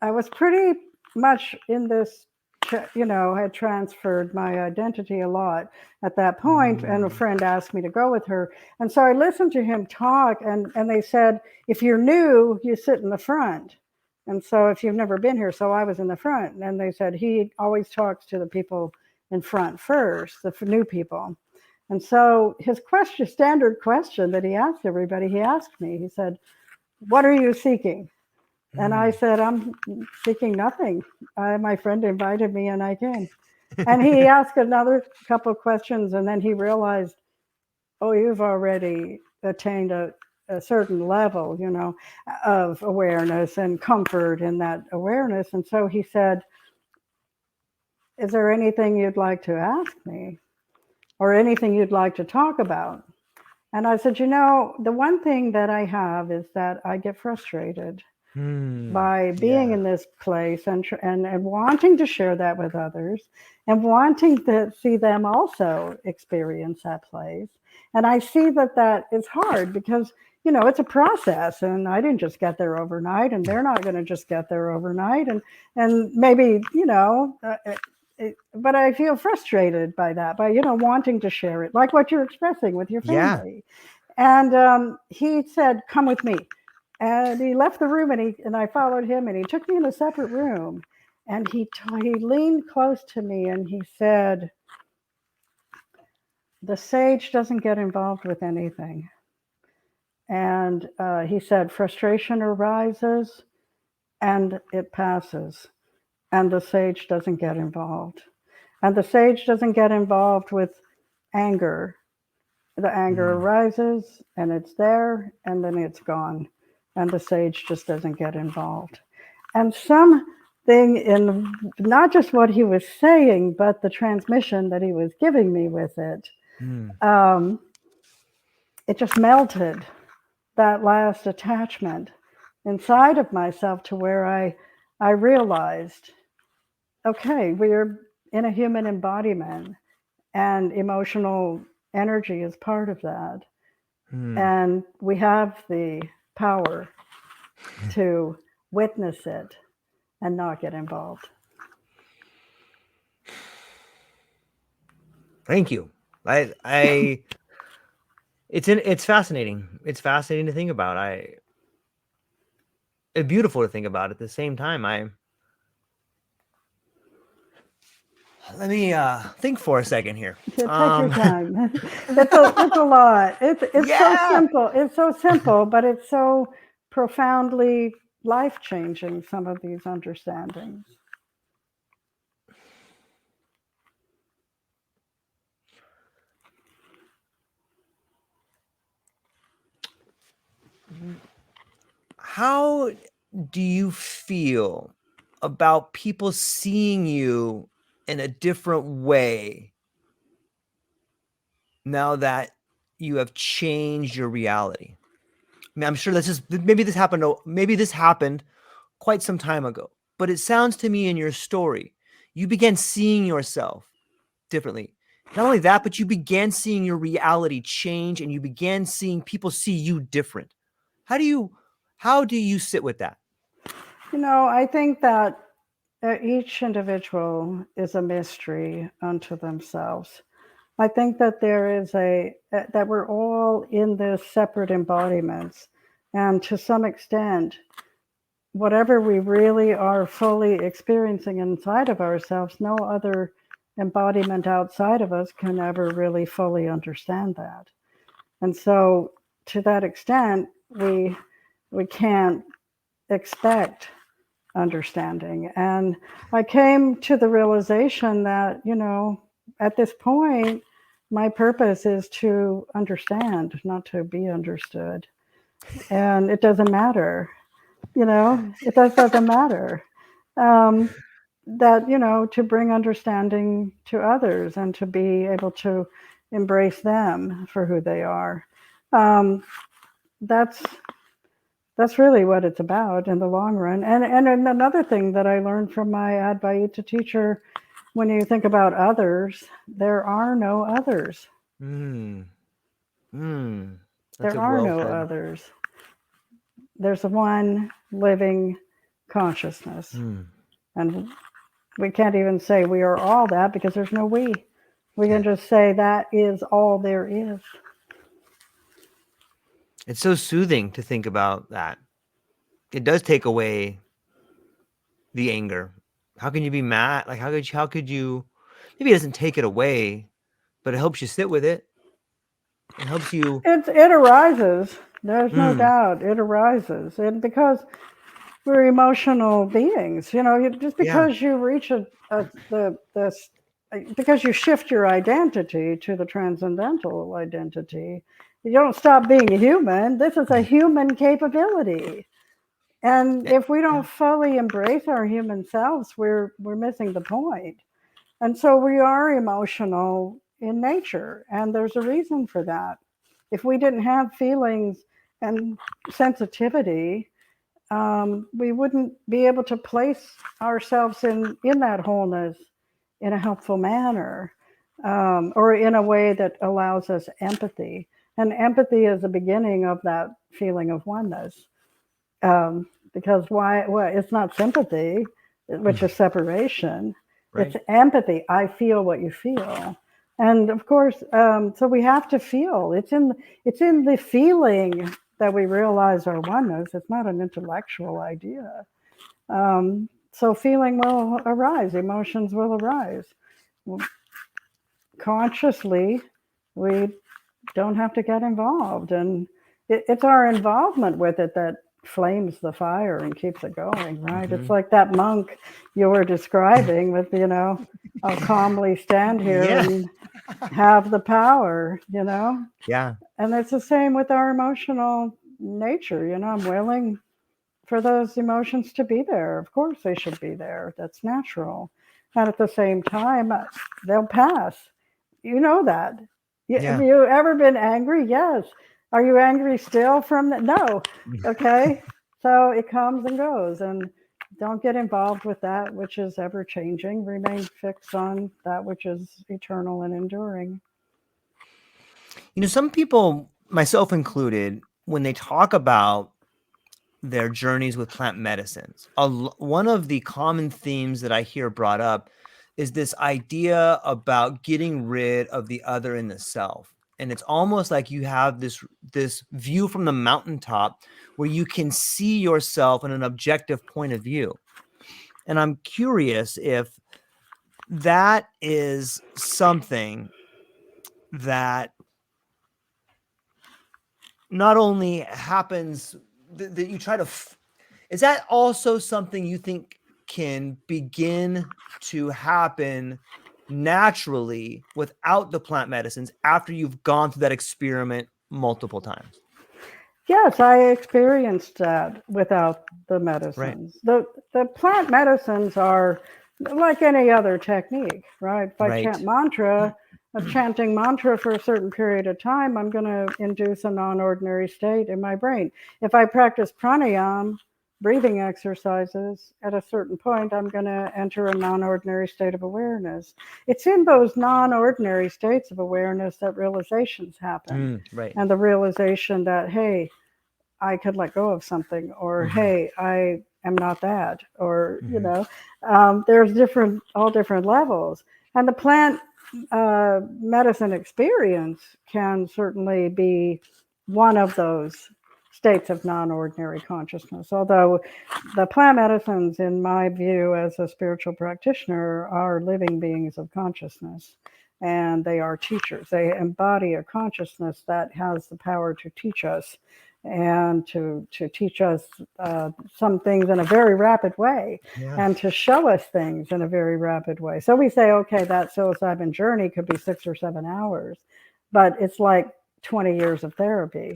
I was pretty much in this, had transferred my identity a lot at that point, and a friend asked me to go with her. And so I listened to him talk, and they said, if you're new, you sit in the front. And so if you've never been here, so I was in the front. And they said he always talks to the people in front first, the new people. And so his standard question that he asked everybody, he asked me, he said, what are you seeking? And I said, I'm seeking nothing. My friend invited me and I came. And he asked another couple of questions, and then he realized oh, you've already attained a certain level, of awareness and comfort in that awareness. And so he said, is there anything you'd like to ask me or anything you'd like to talk about? And I said, the one thing that I have is that I get frustrated by being in this place and wanting to share that with others and wanting to see them also experience that place. And I see that is hard because, it's a process, and I didn't just get there overnight, and they're not going to just get there overnight. And maybe, but I feel frustrated by that, by, wanting to share it, like what you're expressing with your family. And he said, come with me. And he left the room, and I followed him, and he took me in a separate room, and he leaned close to me, and he said, the sage doesn't get involved with anything. And he said, frustration arises and it passes, and the sage doesn't get involved. And the sage doesn't get involved with anger. The anger arises and it's there, and then it's gone. And the sage just doesn't get involved. And something in not just what he was saying, but the transmission that he was giving me with it, it just melted that last attachment inside of myself to where I realized, okay, we're in a human embodiment, and emotional energy is part of that. And we have the power to witness it and not get involved. Thank you. It's fascinating. It's fascinating to think about. It's beautiful to think about at the same time. Let me think for a second here. Take your time. It's a lot. It's so simple. It's so simple, but it's so profoundly life-changing, some of these understandings. How do you feel about people seeing you in a different way now that you have changed your reality? I mean, I'm sure maybe this happened quite some time ago, but it sounds to me in your story, you began seeing yourself differently. Not only that, but you began seeing your reality change, and you began seeing people see you different. How do you sit with that? I think that each individual is a mystery unto themselves. I think that that we're all in this separate embodiments, and to some extent, whatever we really are fully experiencing inside of ourselves, no other embodiment outside of us can ever really fully understand that. And so, to that extent, we can't expect understanding. And I came to the realization that, at this point, my purpose is to understand, not to be understood. And it doesn't matter, it doesn't matter. That, to bring understanding to others and to be able to embrace them for who they are. That's really what it's about in the long run. And another thing that I learned from my Advaita teacher, when you think about others, there are no others. There are no others. There's one living consciousness. And we can't even say we are all that, because there's no we. We can just say that is all there is. It's so soothing to think about that. It does take away the anger. How can you be mad? Like, how could you, maybe it doesn't take it away, but it helps you sit with it. It helps you. It arises. There's no doubt it arises. And because we're emotional beings, just because you reach the because you shift your identity to the transcendental identity, you don't stop being a human. This is a human capability. And if we don't fully embrace our human selves, we're missing the point. And so we are emotional in nature, and there's a reason for that. If we didn't have feelings and sensitivity, we wouldn't be able to place ourselves in that wholeness in a helpful manner, or in a way that allows us empathy. And empathy is the beginning of that feeling of oneness. Because why? Well, it's not sympathy, which is separation. Right. It's empathy. I feel what you feel, and of course, so we have to feel. It's in the feeling that we realize our oneness. It's not an intellectual idea. So feeling will arise. Emotions will arise. Consciously, we don't have to get involved, and it's our involvement with it that flames the fire and keeps it going, right? It's like that monk you were describing with, I'll calmly stand here and have the power, Yeah. And it's the same with our emotional nature. I'm willing for those emotions to be there. Of course they should be there. That's natural. And at the same time, they'll pass. You know that. Have you ever been angry? Yes. Are you angry still from that? No. Okay. So it comes and goes, and don't get involved with that which is ever changing. Remain fixed on that which is eternal and enduring. Some people, myself included, when they talk about their journeys with plant medicines, one of the common themes that I hear brought up is this idea about getting rid of the other in the self. And it's almost like you have this view from the mountaintop where you can see yourself in an objective point of view. And I'm curious if that is something that not only happens that you try to is that also something you think can begin to happen naturally without the plant medicines after you've gone through that experiment multiple times? Yes, I experienced that without the medicines. Right. The plant medicines are like any other technique, right? If I chant mantra, chanting mantra for a certain period of time, I'm going to induce a non-ordinary state in my brain. If I practice pranayama, breathing exercises, at a certain point, I'm going to enter a non-ordinary state of awareness. It's in those non-ordinary states of awareness that realizations happen. Right. And the realization that, hey, I could let go of something, or hey, I am not that, or there's all different levels, and the plant medicine experience can certainly be one of those states of non-ordinary consciousness. Although the plant medicines, in my view as a spiritual practitioner, are living beings of consciousness, and they are teachers. They embody a consciousness that has the power to teach us, and to teach us some things in a very rapid way, and to show us things in a very rapid way. So we say, okay, that psilocybin journey could be 6 or 7 hours, but it's like 20 years of therapy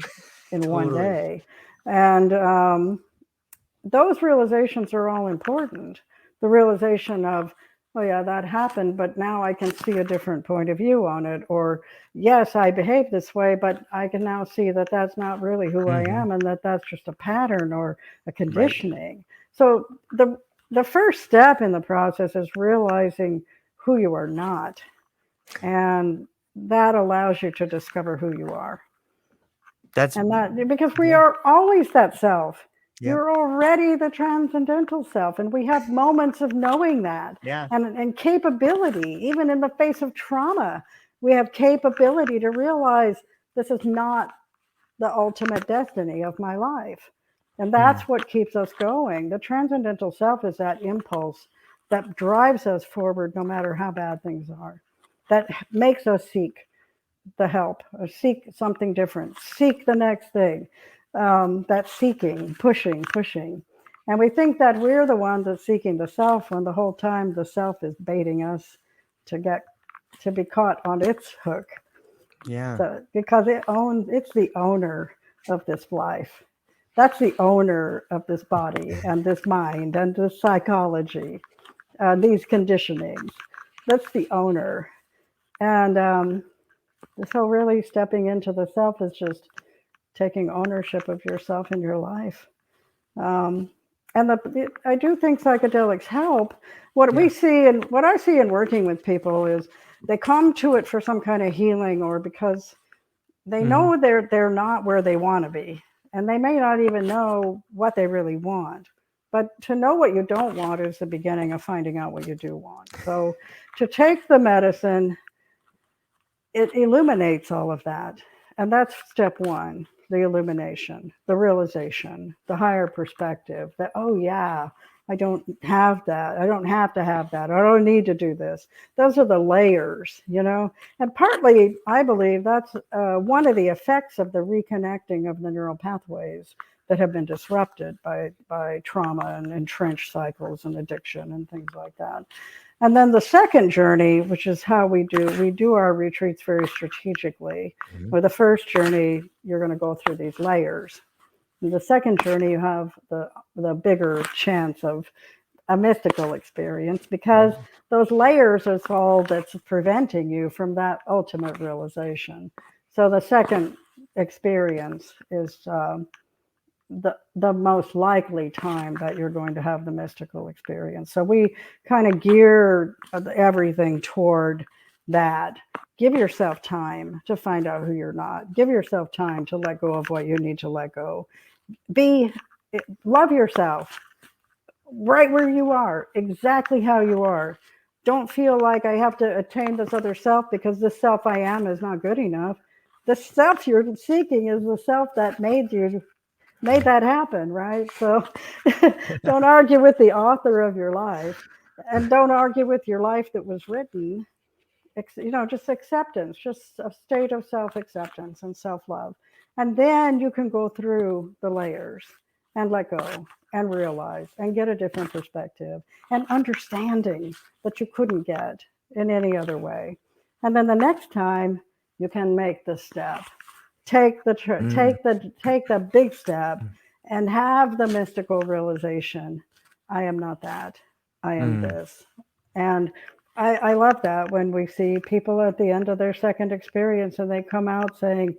in one day. And those realizations are all important. The realization of, oh yeah, that happened, but now I can see a different point of view on it. Or, yes, I behave this way, but I can now see that that's not really who I am, and that that's just a pattern or a conditioning. So the first step in the process is realizing who you are not. And that allows you to discover who you are. Because we are always that self. You're already the transcendental self, and we have moments of knowing that, and capability. Even in the face of trauma, we have capability to realize this is not the ultimate destiny of my life, and that's what keeps us going. The transcendental self is that impulse that drives us forward no matter how bad things are, that makes us seek the help, or seek something different, seek the next thing. That seeking, pushing. And we think that we're the one that's seeking the self, when the whole time the self is baiting us to be caught on its hook. Yeah. So because it's the owner of this life. That's the owner of this body and this mind and this psychology, these conditionings. That's the owner. And so really stepping into the self is just taking ownership of yourself and your life. Um, and I do think psychedelics help. What we see and what I see in working with people is they come to it for some kind of healing or because they know they're not where they want to be, and they may not even know what they really want. But to know what you don't want is the beginning of finding out what you do want. So to take the medicine, it illuminates all of that. And that's step one, the illumination, the realization, the higher perspective that, oh, yeah, I don't have that. I don't have to have that. I don't need to do this. Those are the layers, And partly, I believe that's one of the effects of the reconnecting of the neural pathways that have been disrupted by trauma and entrenched cycles and addiction and things like that. And then the second journey, which is how we do our retreats very strategically. With the first journey, you're going to go through these layers. In the second journey, you have the bigger chance of a mystical experience because those layers is all that's preventing you from that ultimate realization. So the second experience is the most likely time that you're going to have the mystical experience. So we kind of gear everything toward that. Give yourself time to find out who you're not. Give yourself time to let go of what you need to let go. Love yourself right where you are, exactly how you are. Don't feel like I have to attain this other self because this self I am is not good enough. The self you're seeking is the self that made that happen, right? So don't argue with the author of your life, and don't argue with your life that was written. Just acceptance, just a state of self-acceptance and self-love. And then you can go through the layers and let go and realize and get a different perspective and understanding that you couldn't get in any other way. And then the next time you can make the step. Take the big step and have the mystical realization. I am not that. I am this. And I love that when we see people at the end of their second experience and they come out saying,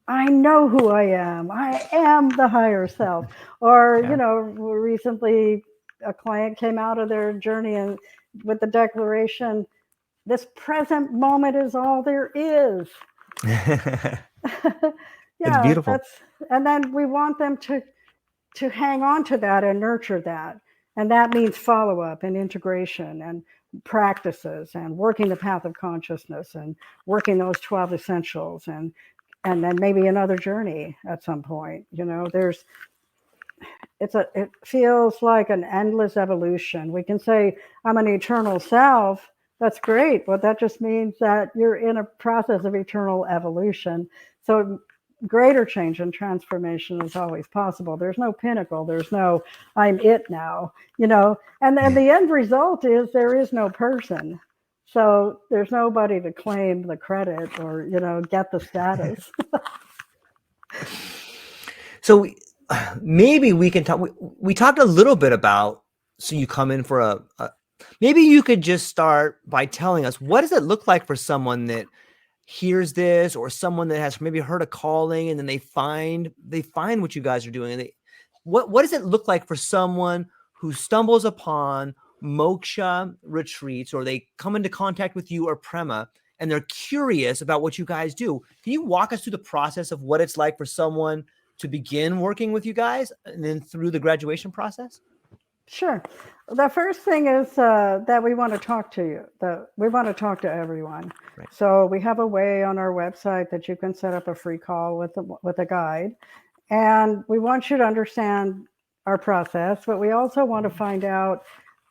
I know who I am. I am the higher self. Or, recently a client came out of their journey and with the declaration, this present moment is all there is. It's beautiful. And then we want them to hang on to that and nurture that. And that means follow-up and integration and practices and working the path of consciousness and working those 12 essentials and then maybe another journey at some point. It feels like an endless evolution. We can say I'm an eternal self. That's great, but that just means that you're in a process of eternal evolution. So greater change and transformation is always possible. There's no pinnacle. There's no I'm it now, and then the end result is there is no person. So there's nobody to claim the credit or, get the status. So maybe we can talk. We talked a little bit about, so you come in for maybe you could just start by telling us, what does it look like for someone that hears this, or someone that has maybe heard a calling and then they find what you guys are doing, and what does it look like for someone who stumbles upon moksha retreats, or they come into contact with you or Prema and they're curious about what you guys do? Can you walk us through the process of what it's like for someone to begin working with you guys and then through the graduation process? Sure. The first thing is that we want to talk to you. We want to talk to everyone. Right. So we have a way on our website that you can set up a free call with a guide. And we want you to understand our process, but we also want to find out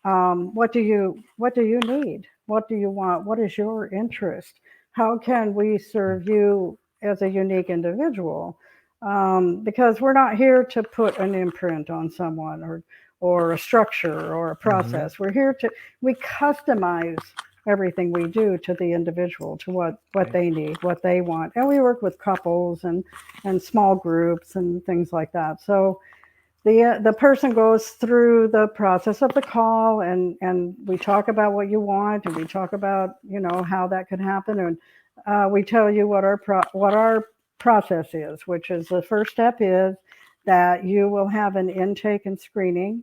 what do you need? What do you want? What is your interest? How can we serve you as a unique individual? Because we're not here to put an imprint on someone or a structure or a process. We customize everything we do to the individual, to what Right. they need, what they want. And we work with couples and small groups and things like that. So the person goes through the process of the call, and we talk about what you want, and we talk about, you know, how that could happen, and we tell you what our process is, which is the first step is that you will have an intake and screening,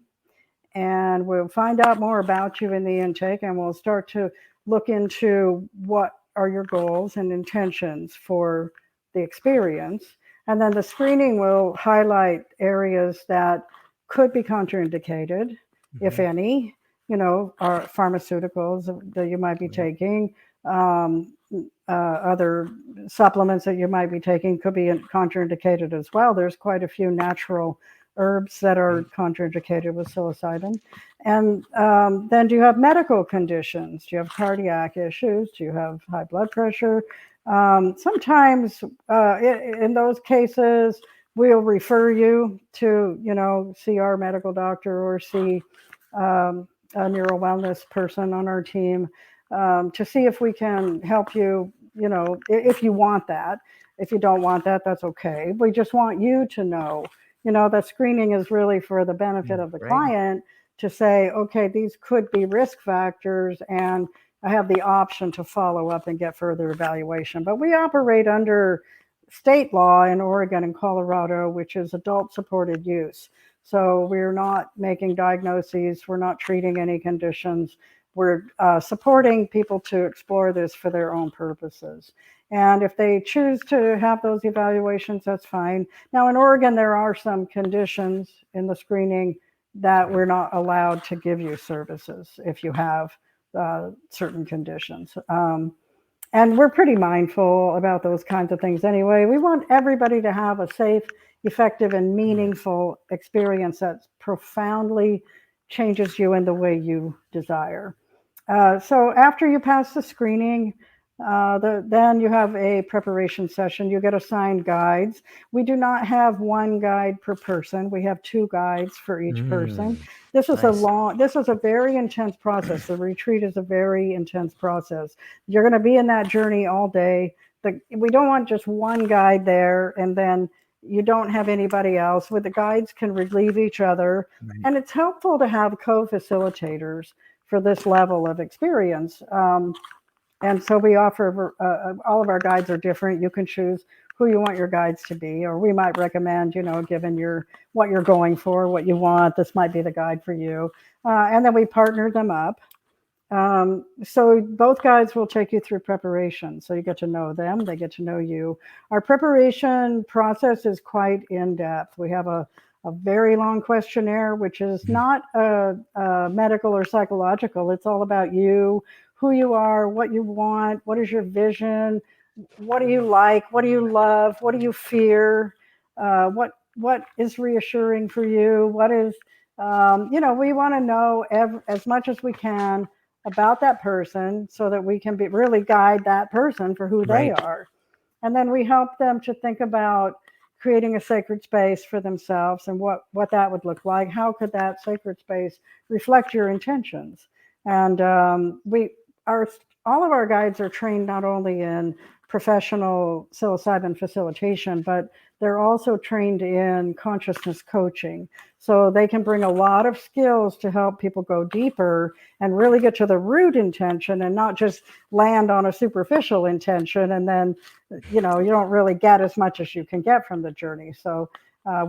and we'll find out more about you in the intake, and we'll start to look into what are your goals and intentions for the experience. And then the screening will highlight areas that could be contraindicated, if any, you know, are pharmaceuticals that you might be Right. taking, other supplements that you might be taking could be contraindicated as well. There's quite a few natural herbs that are contraindicated with psilocybin. And then do you have medical conditions? Do you have cardiac issues? Do you have high blood pressure? Sometimes in those cases, we'll refer you to, you know, see our medical doctor or see a neuro wellness person on our team to see if we can help you, you know, if you want that. If you don't want that, that's okay. We just want you to know, you know, that screening is really for the benefit of the Right. client to say, okay, these could be risk factors, and I have the option to follow up and get further evaluation. But we operate under state law in Oregon and Colorado, which is adult supported use. So we're not making diagnoses, we're not treating any conditions. We're supporting people to explore this for their own purposes. And if they choose to have those evaluations, that's fine. Now, in Oregon, there are some conditions in the screening that we're not allowed to give you services if you have certain conditions. And we're pretty mindful about those kinds of things anyway. We want everybody to have a safe, effective, and meaningful experience that profoundly changes you in the way you desire. So after you pass the screening, then you have a preparation session. You get assigned guides. We do not have one guide per person. We have two guides for each person. This is Nice. this is a very intense process. The retreat is a very intense process. You're going to be in that journey all day. We don't want just one guide there and then you don't have anybody else. With the guides can relieve each other, Right. and it's helpful to have co-facilitators for this level of experience. And so we offer, all of our guides are different. You can choose who you want your guides to be, or we might recommend, you know, given what you're going for, what you want, this might be the guide for you. And then we partner them up. So both guides will take you through preparation. So you get to know them, they get to know you. Our preparation process is quite in depth. We have a very long questionnaire, which is not medical or psychological. It's all about you, who you are, what you want, what is your vision, what do you like, what do you love, what do you fear, what is reassuring for you, what is, you know, we want to know as much as we can about that person so that we can really guide that person for who they Right. are. And then we help them to think about creating a sacred space for themselves and what that would look like. How could that sacred space reflect your intentions? And all of our guides are trained not only in professional psilocybin facilitation, but they're also trained in consciousness coaching. So they can bring a lot of skills to help people go deeper and really get to the root intention and not just land on a superficial intention. And then, you know, you don't really get as much as you can get from the journey. So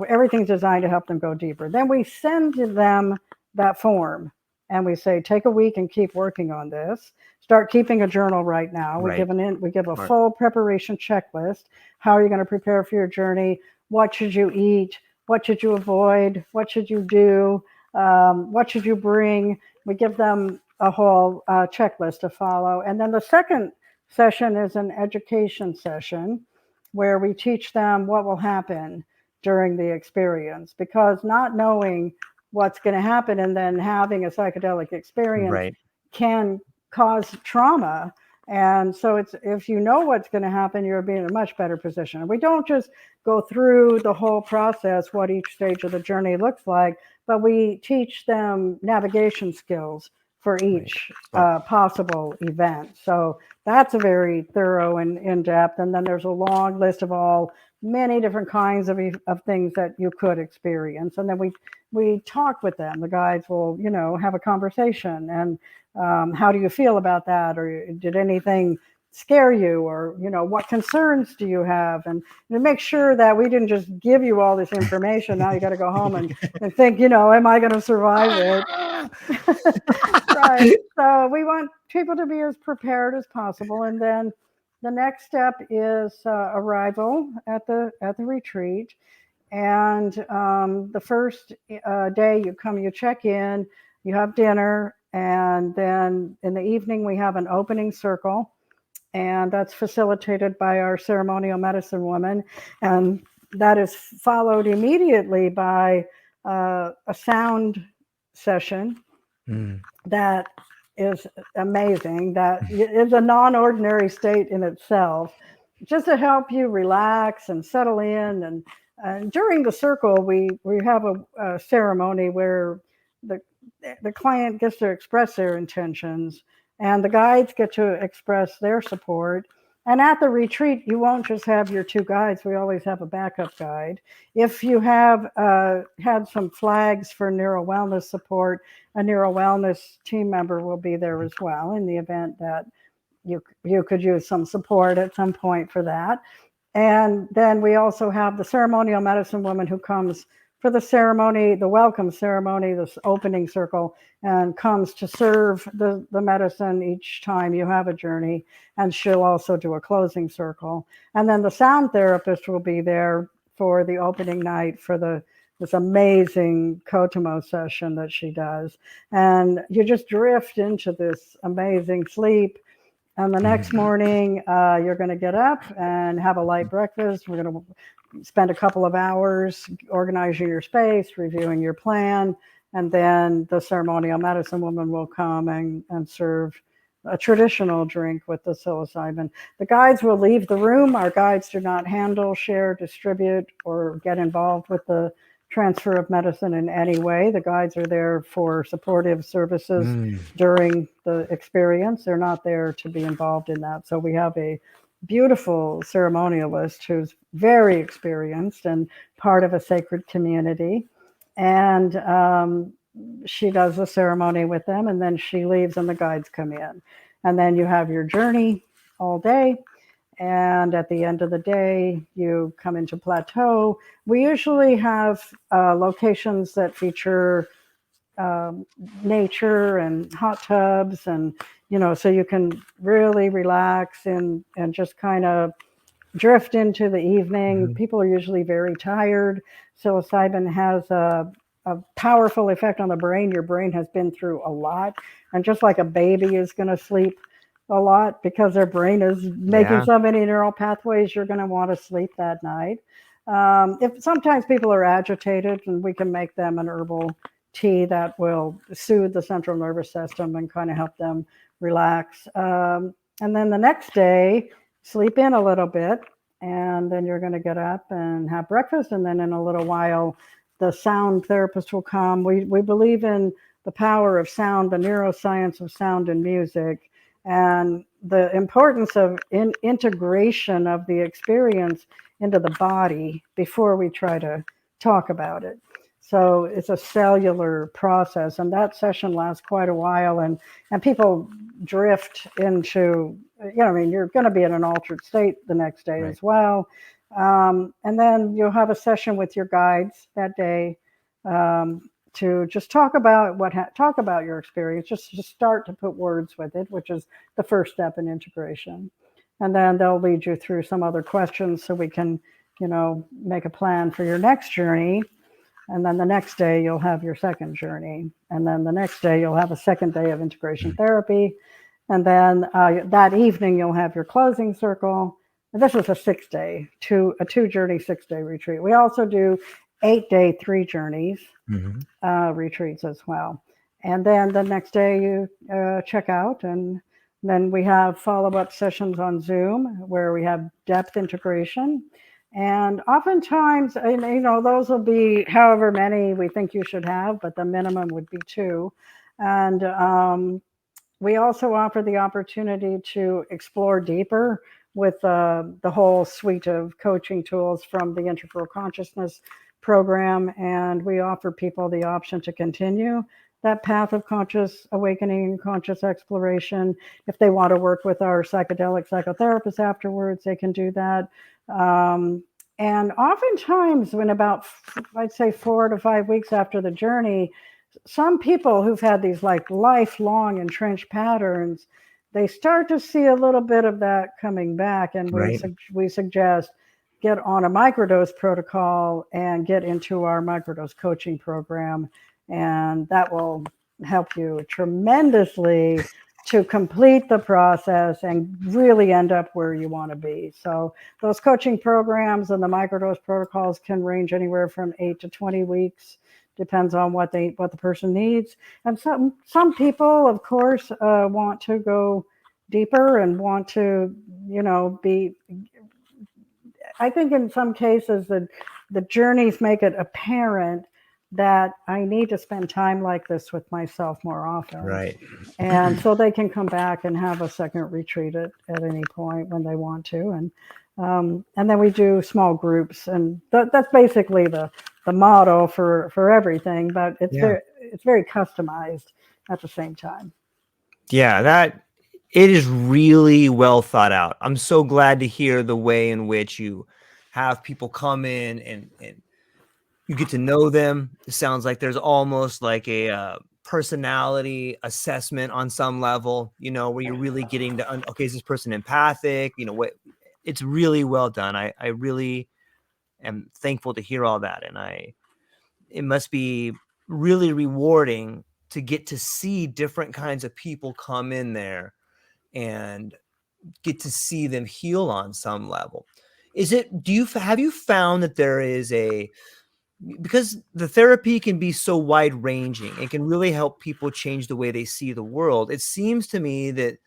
everything's designed to help them go deeper. Then we send them that form and we say, take a week and keep working on this. Start keeping a journal right now. We Right. give a Smart. full preparation checklist. How are you going to prepare for your journey? What should you eat? What should you avoid? What should you do? What should you bring? We give them a whole checklist to follow. And then the second session is an education session where we teach them what will happen during the experience, because not knowing what's going to happen and then having a psychedelic experience Right. can cause trauma. And so it's, if you know what's going to happen, you'll be in a much better position. And we don't just go through the whole process, what each stage of the journey looks like, but we teach them navigation skills for each possible event. So that's a very thorough and in-depth. And then there's a long list of many different kinds of things that you could experience. And then we talk with them. The guides will, have a conversation. And how do you feel about that? Or did anything scare you? Or, what concerns do you have? And to make sure that we didn't just give you all this information. Now you got to go home and think, am I going to survive it? Right. So we want people to be as prepared as possible. And then the next step is arrival at the retreat. And the first day you check in, you have dinner, and then in the evening we have an opening circle, and that's facilitated by our ceremonial medicine woman, and that is followed immediately by a sound session that is amazing. That is a non-ordinary state in itself, just to help you relax and settle in. And during the circle, we have a ceremony where the client gets to express their intentions, and the guides get to express their support. And at the retreat, you won't just have your two guides. We always have a backup guide. If you have had some flags for neuro wellness support, a neuro wellness team member will be there as well in the event that you could use some support at some point for that. And then we also have the ceremonial medicine woman who comes for the ceremony, the welcome ceremony, this opening circle, and comes to serve the medicine each time you have a journey. And she'll also do a closing circle. And then the sound therapist will be there for the opening night for this amazing Kotomo session that she does. And you just drift into this amazing sleep. And the next morning, you're going to get up and have a light breakfast. We're going to spend a couple of hours organizing your space, reviewing your plan, and then the ceremonial medicine woman will come and serve a traditional drink with the psilocybin. The guides will leave the room. Our guides do not handle, share, distribute, or get involved with the transfer of medicine in any way. The guides are there for supportive services during the experience. They're not there to be involved in that. So we have a beautiful ceremonialist who's very experienced and part of a sacred community. And she does the ceremony with them, and then she leaves and the guides come in. And then you have your journey all day. And at the end of the day, you come into plateau. We usually have locations that feature nature and hot tubs, and so you can really relax and just kind of drift into the evening. People are usually very tired. Psilocybin has a powerful effect on the brain. Your brain has been through a lot, and just like a baby is going to sleep a lot because their brain is making so many neural pathways, you're going to want to sleep that night. If sometimes people are agitated, and we can make them an herbal tea that will soothe the central nervous system and kind of help them relax. And then the next day, sleep in a little bit, and then you're going to get up and have breakfast. And then in a little while, the sound therapist will come. We believe in the power of sound, the neuroscience of sound and music, and the importance of integration of the experience into the body before we try to talk about it. So it's a cellular process, and that session lasts quite a while, and people drift into, you're going to be in an altered state the next day as well. And then you'll have a session with your guides that day to just talk about your experience, just start to put words with it, which is the first step in integration. And then they'll lead you through some other questions so we can, make a plan for your next journey. And then the next day you'll have your second journey. And then the next day you'll have a second day of integration therapy. And then that evening you'll have your closing circle. And this is a 6-day, a 2-journey, 6-day retreat. We also do 8-day, 3 journeys retreats as well. And then the next day you check out, and then we have follow-up sessions on Zoom where we have depth integration. And oftentimes, those will be however many we think you should have, but the minimum would be 2. And we also offer the opportunity to explore deeper with the whole suite of coaching tools from the Integral Consciousness program. And we offer people the option to continue that path of conscious awakening and conscious exploration. If they want to work with our psychedelic psychotherapists afterwards, they can do that. And oftentimes, when about, I'd say 4 to 5 weeks after the journey, some people who've had these like lifelong entrenched patterns, they start to see a little bit of that coming back. And we suggest get on a microdose protocol and get into our microdose coaching program. And that will help you tremendously to complete the process and really end up where you want to be. So those coaching programs and the microdose protocols can range anywhere from 8 to 20 weeks. Depends on what the person needs. And some people, of course, want to go deeper and want to, be. I think in some cases the journeys make it apparent that I need to spend time like this with myself more often. Right. And so they can come back and have a second retreat at any point when they want to. And then we do small groups, and that's basically the model for everything, but it's very customized at the same time. Yeah, it is really well thought out. I'm so glad to hear the way in which you have people come in and you get to know them. It sounds like there's almost like a personality assessment on some level, where you're really getting to, okay, is this person empathic? It's really well done. I really am thankful to hear all that. And it must be really rewarding to get to see different kinds of people come in there and get to see them heal on some level. Have you found that there is because the therapy can be so wide ranging, it can really help people change the way they see the world. It seems to me that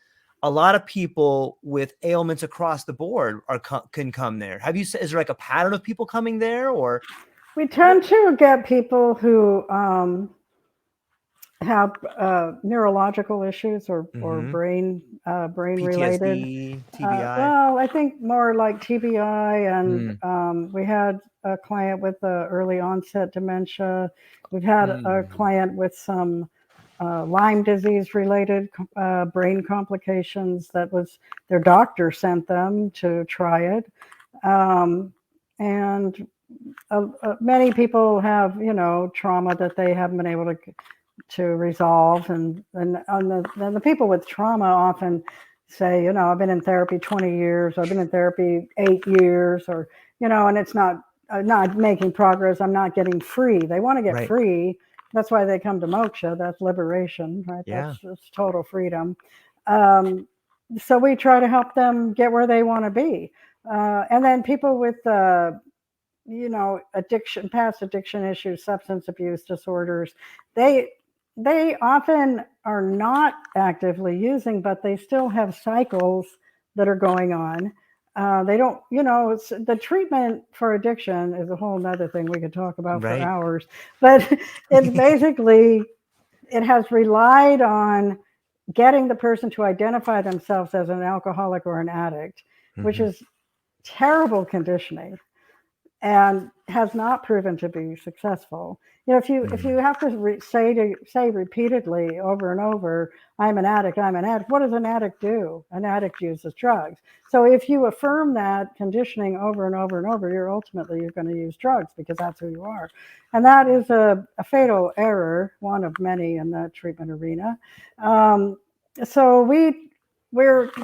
a lot of people with ailments across the board can come there. Is there like a pattern of people coming there, or? We tend to get people who have neurological issues or brain related TBI. Well, I think more like TBI, and we had a client with early onset dementia. We've had a client with some Lyme disease related brain complications. That was their doctor sent them to try it, and many people have trauma that they haven't been able to resolve, and the people with trauma often say, I've been in therapy 20 years, I've been in therapy 8 years, or and it's not making progress. I'm not getting free. They want to get free. That's why they come to moksha. That's liberation, right? Yeah. That's total freedom. So we try to help them get where they want to be. And then people with past addiction issues, substance abuse disorders, they often are not actively using, but they still have cycles that are going on. They don't, the treatment for addiction is a whole nother thing we could talk about for hours, but it's basically, it has relied on getting the person to identify themselves as an alcoholic or an addict, which is terrible conditioning and has not proven to be successful. If you have to say repeatedly over and over, I'm an addict, what does an addict do? An addict uses drugs. So if you affirm that conditioning over and over and over, you're going to use drugs because that's who you are. And that is a fatal error, one of many in the treatment arena. So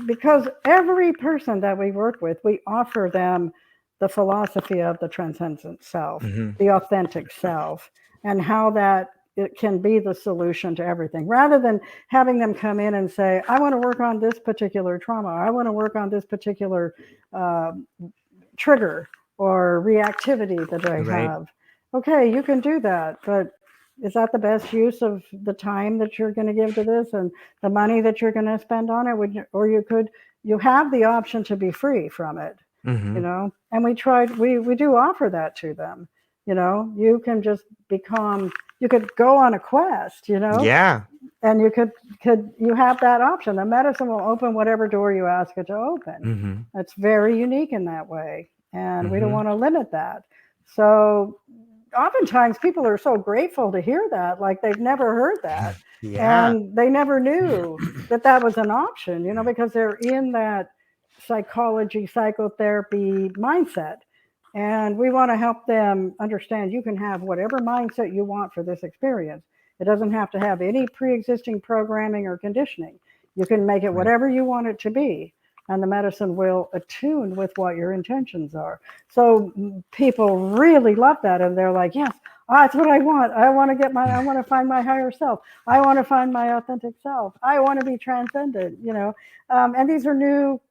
because every person that we work with, we offer them the philosophy of the transcendent self, the authentic self, and how that it can be the solution to everything, rather than having them come in and say, I want to work on this particular trauma, I want to work on this particular trigger or reactivity that I have. Okay, you can do that, but is that the best use of the time that you're going to give to this and the money that you're going to spend on it? Or you have the option to be free from it. And we do offer that to them. You can just you could go on a quest, Yeah. and you could you have that option. The medicine will open whatever door you ask it to open. Mm-hmm. It's very unique in that way, and we don't Mm-hmm. want to limit that. So oftentimes people are so grateful to hear that, like they've never heard that, Yeah. and they never knew that that was an option, you know, because they're in that psychology, psychotherapy mindset. And we want to help them understand you can have whatever mindset you want for this experience. It doesn't have to have any pre-existing programming or conditioning. You can make it Right. whatever you want it to be, and the medicine will attune with what your intentions are. So people really love that, and they're like, yes, that's what I want. I want to find my higher self. I want to find my authentic self. I want to be transcendent, you know. And these are new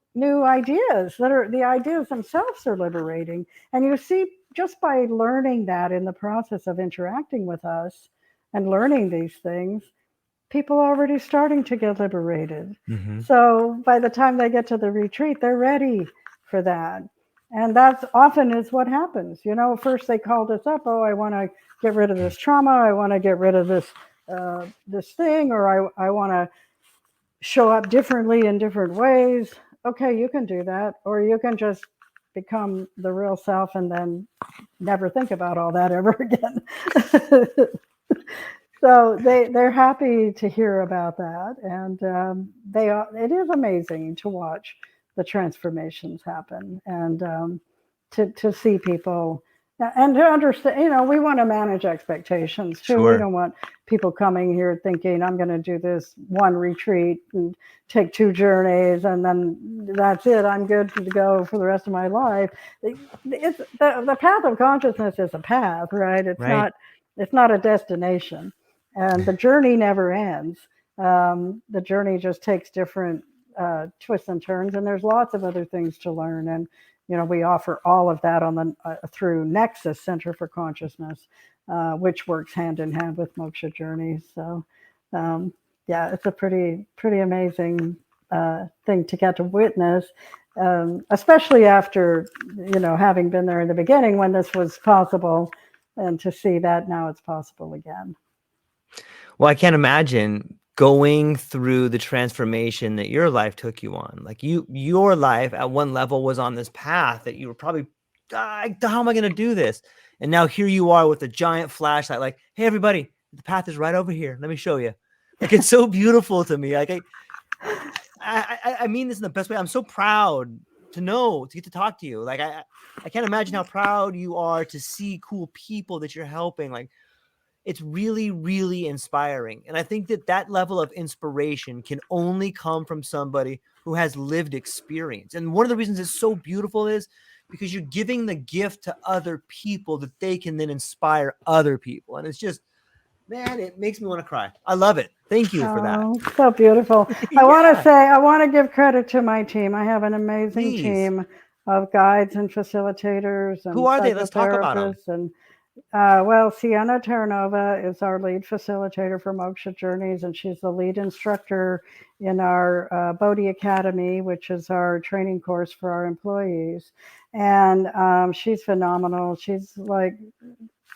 ideas that are, the ideas themselves are liberating. And you see, just by learning that in the process of interacting with us and learning these things, people are already starting to get liberated. Mm-hmm. So by the time they get to the retreat, they're ready for that. And that's often is what happens. You know, first they called us up, oh, I want to get rid of this trauma. I want to get rid of this thing, or I want to show up differently in different ways. Okay, you can do that. Or you can just become the real self and then never think about all that ever again. So they're happy to hear about that, and they are. It is amazing to watch the transformations happen, and to see people and to understand. You know, we want to manage expectations too. We Sure. don't want people coming here thinking I'm going to do this one retreat and take 2 journeys and then that's it. I'm good to go for the rest of my life. It's the path of consciousness is a path, right? Right. It's not a destination, and the journey never ends. The journey just takes different twists and turns, and there's lots of other things to learn. And you know, we offer all of that on the through Nexus Center for Consciousness, which works hand in hand with Moksha Journeys. So, yeah, it's a pretty amazing thing to get to witness, especially after, you know, having been there in the beginning when this was possible, and to see that now it's possible again. Well, I can't imagine going through the transformation that your life took you on. Like your life at one level was on this path that you were probably, how am I going to do this? And now here you are with a giant flashlight, like, hey, everybody, the path is right over here. Let me show you. Like, it's so beautiful to me. Like, I mean this in the best way. I'm so proud to get to talk to you. Like, I can't imagine how proud you are to see cool people that you're helping. Like, it's really, really inspiring. And I think that level of inspiration can only come from somebody who has lived experience. And one of the reasons it's so beautiful is because you're giving the gift to other people that they can then inspire other people. And it's just, man, it makes me want to cry. I love it. Thank you for that. Oh, so beautiful. I want to say, I want to give credit to my team. I have an amazing Please. team of guides and facilitators and Who are they? Let's talk about them. psychotherapists. And well, Sienna Terranova is our lead facilitator for Moksha Journeys, and she's the lead instructor in our Bodhi Academy, which is our training course for our employees. And she's phenomenal. She's like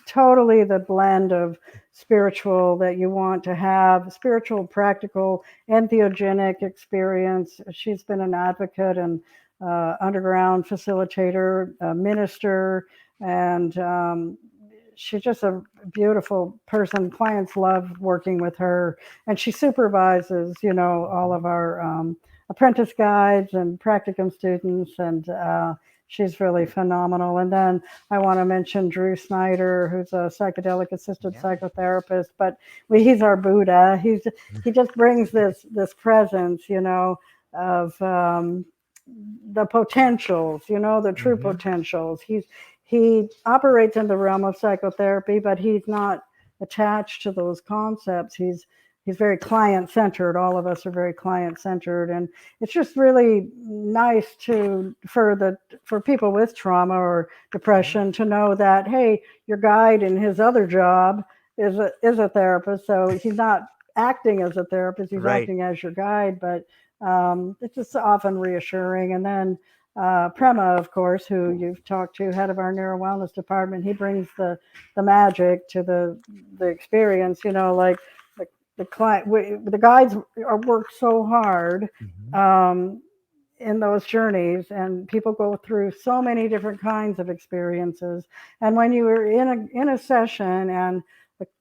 totally the blend of spiritual that you want to have, spiritual, practical, entheogenic experience. She's been an advocate and underground facilitator, minister, and she's just a beautiful person. Clients love working with her, and she supervises, you know, all of our apprentice guides and practicum students, and she's really phenomenal. And then I want to mention Drew Snyder, who's a psychedelic assisted psychotherapist, but he's our Buddha. He just brings this presence, you know, of the potentials, you know, the true potentials. He operates in the realm of psychotherapy, but he's not attached to those concepts. He's very client centered. All of us are very client centered, and it's just really nice for people with trauma or depression to know that, hey, your guide in his other job is a therapist. So he's not acting as a therapist; he's acting as your guide. But it's just often reassuring. And then Prema, of course, who you've talked to, head of our neuro wellness department, he brings the magic to the experience. You know, like the guides are work so hard Mhm. in those journeys, and people go through so many different kinds of experiences. And when you are in a session and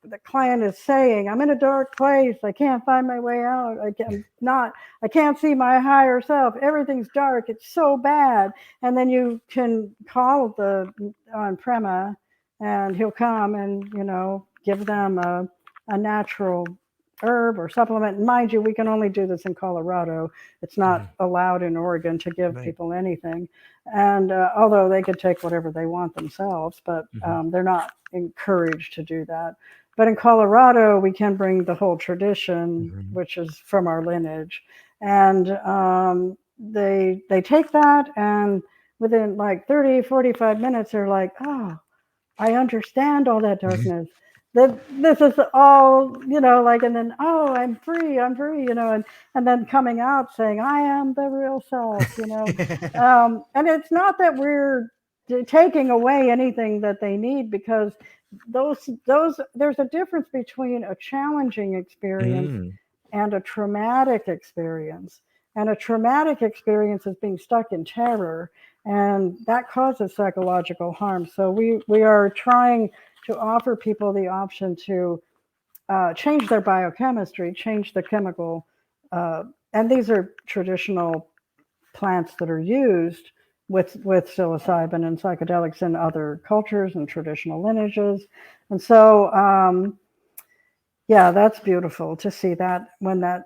the client is saying, I'm in a dark place, I can't find my way out, I can't see my higher self, everything's dark, it's so bad. And then you can call the on Prema, and he'll come and, give them a natural herb or supplement. Mind you, we can only do this in Colorado. It's not Mhm. allowed in Oregon to give Right. people anything. And although they could take whatever they want themselves, but Mhm. they're not encouraged to do that. But in Colorado, we can bring the whole tradition, Mhm. which is from our lineage. And they take that, and within like 30, 45 minutes, they're like, oh, I understand all that darkness. That this is all, like, and then, oh, I'm free, and then coming out saying, I am the real self. And it's not that we're taking away anything that they need, because there's a difference between a challenging experience Mm. and a traumatic experience. And a traumatic experience is being stuck in terror, and that causes psychological harm. So we are trying to offer people the option to change their biochemistry, change the chemical, uh, and these are traditional plants that are used with psilocybin and psychedelics in other cultures and traditional lineages. And so yeah, that's beautiful to see that when that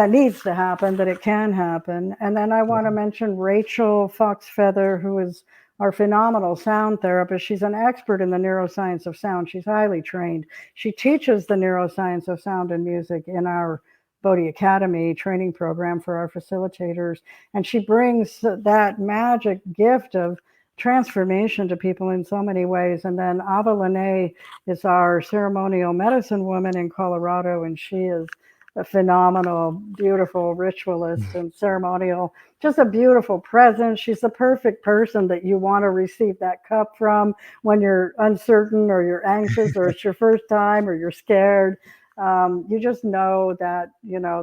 needs to happen, that it can happen. And then I want to Yeah. mention Rachel Fox Feather, who is our phenomenal sound therapist. She's an expert in the neuroscience of sound. She's highly trained. She teaches the neuroscience of sound and music in our Bodhi Academy training program for our facilitators. And she brings that magic gift of transformation to people in so many ways. And then Ava Lene is our ceremonial medicine woman in Colorado, and she is a phenomenal, beautiful ritualist and ceremonial, just a beautiful presence. She's the perfect person that you want to receive that cup from when you're uncertain or you're anxious or it's your first time or you're scared. You just know that,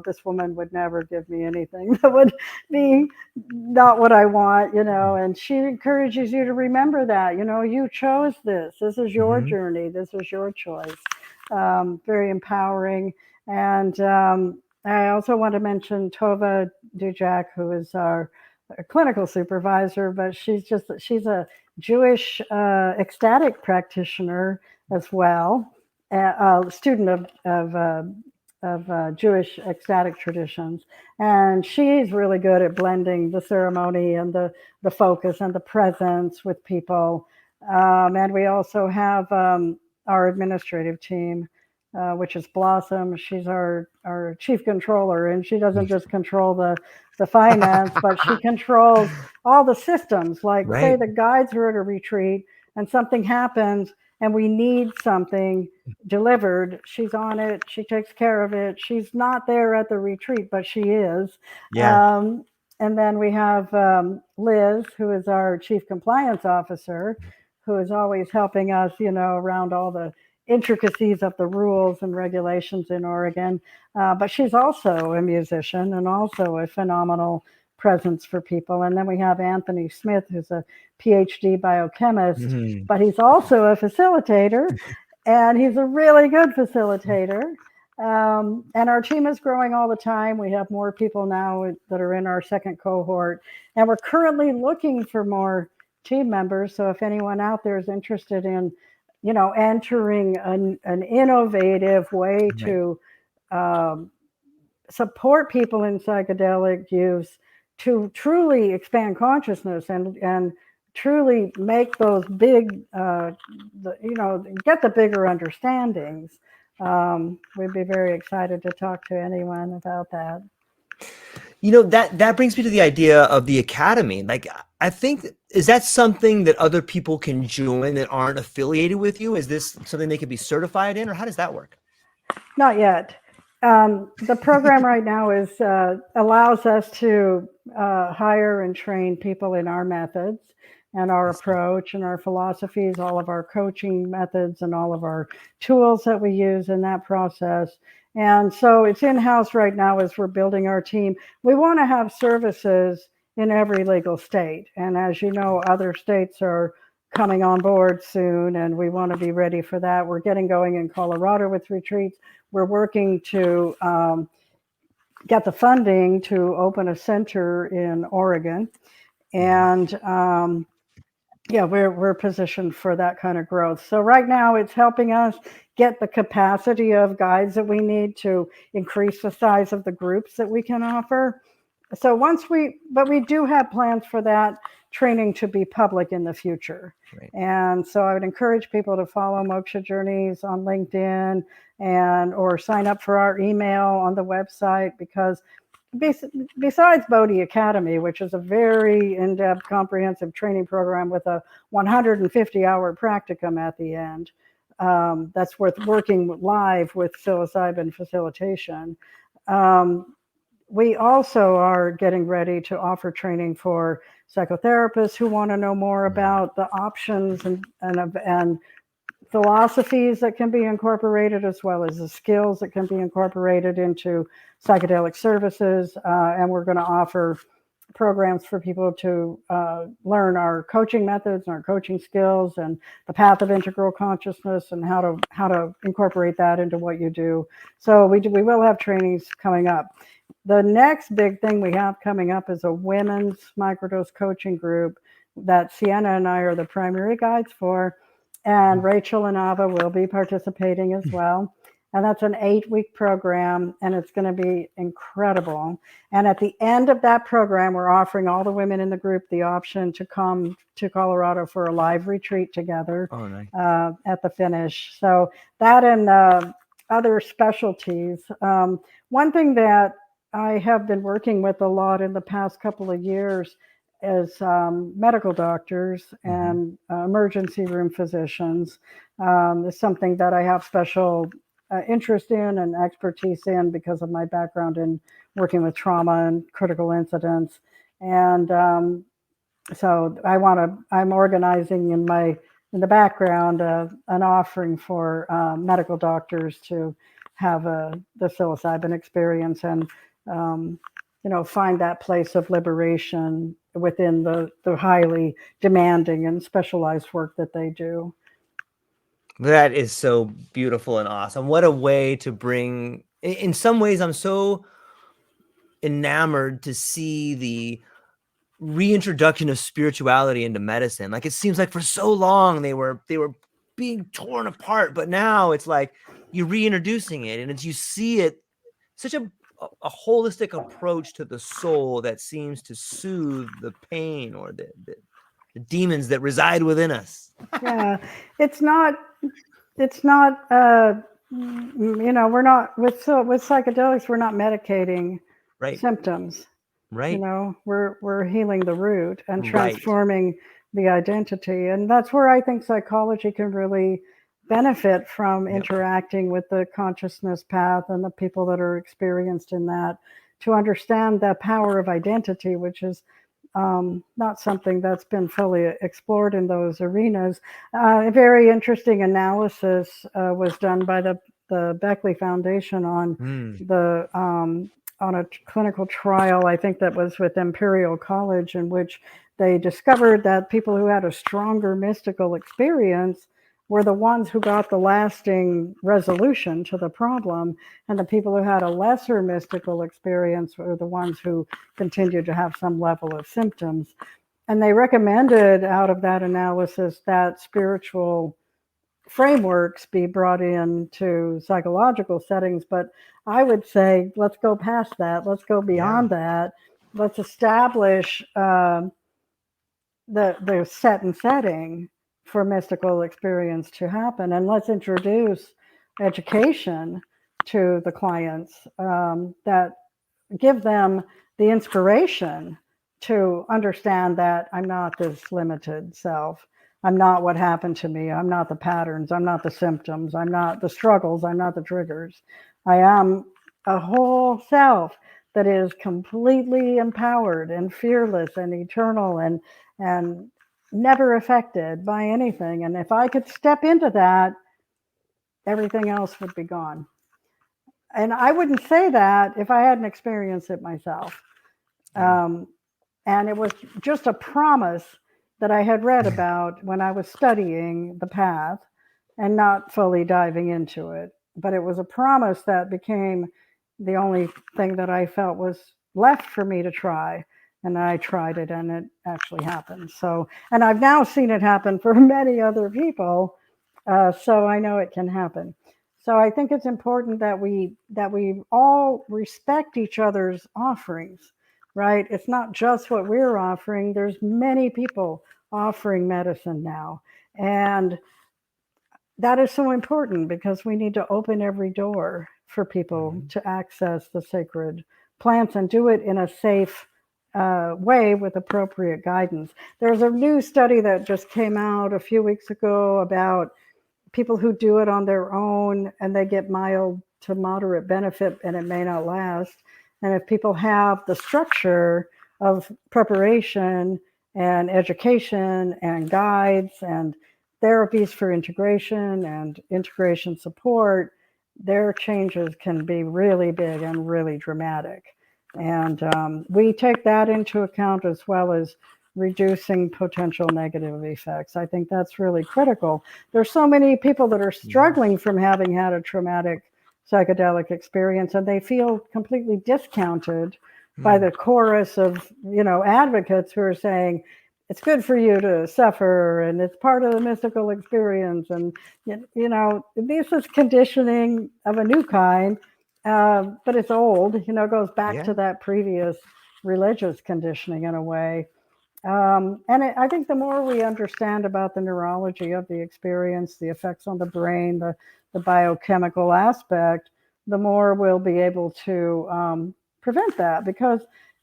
this woman would never give me anything that would be not what I want, and she encourages you to remember that, you chose this. This is your Mhm. journey. This is your choice. Very empowering. And I also want to mention Tova Dujak, who is our clinical supervisor, but she's a Jewish ecstatic practitioner as well, a student of Jewish ecstatic traditions. And she's really good at blending the ceremony and the focus and the presence with people. And we also have our administrative team, which is Blossom. She's our chief controller, and she doesn't just control the finance, but she controls all the systems. Like, say Right. the guides are at a retreat and something happens and we need something delivered, she's on it, she takes care of it. She's not there at the retreat, but she is. Yeah. um, and then we have Liz, who is our chief compliance officer, who is always helping us, around all the intricacies of the rules and regulations in Oregon. But she's also a musician and also a phenomenal presence for people. And then we have Anthony Smith, who's a PhD biochemist, Mhm. but he's also a facilitator, and he's a really good facilitator. And our team is growing all the time. We have more people now that are in our second cohort, and we're currently looking for more team members. So if anyone out there is interested in, entering an innovative way Right. to um, support people in psychedelic use to truly expand consciousness and truly make those big, get the bigger understandings. We'd be very excited to talk to anyone about that. That brings me to the idea of the academy. Like, I think, is that something that other people can join that aren't affiliated with you? Is this something they can be certified in, or how does that work? Not yet. The program right now allows us to hire and train people in our methods and our I see. approach and our philosophies, all of our coaching methods and all of our tools that we use in that process. And so it's in-house right now as we're building our team. We want to have services in every legal state. And as you know, other states are coming on board soon, and we want to be ready for that. We're getting going in Colorado with retreats. We're working to get the funding to open a center in Oregon. And yeah, we're positioned for that kind of growth. So right now it's helping us get the capacity of guides that we need to increase the size of the groups that we can offer. So but we do have plans for that training to be public in the future. Right. And so I would encourage people to follow Moksha Journeys on LinkedIn or sign up for our email on the website, because besides Bodhi Academy, which is a very in-depth, comprehensive training program with a 150-hour practicum at the end, that's worth working live with psilocybin facilitation. We also are getting ready to offer training for psychotherapists who want to know more about the options and philosophies that can be incorporated, as well as the skills that can be incorporated into psychedelic services. And we're going to offer programs for people to learn our coaching methods and our coaching skills and the path of integral consciousness and how to incorporate that into what you do. So we will have trainings coming up. The next big thing we have coming up is a women's microdose coaching group that Sienna and I are the primary guides for. And Rachel and Ava will be participating as well. And that's an 8-week program, and it's going to be incredible. And at the end of that program, we're offering all the women in the group the option to come to Colorado for a live retreat together. Oh, nice. At the finish. So that and other specialties. One thing that I have been working with a lot in the past couple of years is medical doctors and emergency room physicians. Is something that I have special interest in and expertise in because of my background in working with trauma and critical incidents. And so I'm organizing in the background an offering for medical doctors to have the psilocybin experience and find that place of liberation within the highly demanding and specialized work that they do. That is so beautiful and awesome. What a way to bring, in some ways, I'm so enamored to see the reintroduction of spirituality into medicine. Like, it seems like for so long they were being torn apart, but now it's like you're reintroducing it, and you see it such a holistic approach to the soul that seems to soothe the pain or the demons that reside within us. Yeah, it's not we're not with psychedelics, we're not medicating symptoms. Right. We're healing the root and transforming the identity. And that's where I think psychology can really benefit from interacting with the consciousness path and the people that are experienced in that, to understand the power of identity, which is not something that's been fully explored in those arenas. A very interesting analysis was done by the Beckley Foundation on on a clinical trial, I think that was with Imperial College, in which they discovered that people who had a stronger mystical experience were the ones who got the lasting resolution to the problem, and the people who had a lesser mystical experience were the ones who continued to have some level of symptoms. And they recommended out of that analysis that spiritual frameworks be brought into psychological settings. But I would say, let's go past that. Let's go beyond that. Let's establish the set and setting for mystical experience to happen. And let's introduce education to the clients that give them the inspiration to understand that I'm not this limited self. I'm not what happened to me. I'm not the patterns. I'm not the symptoms. I'm not the struggles. I'm not the triggers. I am a whole self that is completely empowered and fearless and eternal and never affected by anything. And if I could step into that, everything else would be gone. And I wouldn't say that if I hadn't experienced it myself. Yeah. And it was just a promise that I had read about when I was studying the path and not fully diving into it. But it was a promise that became the only thing that I felt was left for me to try. And I tried it and it actually happened. So, and I've now seen it happen for many other people. So I know it can happen. So I think it's important that we all respect each other's offerings, right? It's not just what we're offering. There's many people offering medicine now. And that is so important because we need to open every door for people to access the sacred plants and do it in a safe way with appropriate guidance. There's a new study that just came out a few weeks ago about people who do it on their own and they get mild to moderate benefit and it may not last. And if people have the structure of preparation and education and guides and therapies for integration and integration support, their changes can be really big and really dramatic. And we take that into account as well as reducing potential negative effects. I think that's really critical. There's so many people that are struggling from having had a traumatic psychedelic experience and they feel completely discounted by the chorus of advocates who are saying it's good for you to suffer and it's part of the mystical experience. And this is conditioning of a new kind, but it's old. It goes back to that previous religious conditioning in a way. I think the more we understand about the neurology of the experience, the effects on the brain, the biochemical aspect, the more we'll be able to prevent that. Because,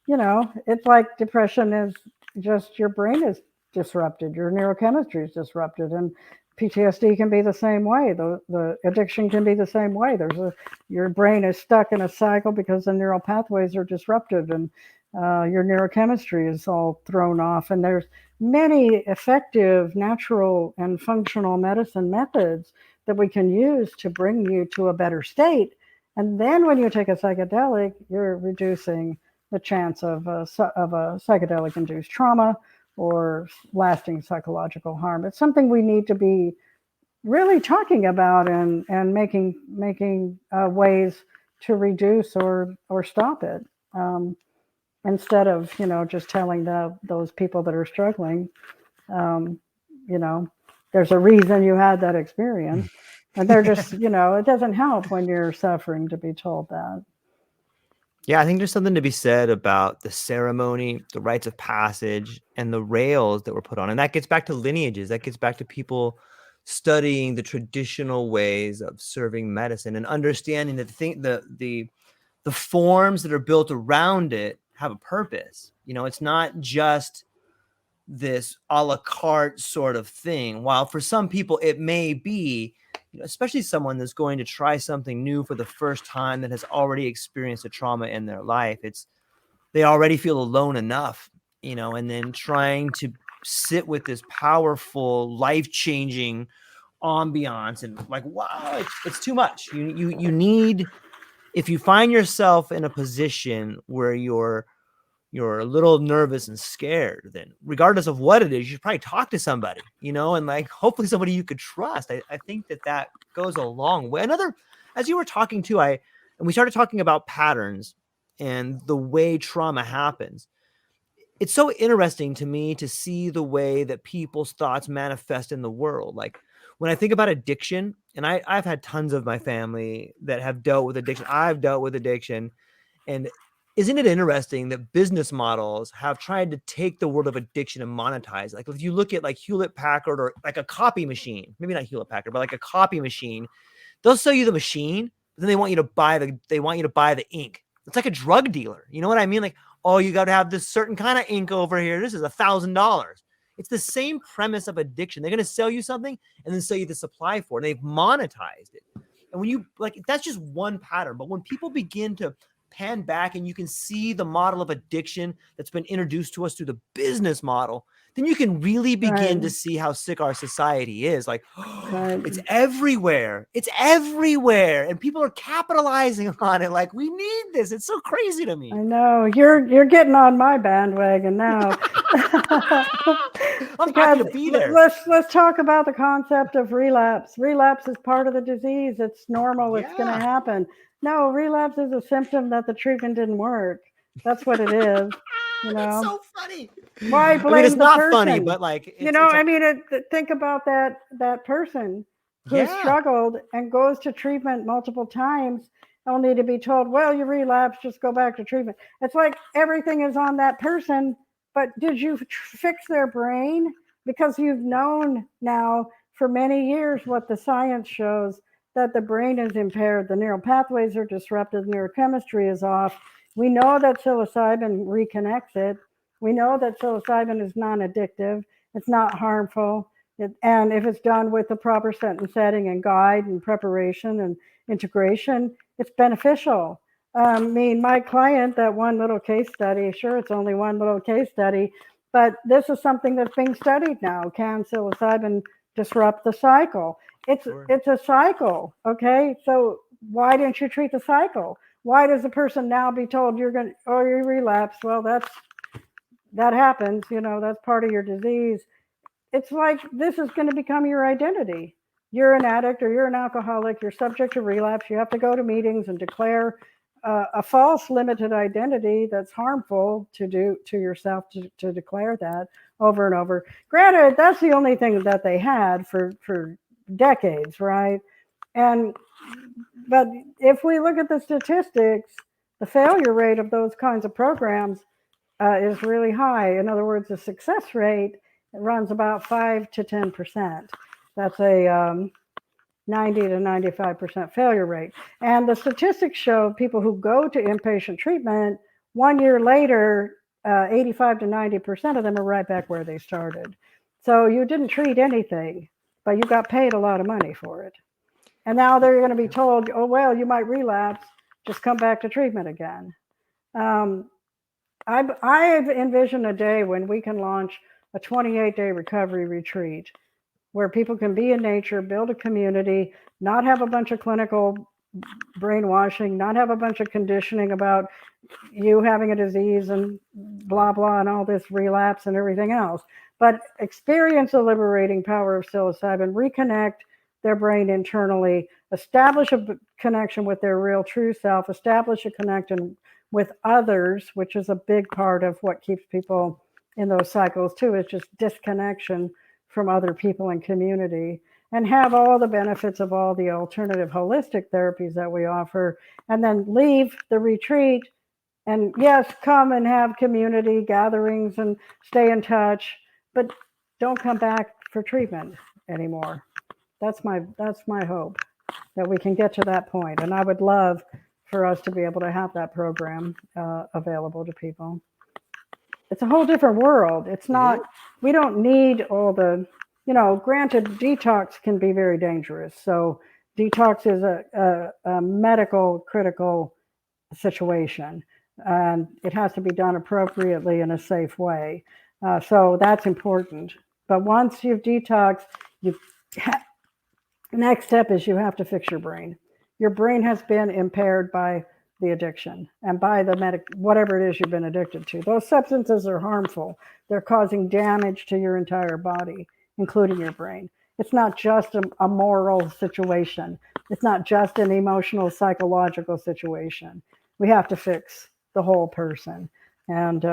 it's like depression is just your brain is disrupted, your neurochemistry is disrupted, and PTSD can be the same way. The addiction can be the same way. Your brain is stuck in a cycle because the neural pathways are disrupted, and your neurochemistry is all thrown off. And there's many effective natural and functional medicine methods that we can use to bring you to a better state. And then when you take a psychedelic, you're reducing the chance of a psychedelic induced trauma or lasting psychological harm. It's something we need to be really talking about and making ways to reduce or stop it. Instead of just telling those people that are struggling, um, there's a reason you had that experience, and they're just it doesn't help when you're suffering to be told that. Yeah, I think there's something to be said about the ceremony, the rites of passage, and the rails that were put on. And that gets back to lineages. That gets back to people studying the traditional ways of serving medicine and understanding that the forms that are built around it have a purpose. It's not just this a la carte sort of thing. While for some people it may be, especially someone that's going to try something new for the first time that has already experienced a trauma in their life, they already feel alone enough, and then trying to sit with this powerful, life-changing ambiance and like, wow, it's too much. You need, if you find yourself in a position where you're a little nervous and scared, then regardless of what it is, you should probably talk to somebody, and like hopefully somebody you could trust. I think that goes a long way. As you were talking too, and we started talking about patterns and the way trauma happens. It's so interesting to me to see the way that people's thoughts manifest in the world. Like when I think about addiction, and I've had tons of my family that have dealt with addiction. I've dealt with addiction. And isn't it interesting that business models have tried to take the world of addiction and monetize? Like if you look at like Hewlett Packard or like a copy machine, maybe not Hewlett Packard, but like a copy machine, they'll sell you the machine, but then they want you to buy the ink. It's like a drug dealer. You know what I mean? Like, oh, you got to have this certain kind of ink over here. This is $1,000. It's the same premise of addiction. They're going to sell you something and then sell you the supply for it. And they've monetized it. And when you like, that's just one pattern. But when people begin to pan back and you can see the model of addiction that's been introduced to us through the business model, then you can really begin to see how sick our society is. Like, it's everywhere. It's everywhere. And people are capitalizing on it. Like, we need this. It's so crazy to me. I know. You're getting on my bandwagon now. I'm happy to be there. Let's talk about the concept of relapse. Relapse is part of the disease. It's normal. It's going to happen. No, relapse is a symptom that the treatment didn't work. That's what it is. You know, it's so funny. Why blame it's the not person? funny, but like, think about that person who struggled and goes to treatment multiple times, only to be told, well, you relapsed, just go back to treatment. It's like everything is on that person, but did you fix their brain? Because you've known now for many years what the science shows, that the brain is impaired, the neural pathways are disrupted, neurochemistry is off. We know that psilocybin reconnects it. We know that psilocybin is non-addictive. It's not harmful. And if it's done with the proper set and setting and guide and preparation and integration, it's beneficial. I mean, my client, that one little case study, sure, it's only one little case study, but this is something that's being studied now. Can psilocybin disrupt the cycle? It's a cycle, okay? So why didn't you treat the cycle? Why does the person now be told you relapse? Well, that happens, that's part of your disease. It's like this is going to become your identity. You're an addict or you're an alcoholic, you're subject to relapse. You have to go to meetings and declare a false limited identity that's harmful to yourself to declare that over and over. Granted, that's the only thing that they had for decades, right? But if we look at the statistics, the failure rate of those kinds of programs is really high. In other words, the success rate runs about 5 to 10%. That's a 90 to 95% failure rate. And the statistics show people who go to inpatient treatment, 1 year later, 85 to 90% of them are right back where they started. So you didn't treat anything, but you got paid a lot of money for it. And now they're going to be told, oh, well, you might relapse, just come back to treatment again. I've envisioned a day when we can launch a 28-day recovery retreat where people can be in nature, build a community, not have a bunch of clinical brainwashing, not have a bunch of conditioning about you having a disease and blah, blah, and all this relapse and everything else, but experience the liberating power of psilocybin, reconnect their brain internally, establish a connection with their real true self, establish a connection with others, which is a big part of what keeps people in those cycles too, is just disconnection from other people and community, and have all the benefits of all the alternative holistic therapies that we offer, and then leave the retreat and yes, come and have community gatherings and stay in touch, but don't come back for treatment anymore. That's my hope, that we can get to that point. And I would love for us to be able to have that program available to people. It's a whole different world. It's not, we don't need all the, granted, detox can be very dangerous. So detox is a medical critical situation, and it has to be done appropriately in a safe way. So that's important. But once you've detoxed, next step is you have to fix your brain. Your brain has been impaired by the addiction and by the whatever it is you've been addicted to. Those substances are harmful. They're causing damage to your entire body, including your brain. It's not just a moral situation. It's not just an emotional, psychological situation. We have to fix the whole person, and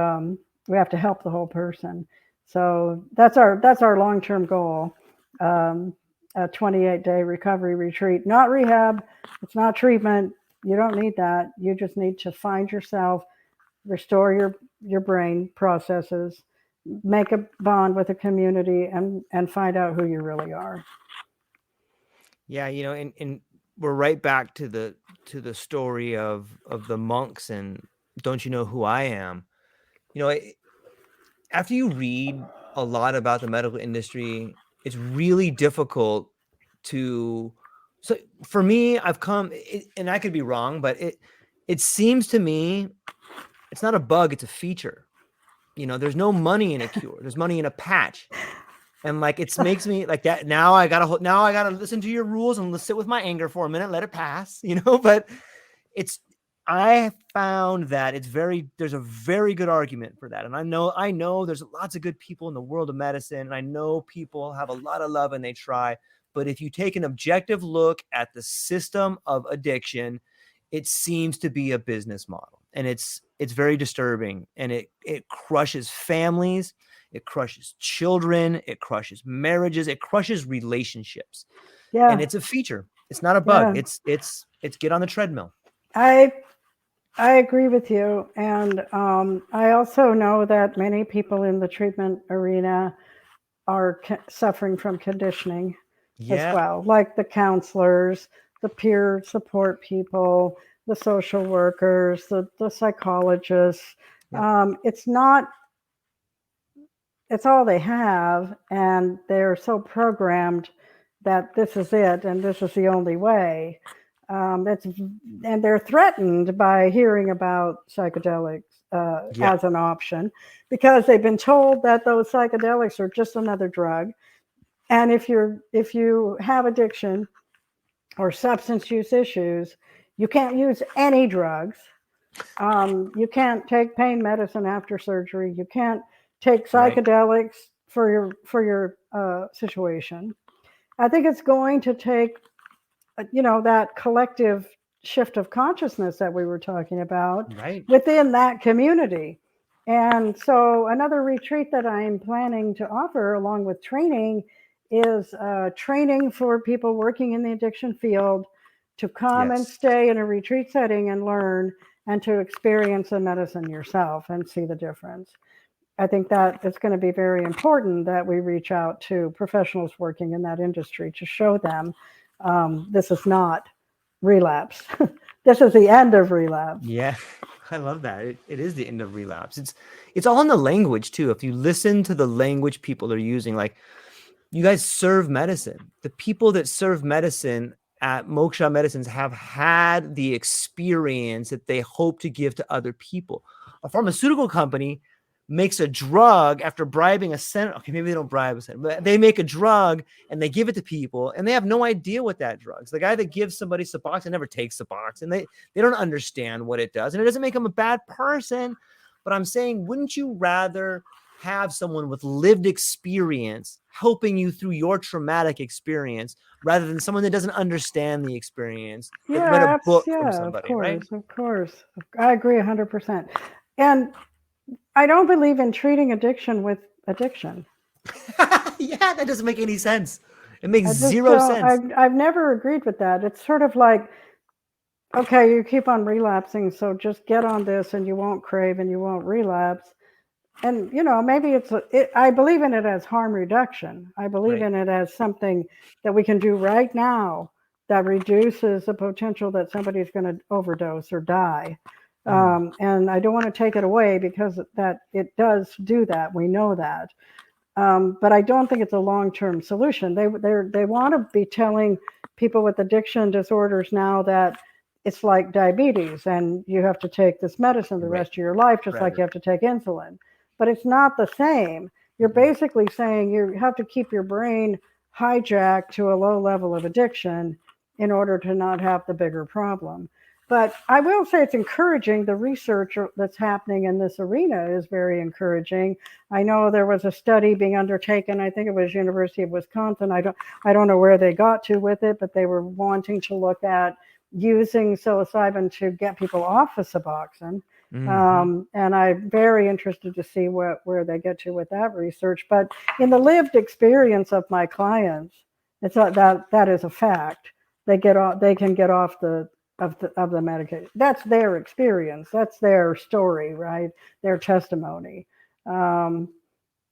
we have to help the whole person. So that's our long-term goal. A 28-day recovery retreat, not rehab. It's not treatment. You don't need that. You just need to find yourself, restore your brain processes, make a bond with a community, and find out who you really are. Yeah, and we're right back to the story of the monks and don't you know who I am? After you read a lot about the medical industry, it's really difficult to. So for me, I've come, and I could be wrong, but it seems to me it's not a bug, it's a feature. There's no money in a cure. There's money in a patch. And like, it makes me like that. Now I gotta listen to your rules and let's sit with my anger for a minute, let it pass, but I found that there's a very good argument for that. And I know there's lots of good people in the world of medicine. And I know people have a lot of love and they try, but if you take an objective look at the system of addiction, it seems to be a business model, and it's very disturbing, and it crushes families, it crushes children, it crushes marriages, it crushes relationships. Yeah. And it's a feature. It's not a bug. It's get on the treadmill. I agree with you. And I also know that many people in the treatment arena are suffering from conditioning as well, like the counselors, the peer support people, the social workers, the psychologists. It's all they have, and they're so programmed that this is it and this is the only way. And they're threatened by hearing about psychedelics as an option, because they've been told that those psychedelics are just another drug. And if you have addiction or substance use issues, you can't use any drugs. You can't take pain medicine after surgery. You can't take psychedelics for your situation. I think it's going to take, that collective shift of consciousness that we were talking about within that community. And so another retreat that I'm planning to offer along with training is training for people working in the addiction field to come and stay in a retreat setting and learn, and to experience the medicine yourself and see the difference. I think that it's going to be very important that we reach out to professionals working in that industry to show them this is not relapse. This is the end of relapse. Yeah, I love that. It is the end of relapse. It's all in the language too. If you listen to the language people are using, like, you guys serve medicine. The people that serve medicine at Moksha Medicines have had the experience that they hope to give to other people. A pharmaceutical company makes a drug after bribing a senator. Okay, maybe they don't bribe a senator, but they make a drug and they give it to people, and they have no idea what that drug's. The guy that gives somebody Suboxone never takes Suboxone. They don't understand what it does, and it doesn't make them a bad person. But I'm saying, wouldn't you rather have someone with lived experience helping you through your traumatic experience rather than someone that doesn't understand the experience, that read a book from somebody, Of course. I agree 100%. And I don't believe in treating addiction with addiction. Yeah, that doesn't make any sense. It makes zero sense. I've never agreed with that. It's sort of like, okay, you keep on relapsing, so just get on this and you won't crave and you won't relapse. And, maybe I believe in it as harm reduction. I believe in it as something that we can do right now that reduces the potential that somebody's going to overdose or die. And I don't want to take it away, because that it does do that. We know that. But I don't think it's a long-term solution. They want to be telling people with addiction disorders now that it's like diabetes and you have to take this medicine the rest of your life, just like you have to take insulin. But it's not the same. You're basically saying you have to keep your brain hijacked to a low level of addiction in order to not have the bigger problem. But I will say it's encouraging. The research that's happening in this arena is very encouraging. I know there was a study being undertaken. I think it was University of Wisconsin. I don't know where they got to with it, but they were wanting to look at using psilocybin to get people off of Suboxone. And I'm very interested to see where they get to with that research. But in the lived experience of my clients, it's not that is a fact. They can get off the medication. That's their experience. That's their story, right? Their testimony. And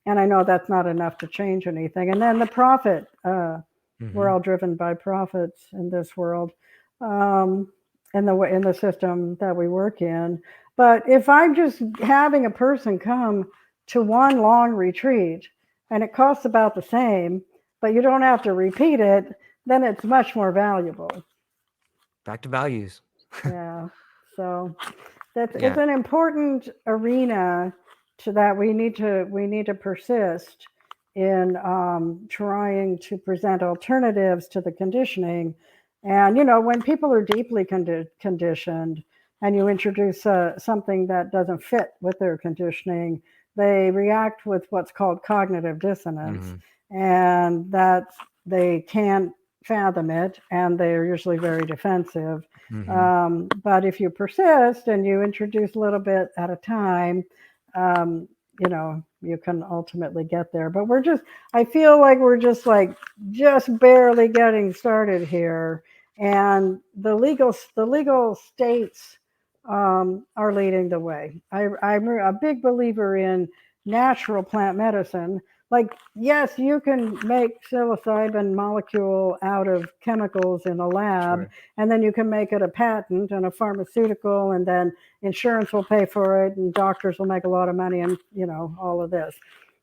I know that's not enough to change anything. And then the profit. We're all driven by profits in this world, in the system that we work in. But if I'm just having a person come to one long retreat and it costs about the same, but you don't have to repeat it, then it's much more valuable. Back to values. Yeah. So that's Yeah. it's an important arena to that we need to persist in trying to present alternatives to the conditioning. And when people are deeply conditioned, and you introduce something that doesn't fit with their conditioning, they react with what's called cognitive dissonance, and that they can't fathom it, and they're usually very defensive. But if you persist and you introduce a little bit at a time, um, you can ultimately get there. But I feel like we're just barely getting started here. And the legal states are leading the way. I'm a big believer in natural plant medicine. Like, yes, you can make psilocybin molecule out of chemicals in a lab, and then you can make it a patent and a pharmaceutical, and then insurance will pay for it, and doctors will make a lot of money, and all of this,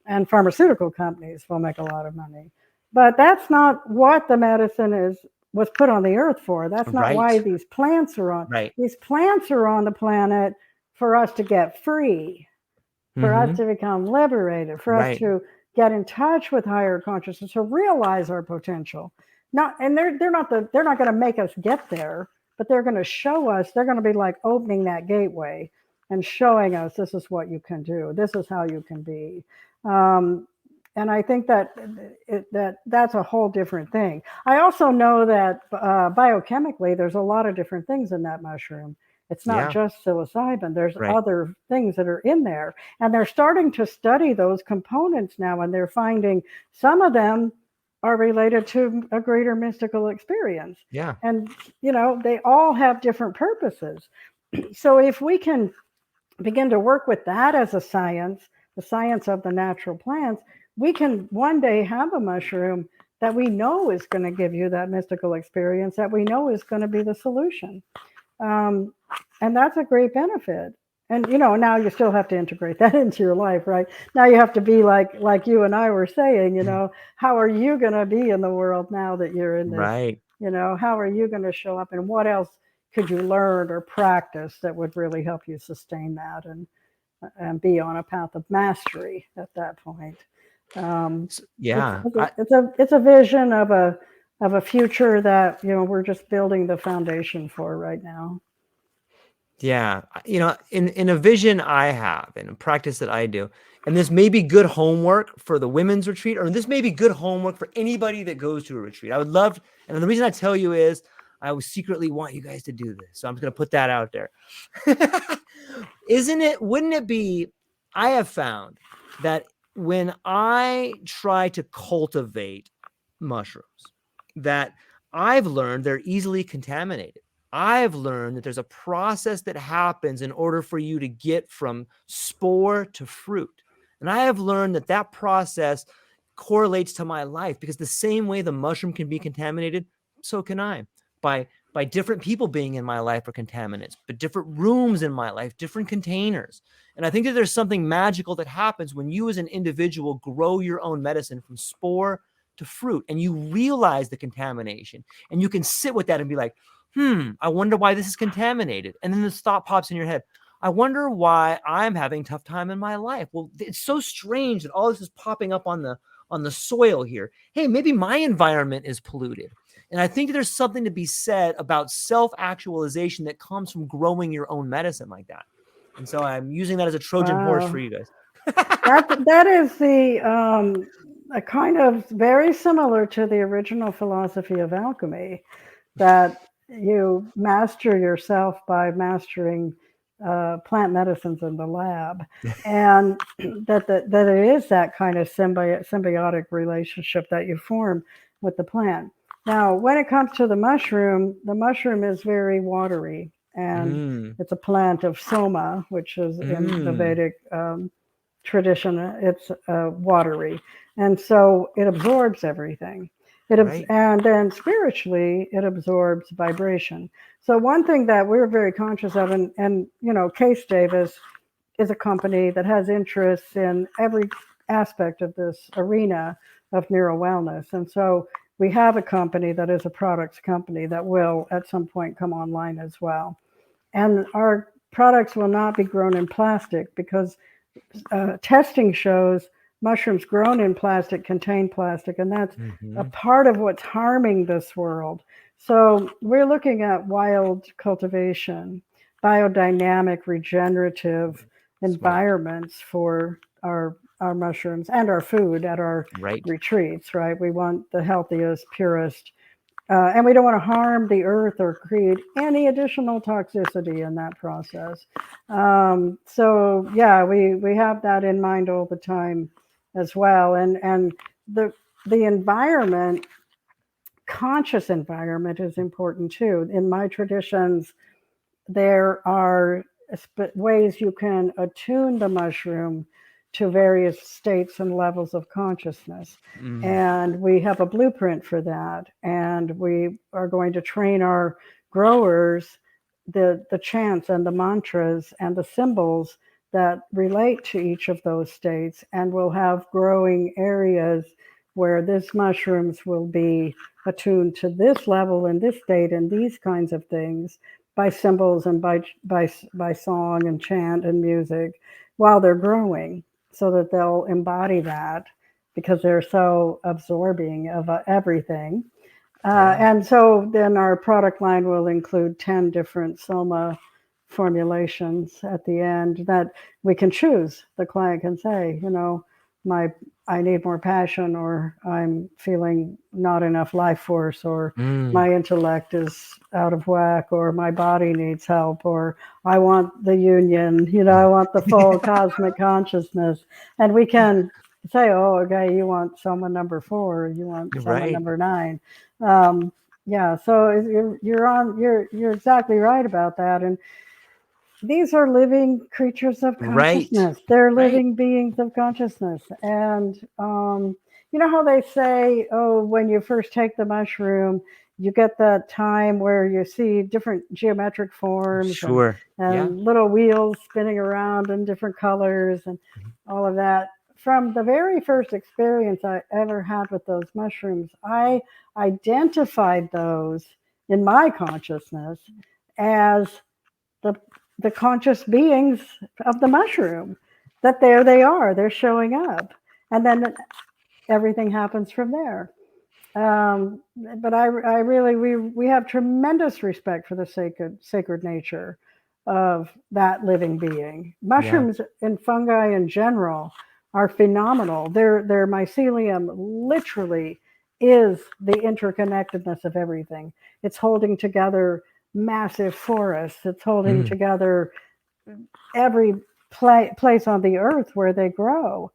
and pharmaceutical companies will make a lot of money. But that's not what the medicine was put on the earth for. That's not why these plants are on. These plants are on the planet for us to get free, for us to become liberated, for us to get in touch with higher consciousness, to realize our potential. They're not going to make us get there, but they're going to show us. They're going to be like opening that gateway and showing us, this is what you can do. This is how you can be. And I think that's a whole different thing. I also know that biochemically, there's a lot of different things in that mushroom. It's not just psilocybin. There's other things that are in there. And they're starting to study those components now, and they're finding some of them are related to a greater mystical experience. Yeah. And, they all have different purposes. So if we can begin to work with that as a science, the science of the natural plants, we can one day have a mushroom that we know is going to give you that mystical experience, that we know is going to be the solution. And that's a great benefit. And now you still have to integrate that into your life, right? Now you have to be like you and I were saying, how are you going to be in the world now that you're in this? How are you going to show up, and what else could you learn or practice that would really help you sustain that and be on a path of mastery at that point? It's a vision of a future that we're just building the foundation for right now. Yeah. In a vision I have, in a practice that I do, and this may be good homework for the women's retreat, or this may be good homework for anybody that goes to a retreat. I would love, and the reason I tell you is I would secretly want you guys to do this. So I'm just going to put that out there. Wouldn't it be, I have found that when I try to cultivate mushrooms, that I've learned they're easily contaminated. I've learned that there's a process that happens in order for you to get from spore to fruit. And I have learned that process correlates to my life, because the same way the mushroom can be contaminated, so can I. By different people being in my life are contaminants, but different rooms in my life, different containers. And I think that there's something magical that happens when you as an individual grow your own medicine from spore to fruit, and you realize the contamination, and you can sit with that and be like, I wonder why this is contaminated. And then this thought pops in your head, I wonder why I'm having a tough time in my life. Well, it's so strange that all this is popping up on the soil here. Hey, maybe my environment is polluted. And I think there's something to be said about self-actualization that comes from growing your own medicine like that. And so I'm using that as a Trojan horse for you guys. That is a kind of very similar to the original philosophy of alchemy, that you master yourself by mastering plant medicines in the lab, and that it is that kind of symbiotic relationship that you form with the plant. Now, when it comes to the mushroom is very watery, and it's a plant of soma, which is in the Vedic tradition. It's watery, and so it absorbs everything. And then spiritually, it absorbs vibration. So one thing that we're very conscious of, and Case Davis is a company that has interests in every aspect of this arena of neural wellness. And so we have a company that is a products company that will at some point come online as well. And our products will not be grown in plastic because testing shows mushrooms grown in plastic contain plastic, and that's a Hmm. part of what's harming this world. So we're looking at wild cultivation, biodynamic, regenerative Smart. environments for our mushrooms and our food at our Right. retreats. Right, we want the healthiest, purest, and we don't want to harm the earth or create any additional toxicity in that process. So yeah, we have that in mind all the time as well. And the the environment, conscious environment, is important too. In my traditions, there are ways you can attune the mushroom to various states and levels of consciousness. Mm. And we have a blueprint for that. And we are going to train our growers the chants and the mantras and the symbols that relate to each of those states. And we'll have growing areas where this mushrooms will be attuned to this level and this state and these kinds of things by symbols and by song and chant and music while they're growing, so that they'll embody that because they're so absorbing of everything. Yeah. And so then our product line will include 10 different soma formulations at the end that we can choose. The client can say, my I need more passion, or I'm feeling not enough life force, or Mm. my intellect is out of whack, or my body needs help, or I want the union, I want the full cosmic consciousness. And we can say, oh, okay, you want soma number 4, you want soma Right. number 9. um, yeah, so you're exactly right about that. And these are living creatures of Right. consciousness. They're Right. living beings of consciousness. And you know how they say, oh, when you first take the mushroom, you get that time where you see different geometric forms Sure. Yeah. and little wheels spinning around in different colors and all of that. From the very first experience I ever had with those mushrooms, I identified those in my consciousness as the the conscious beings of the mushroom. That there they are, they're showing up, and then everything happens from there. um, but I really, we have tremendous respect for the sacred nature of that living being. Yeah. Mushrooms and fungi in general are phenomenal. Their mycelium literally is the interconnectedness of everything. It's holding together massive forests. It's holding Mm. together every place on the earth where they grow.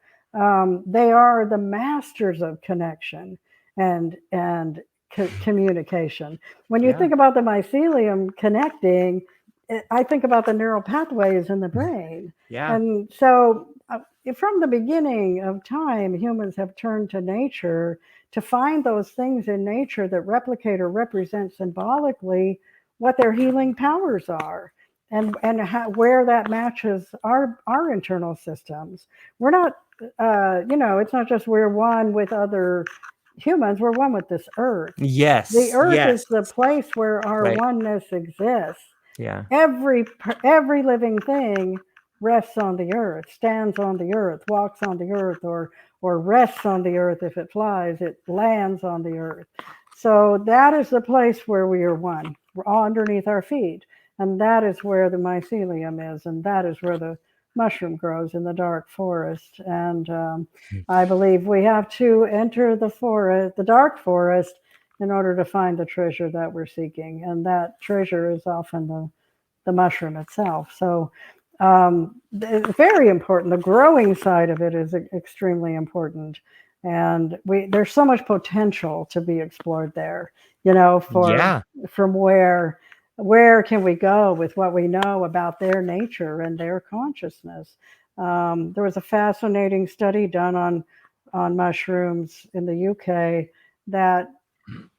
They are the masters of connection and communication. When you Yeah. think about the mycelium connecting, I think about the neural pathways in the brain. Yeah. And so, from the beginning of time, humans have turned to nature to find those things in nature that replicate or represent symbolically what their healing powers are, and where that matches our internal systems. We're not, it's not just we're one with other humans. We're one with this earth. The Yes. earth is Yes. the place where our Right. oneness exists. Yeah. Every living thing rests on the earth, stands on the earth, walks on the earth, or rests on the earth. If it flies, it lands on the earth. So that is the place where we are one. We're all underneath our feet, and that is where the mycelium is, and that is where the mushroom grows in the dark forest. And I believe we have to enter the forest, the dark forest, in order to find the treasure that we're seeking. And that treasure is often the mushroom itself. So it's very important. The growing side of it is extremely important. And there's so much potential to be explored there, for Yeah. from where can we go with what we know about their nature and their consciousness. There was a fascinating study done on mushrooms in the UK that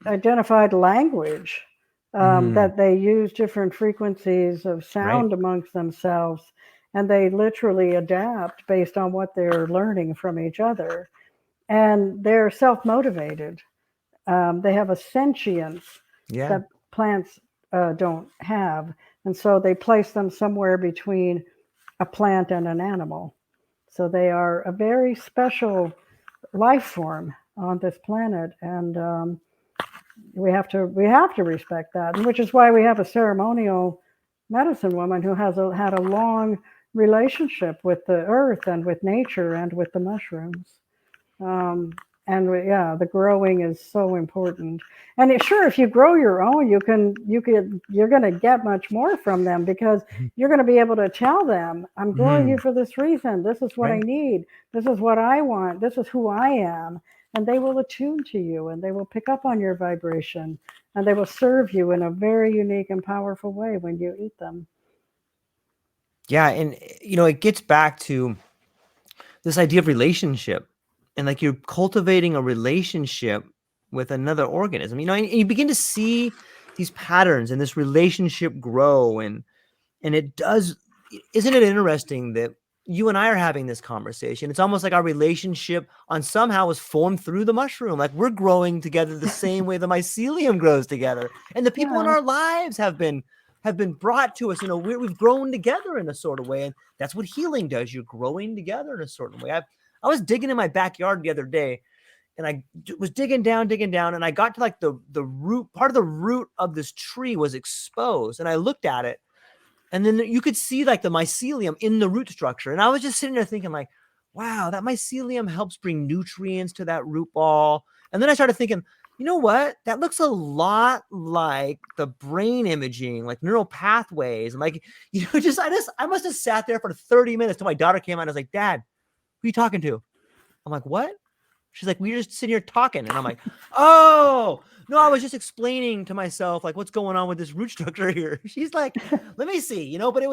identified language, Mm. that they use different frequencies of Right. sound amongst themselves, and they literally adapt based on what they're learning from each other. And they're self motivated. They have a sentience Yeah. that plants don't have. And so they place them somewhere between a plant and an animal. So they are a very special life form on this planet, and we have to respect that, which is why we have a ceremonial medicine woman who had a long relationship with the earth and with nature and with the mushrooms. Um, and yeah, the growing is so important. And sure, if you grow your own, you're going to get much more from them, because you're going to be able to tell them, I'm growing you for this reason. This is what I Right. need. This is what I want. This is who I am. And they will attune to you, and they will pick up on your vibration, and they will serve you in a very unique and powerful way when you eat them. Yeah, and it gets back to this idea of relationship, and like you're cultivating a relationship with another organism, and you begin to see these patterns and this relationship grow, and it does. Isn't it interesting that you and I are having this conversation? It's almost like our relationship on somehow was formed through the mushroom. Like we're growing together the same way the mycelium grows together, and the people in Yeah. our lives have been brought to us. We've grown together in a sort of way, and that's what healing does. You're growing together in a certain way. I was digging in my backyard the other day, and I was digging down, and I got to like the root. Part of the root of this tree was exposed, and I looked at it, and then you could see like the mycelium in the root structure. And I was just sitting there thinking like, wow, that mycelium helps bring nutrients to that root ball. And then I started thinking, you know what? That looks a lot like the brain imaging, like neural pathways. And like, I must have sat there for 30 minutes till my daughter came out. And I was like, Dad, who are you talking to? I'm like, what? She's like, we just sitting here talking. And I'm like, oh, no, I was just explaining to myself, like, what's going on with this root structure here. She's like, let me see, but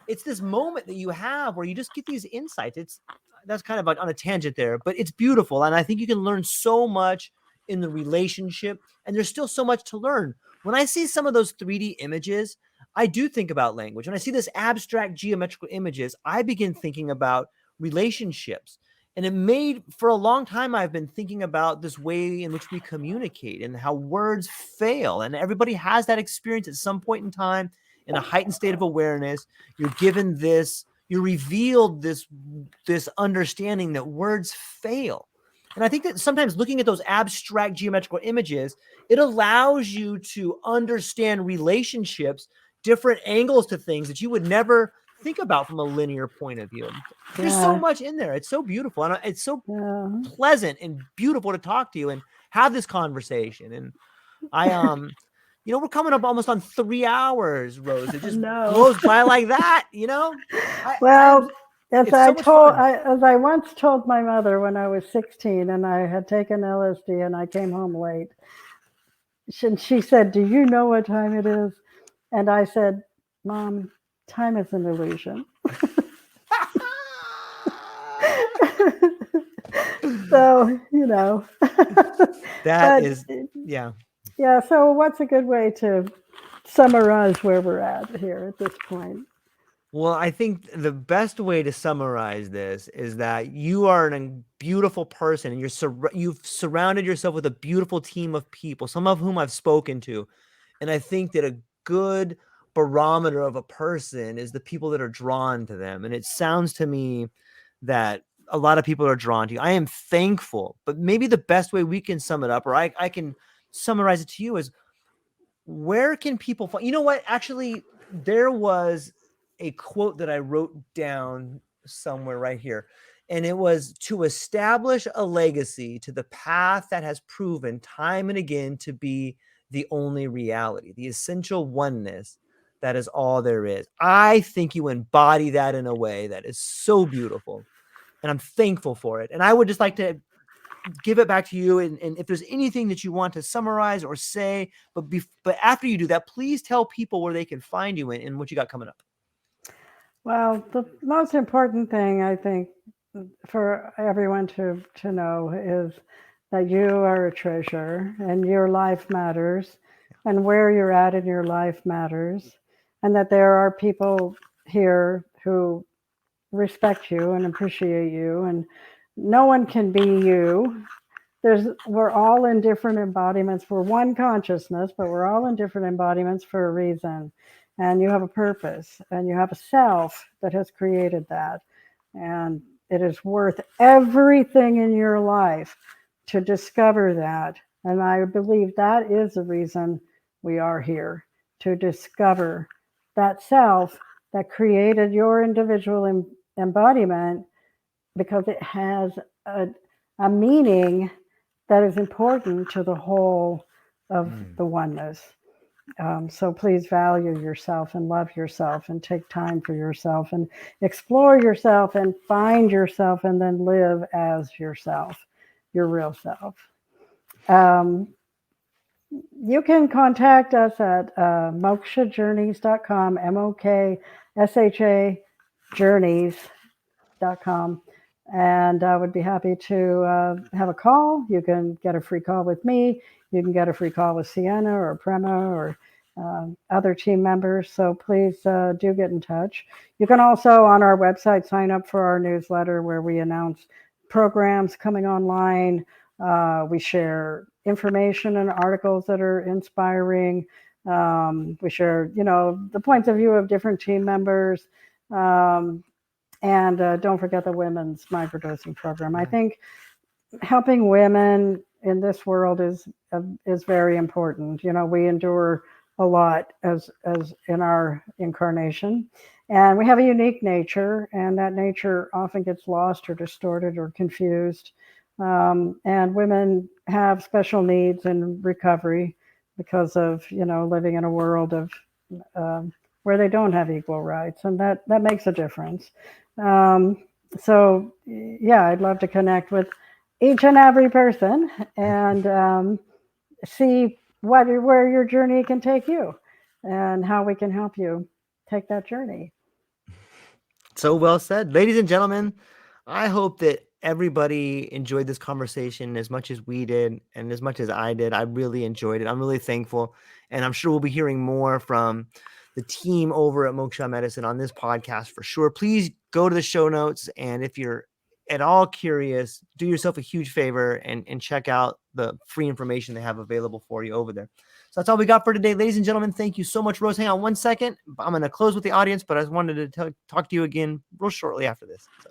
it's this moment that you have where you just get these insights. That's kind of on a tangent there, but it's beautiful. And I think you can learn so much in the relationship, and there's still so much to learn. When I see some of those 3D images, I do think about language. When I see this abstract geometrical images, I begin thinking about relationships. And it made, for a long time, I've been thinking about this way in which we communicate and how words fail. And everybody has that experience at some point in time in a heightened state of awareness. You're given this, you're revealed this understanding that words fail. And I think that sometimes looking at those abstract geometrical images, it allows you to understand relationships, different angles to things that you would never think about from a linear point of view. There's so Yeah. much in there. It's so beautiful. And it's so Yeah. pleasant and beautiful to talk to you and have this conversation. And I, we're coming up almost on 3 hours, Rose. It just No. blows by like that, Well, as it's so much fun. as I once told my mother when I was 16 and I had taken LSD and I came home late, she said, "Do you know what time it is?" And I said, "Mom, time is an illusion." So, That but is, yeah. yeah, so what's a good way to summarize where we're at here at this point? Well, I think the best way to summarize this is that you are a beautiful person, and you've surrounded yourself with a beautiful team of people, some of whom I've spoken to. And I think that a good barometer of a person is the people that are drawn to them. And it sounds to me that a lot of people are drawn to you. I am thankful, but maybe the best way we can sum it up, or I can summarize it to you, is where can people find, what? Actually, there was a quote that I wrote down somewhere right here. And it was, to establish a legacy to the path that has proven time and again to be the only reality, the essential oneness that is all there is. I think you embody that in a way that is so beautiful, and I'm thankful for it. And I would just like to give it back to you. And if there's anything that you want to summarize or say, but after you do that, please tell people where they can find you and what you got coming up. Well, the most important thing, I think, for everyone to know is that you are a treasure and your life matters, and where you're at in your life matters, and that there are people here who respect you and appreciate you, and no one can be you. We're all in different embodiments. We're one consciousness, but we're all in different embodiments for a reason. and you have a purpose, and you have a self that has created that. And it is worth everything in your life to discover that. And I believe that is the reason we are here, to discover that self that created your individual embodiment, because it has a, a meaning that is important to the whole of Mm. the oneness. So please value yourself and love yourself and take time for yourself and explore yourself and find yourself and then live as yourself, your real self. Um, you can contact us at mokshajourneys.com, MOKSHA journeys.com. And I would be happy to have a call. You can get a free call with me. You can get a free call with Sienna or Prema or other team members. So please do get in touch. You can also on our website sign up for our newsletter where we announce programs coming online. We share information and articles that are inspiring. We share, the points of view of different team members. And don't forget the women's microdosing program. I think helping women in this world is very important. We endure a lot as in our incarnation, and we have a unique nature, and that nature often gets lost or distorted or confused. And women have special needs in recovery because of living in a world of where they don't have equal rights, and that makes a difference. Um, so yeah, I'd love to connect with each and every person and see where your journey can take you and how we can help you take that journey. So well said. Ladies and gentlemen, I hope that everybody enjoyed this conversation as much as we did and as much as I did. I really enjoyed it. I'm really thankful. And I'm sure we'll be hearing more from the team over at Moksha Medicine on this podcast for sure. Please go to the show notes. And if you're at all curious, do yourself a huge favor and check out the free information they have available for you over there. So that's all we got for today. Ladies and gentlemen, thank you so much, Rose. Hang on one second. I'm going to close with the audience, but I just wanted to talk to you again real shortly after this. So,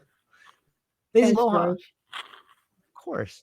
ladies, Thanks, aloha. George. Of course.